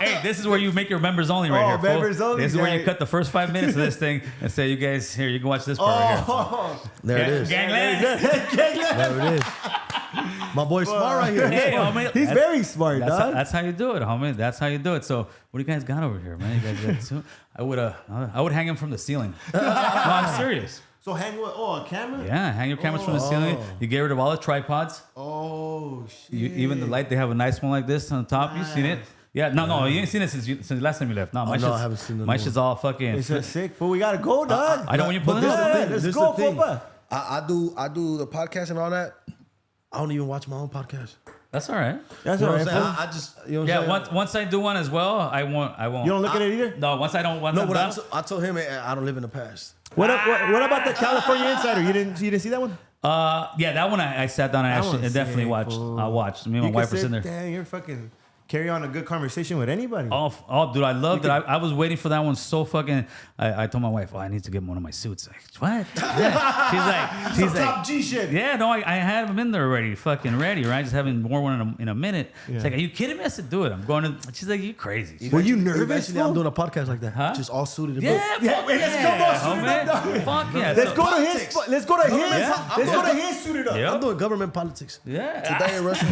Hey, this is where you make your members only right here, fool. Members only. This is where you cut the first 5 minutes of this thing and say, you guys, here, you can watch this part right here. There it is. Gangland. There it is. My boy Smart right here. Hey, homie. He's very smart, dog. That's how you do it, homie. That's how you do it. So, what do you guys got over here, man? You guys got I would hang him from the ceiling. No, I'm serious. So hang with a camera? Yeah, hang your cameras from the ceiling. You get rid of all the tripods. Oh shit. Even the light, they have a nice one like this on the top. You've seen it? Yeah, no, you ain't seen it since last time you left. No, I haven't seen it. My shit's all fucking. It's a sick, fool. We gotta go, dog. I know when you pull it Let's This go, is the thing. compa. I do the podcast and all that. I don't even watch my own podcast. That's all right. That's You know all what right, I'm saying? fool. I just, you know what I'm saying? Once I do one as well, I won't. You don't look at it either? No, once I'm No, but done. I told him I don't live in the past. What about the California Insider? You didn't see that one? Yeah, that one I sat down and That actually one's definitely sick, watched. fool. I watched. Me and my You wife could were sitting sit there. Damn, you're fucking carry on a good conversation with anybody. Oh, dude, I loved it. I was waiting for that one so fucking. I told my wife, I need to get one of my suits. Like, what? Yeah. She's like, top G shit. yeah, no, I had them in there already, fucking ready, right? Just haven't worn one in a minute. She's like, are you kidding me? I said, do it. I'm going to. She's like, you crazy. Were you nervous? Eventually, I'm doing a podcast like that. Huh? Just all suited and Yeah, Yeah, wait, let's go more suited up, dog. Fuck yeah. Let's So- go to his. Let's go to his. Yeah. Let's go to his suited up. Yeah. I'm doing government politics. Yeah. Today in Russia.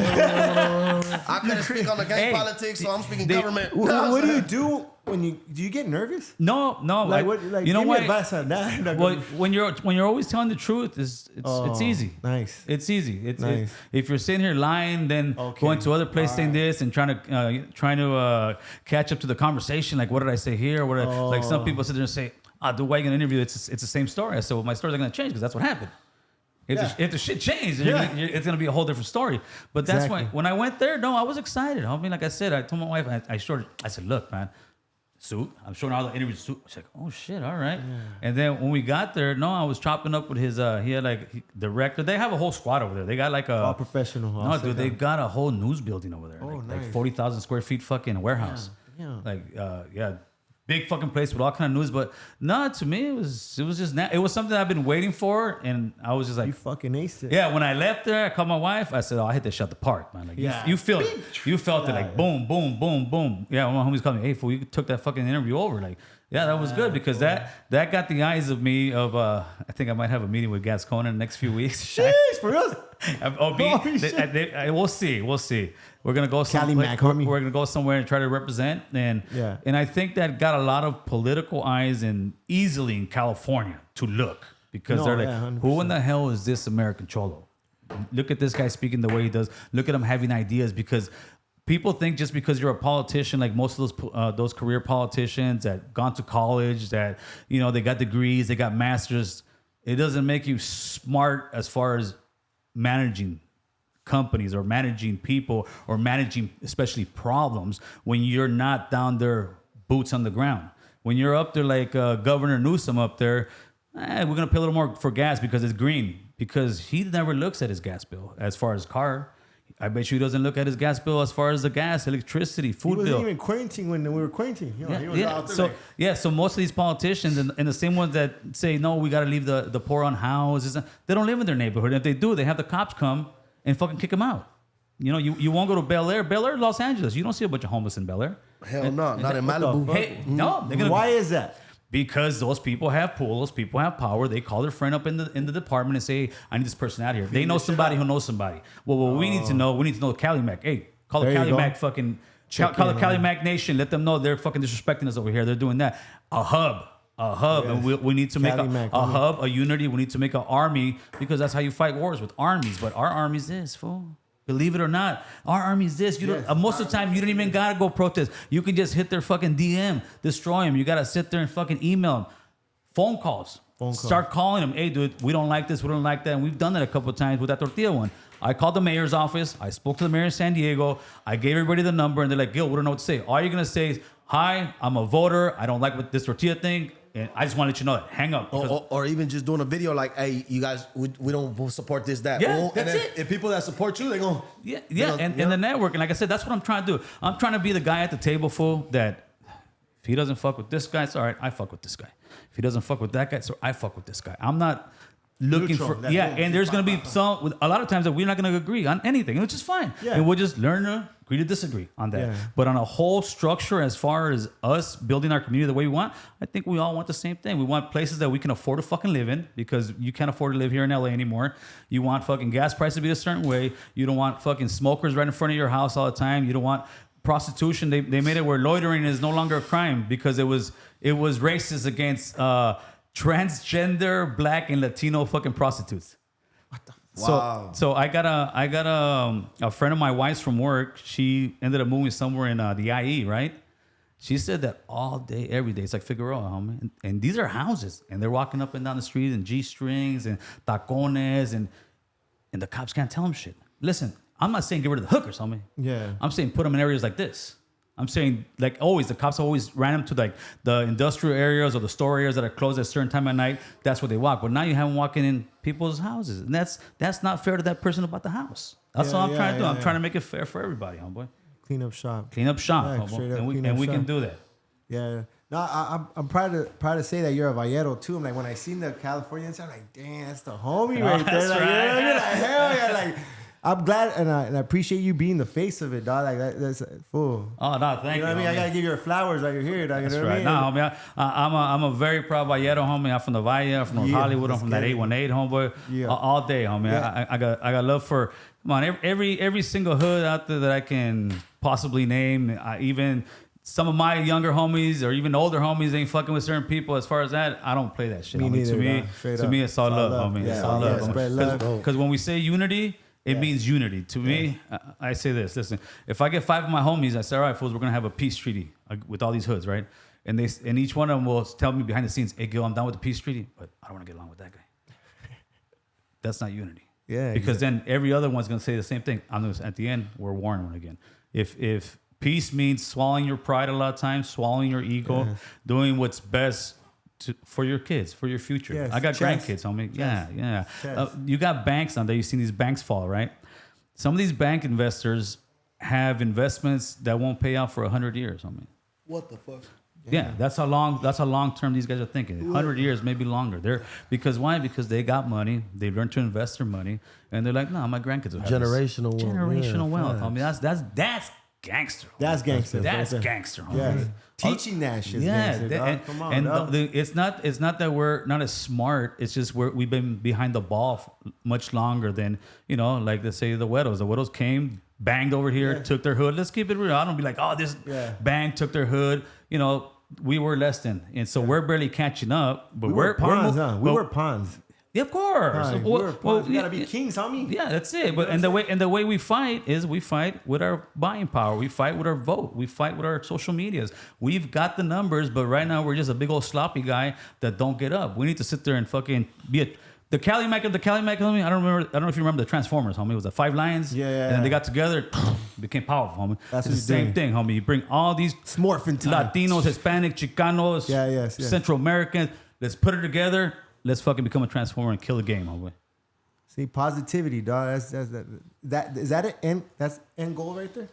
I couldn't speak on the gang. politics, so I'm speaking government. What do you do when do you get nervous? No. Like, you know give me what? advice on that. Well, when you're always telling the truth, it's easy. Nice. It's easy. Nice. If you're sitting here lying, then going to other places saying this and trying to catch up to the conversation. Like, what did I say here? Like some people sit there and say, dude, why are you gonna interview? It's the same story. I said, well, my story's not gonna change because that's what happened. If the shit changed, it's gonna be a whole different story. But that's why when I went there, no, I was excited. I mean, like I said, I told my wife, I said, look, man, suit. I'm showing all the interviews. Suit. She's like, oh shit, all right. Yeah. And then when we got there, no, I was chopping up with his. He had director. They have a whole squad over there. They got like a all professional. No, dude, they got a whole news building over there. Nice. Like 40,000 square feet fucking warehouse. Yeah. Big fucking place with all kind of news, but no, to me it was just it was something I've been waiting for, and I was just like, you fucking aced it. Yeah, when I left there, I called my wife. I said, I hit that shot the park, man. Like you feel it. You felt it, like boom, boom, boom, boom. Yeah, one of my homies called me, hey, fool, you took that fucking interview over. Like, yeah, that was good because that got the eyes of me of I think I might have a meeting with Gascon in the next few weeks. Sheesh, for real. We'll see. We're gonna go somewhere. We're gonna go somewhere and try to represent, and I think that got a lot of political eyes and easily in California to look because they're like, 100%. Who in the hell is this American Cholo? Look at this guy speaking the way he does. Look at him having ideas because people think just because you're a politician, like most of those career politicians that gone to college, that they got degrees, they got masters, it doesn't make you smart as far as managing companies or managing people or managing especially problems when you're not down there boots on the ground. When you're up there like Governor Newsom up there, we're going to pay a little more for gas because it's green, because he never looks at his gas bill as far as car. I bet you he doesn't look at his gas bill as far as the gas, electricity, food bill. He wasn't even quarantined when we were quarantined. He was out there. So most of these politicians and the same ones that say, no, we got to leave the poor unhoused, they don't live in their neighborhood. If they do, they have the cops come and fucking kick them out. You won't go to Bel Air. Bel Air, Los Angeles. You don't see a bunch of homeless in Bel Air. Hell no, not in Malibu. Hey, no. Why is that? Because those people have pull, those people have power. They call their friend up in the department and say, I need this person out here. They know somebody who knows somebody. Well, what we need to know Cali Mac. Hey, call the Cali Mac fucking, call the Cali Mac Nation. Let them know they're fucking disrespecting us over here. They're doing that. A hub. Yes. And we need to make a hub, a unity. We need to make an army because that's how you fight wars, with armies. But our army's this, fool. Believe it or not, our army's this. You don't. Most of the time, you don't even gotta go protest. You can just hit their fucking DM, destroy them. You gotta sit there and fucking email them. Phone calls. Start calling them. Hey, dude, we don't like this. We don't like that. And we've done that a couple of times with that tortilla one. I called the mayor's office. I spoke to the mayor of San Diego. I gave everybody the number, and they're like, Gil, we don't know what to say. All you're gonna say is, hi, I'm a voter. I don't like what this tortilla thing. And I just want to let you know that. Hang up. Or even just doing a video like, hey, you guys, we don't support this, that. Yeah, that's it. If people that support you, they're going to... And the network. And like I said, that's what I'm trying to do. I'm trying to be the guy at the table, fool, that if he doesn't fuck with this guy, it's all right, I fuck with this guy. If he doesn't fuck with that guy, so I fuck with this guy. I'm not looking for... and there's going to be a lot of times that we're not going to agree on anything, which is fine. Yeah. And we'll just learn to agree to disagree on that. Yeah. But on a whole structure, as far as us building our community the way we want, I think we all want the same thing. We want places that we can afford to fucking live in, because you can't afford to live here in LA anymore. You want fucking gas prices to be a certain way. You don't want fucking smokers right in front of your house all the time. You don't want prostitution. They made it where loitering is no longer a crime because it was racist against transgender, black, and Latino fucking prostitutes. What the? Wow. So I got a friend of my wife's from work. She ended up moving somewhere in the IE, right? She said that all day, every day. It's like Figueroa, homie. And these are houses, and they're walking up and down the street in G-strings and tacones, and the cops can't tell them shit. Listen, I'm not saying get rid of the hookers, homie. Yeah. I'm saying put them in areas like this. I'm saying, like always, the cops always ran them to like the industrial areas or the store areas that are closed at a certain time at night. That's where they walk. But now you have them walking in people's houses, and that's not fair to that person about the house. That's all I'm trying to do. I'm trying to make it fair for everybody, homeboy. Clean up shop, homeboy. And we can do that. Yeah. No, I'm proud to say that you're a Vallero too. I'm like, when I seen the Californians, I'm like, damn, that's the homie right there. Like, right. You're like, hell yeah, like. I'm glad and I appreciate you being the face of it, dog. Like that's full. Oh no, thank you. You know what I mean? I gotta give you your flowers like you're here, dog. That's you know right. What I mean? No, homie, I'm a very proud Vallero, homie. I'm from the Valle, I'm from North Hollywood, I'm from that 818, homeboy. Yeah. All day, homie. Yeah. I got love for Come on, every single hood out there that I can possibly name, even some of my younger homies or even older homies ain't fucking with certain people. As far as that, I don't play that shit. Me neither, to me, it's all love, homie. Yeah, it's all love. spread love. Because when we say unity, it means unity. To me, I say this. Listen, if I get 5 of my homies, I say, all right, fools, we're gonna have a peace treaty with all these hoods, right? And each one of them will tell me behind the scenes, hey, Gil, I'm down with the peace treaty, but I don't want to get along with that guy. That's not unity. Yeah. Because then every other one's gonna say the same thing. At the end, we're warring one again. If peace means swallowing your pride a lot of times, swallowing your ego, doing what's best for your kids, for your future. Yes. I got grandkids, homie. Yeah. You got banks on there. You've seen these banks fall, right? Some of these bank investors have investments that won't pay out for 100 years, homie. What the fuck? Yeah, that's how long term these guys are thinking. 100 years, maybe longer. Because why? Because they got money, they've learned to invest their money, and they're like, no, my grandkids will have Generational this. wealth. Generational wealth. Yeah, I mean, that's gangster. That's gangster. That's right there. gangster. Homie. Yeah. Teaching that shit. Yeah, gangster, dog. Come on, dog. it's not that we're not as smart. It's just we've been behind the ball much longer than like let's say the Wedos. The Wedos came, banged over here, took their hood. Let's keep it real. I don't be like, oh, this bang took their hood. We were less than, and so we're barely catching up. But we were pawns, huh? We were pawns. Yeah, of course. We gotta be kings, homie. Yeah, that's it. But the way we fight is we fight with our buying power. We fight with our vote. We fight with our social medias. We've got the numbers, but right now we're just a big old sloppy guy that don't get up. We need to sit there and fucking be the Cali Mac, homie. I don't know if you remember the Transformers, homie. It was the 5 lions. Yeah. And then they got together, became powerful, homie. That's it's the same thing, homie. You bring all these morphin' time. Latinos, Hispanic, Chicanos, Central Americans. Let's put it together. Let's fucking become a transformer and kill the game, homie. See, positivity, dog. Is that an end? That's end goal right there.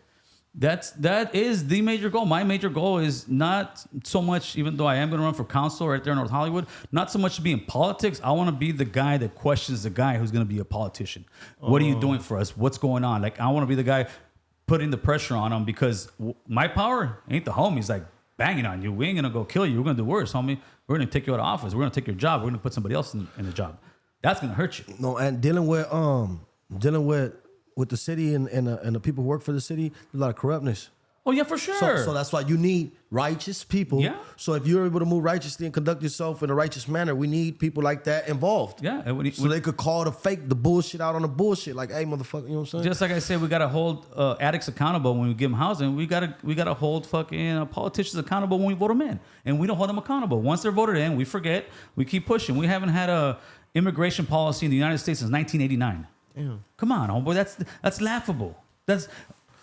That is the major goal. My major goal is not so much, even though I am going to run for council right there in North Hollywood, not so much to be in politics. I want to be the guy that questions the guy who's going to be a politician. What are you doing for us? What's going on? Like, I want to be the guy putting the pressure on him because my power ain't the homies like banging on you. We ain't going to go kill you. We're going to do worse, homie. We're going to take you out of office. We're going to take your job. We're going to put somebody else in the job. That's going to hurt you. No, and dealing with the city and the people who work for the city, there's a lot of corruptness. Oh, yeah, for sure. So that's why you need righteous people. Yeah. So if you're able to move righteously and conduct yourself in a righteous manner, we need people like that involved. Yeah. So they could call the bullshit out on the bullshit. Like, hey, motherfucker, you know what I'm saying? Just like I said, we got to hold addicts accountable when we give them housing. We got to hold fucking politicians accountable when we vote them in. And we don't hold them accountable. Once they're voted in, we forget. We keep pushing. We haven't had a immigration policy in the United States since 1989. Damn. Come on, homeboy. That's laughable.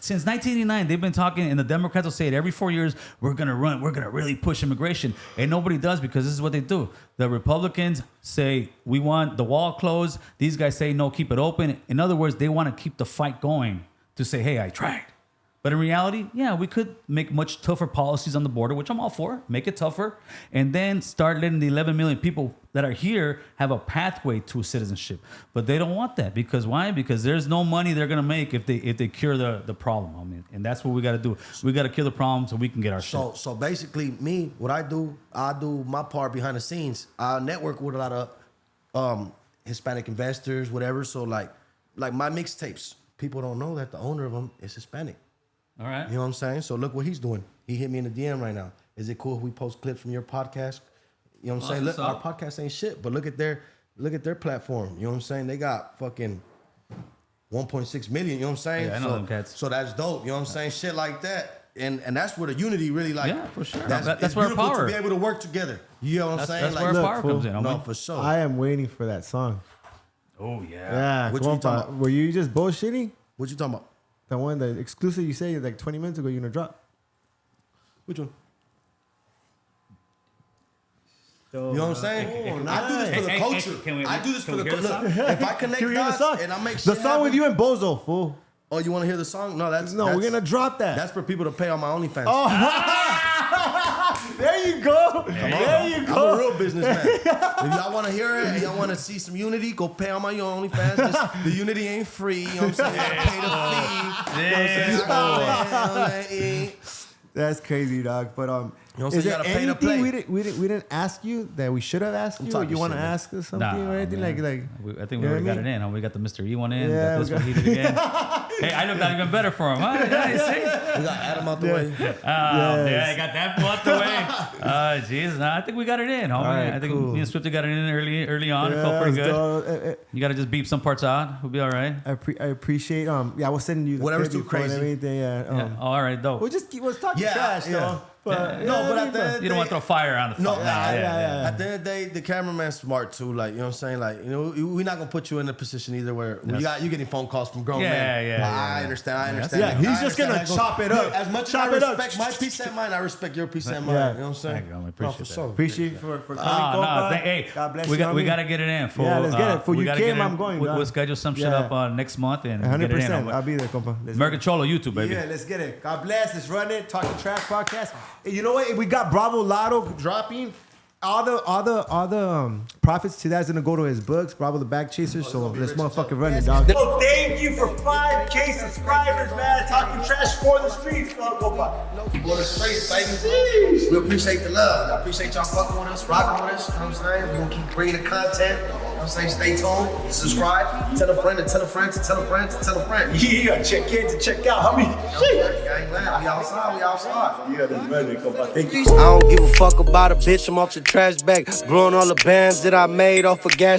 Since 1989, they've been talking, and the Democrats will say it every 4 years, we're going to really push immigration. And nobody does because this is what they do. The Republicans say, we want the wall closed. These guys say, no, keep it open. In other words, they want to keep the fight going to say, hey, I tried. But in reality, yeah, we could make much tougher policies on the border, which I'm all for. Make it tougher. And then start letting the 11 million people that are here have a pathway to citizenship. But they don't want that. Because why? Because there's no money they're going to make if they cure the problem. I mean, and that's what we got to do. We got to cure the problem so we can get our shit. So basically, what I do my part behind the scenes. I network with a lot of Hispanic investors, whatever. So like my mixtapes, people don't know that the owner of them is Hispanic. All right. You know what I'm saying? So look what he's doing. He hit me in the DM right now. Is it cool if we post clips from your podcast? You know what I'm saying? Look, our podcast ain't shit, but look at their platform. You know what I'm saying? They got fucking 1.6 million. You know what I'm saying? Yeah, I know them cats. So that's dope. You know what I'm saying? Shit like that. And that's where the unity really like. Yeah, for sure. That's where our beautiful power. to be able to work together. You know what I'm saying? That's where our power comes in. No, for sure. I am waiting for that song. Oh yeah. Yeah. What you talking about? Were you just bullshitting? What you talking about? The one, the exclusive you say like 20 minutes ago you're gonna drop. Which one? So, you know what I'm saying? I do this for the culture. I do this for the culture. Look, if I connect dots and I make shit the song with you and Bozo, fool. Oh, you want to hear the song? No, we're gonna drop that. That's for people to pay on my OnlyFans. Oh, there you go. There you go. I'm a real businessman. If y'all want to hear it and y'all want to see some unity, go pay on my OnlyFans. The unity ain't free. You know what I'm saying? Pay the fee. You know what I'm saying? That's crazy, dog. But know, so is you there gotta pay to play. anything we didn't ask you that we should have asked you? Or talking you want to shit, man. ask us something or anything man. like? I think we already got it in. Huh? We got the Mr. E one in. Yeah, We got this one heated again. Hey, I looked out even better for him. Huh? Yeah, you see? We got Adam out the way. Yeah, I got that one out the way. Jesus, I think we got it in, homie. right, I think cool. me and Swifty got it in early on. It felt pretty good. You gotta just beep some parts out. We'll be all right. I appreciate. I was sending you the Whatever's clip too before and crazy. everything. Yeah. All right, dope. We'll talk trash though. But No, but at the end of the You don't want to throw fire on the No, phone. at the end of the day, the cameraman's smart too. Like, you know what I'm saying? Like, you know, we're not gonna put you in a position either where you getting phone calls from grown men. Yeah. I understand. Yeah, he's just gonna chop it up. As much as Chop I it up. respect my peace of mind, I respect your peace of mind. Yeah. You know what I'm saying? Thank you, I appreciate for that. sure. Appreciate you for coming. Hey, God bless we you. got we gotta get it in. Fool. Yeah, let's get it. For we you gotta came, get it in. I'm going, We'll dog. schedule some shit Yeah. up next month and get it 100%. in. I'll be there, compa. American Cholo YouTube, baby. Yeah, let's get it. God bless. Let's run it. Talking Trash podcast. Hey, you know what? We got Bravo Lotto dropping. All the profits to that's gonna go to his books, Bravo the Bag Chasers. So let's motherfucking run it, dog. Oh, thank you for 5K subscribers, man. Talking trash for the streets. For the streets, baby. We appreciate the love. I appreciate y'all fucking with us, rocking with us. You know what I'm saying? We're gonna keep bringing the content. You know what I'm saying? Stay tuned, subscribe, tell a friend to tell a friend to tell a friend to tell a friend. Yeah, check in to check out. How many? Gangland, we outside. Yeah, that's right, compa. Thank you. I don't give a fuck about a bitch, I'm off the trash bag. Blowing all the bands that I made off of gas.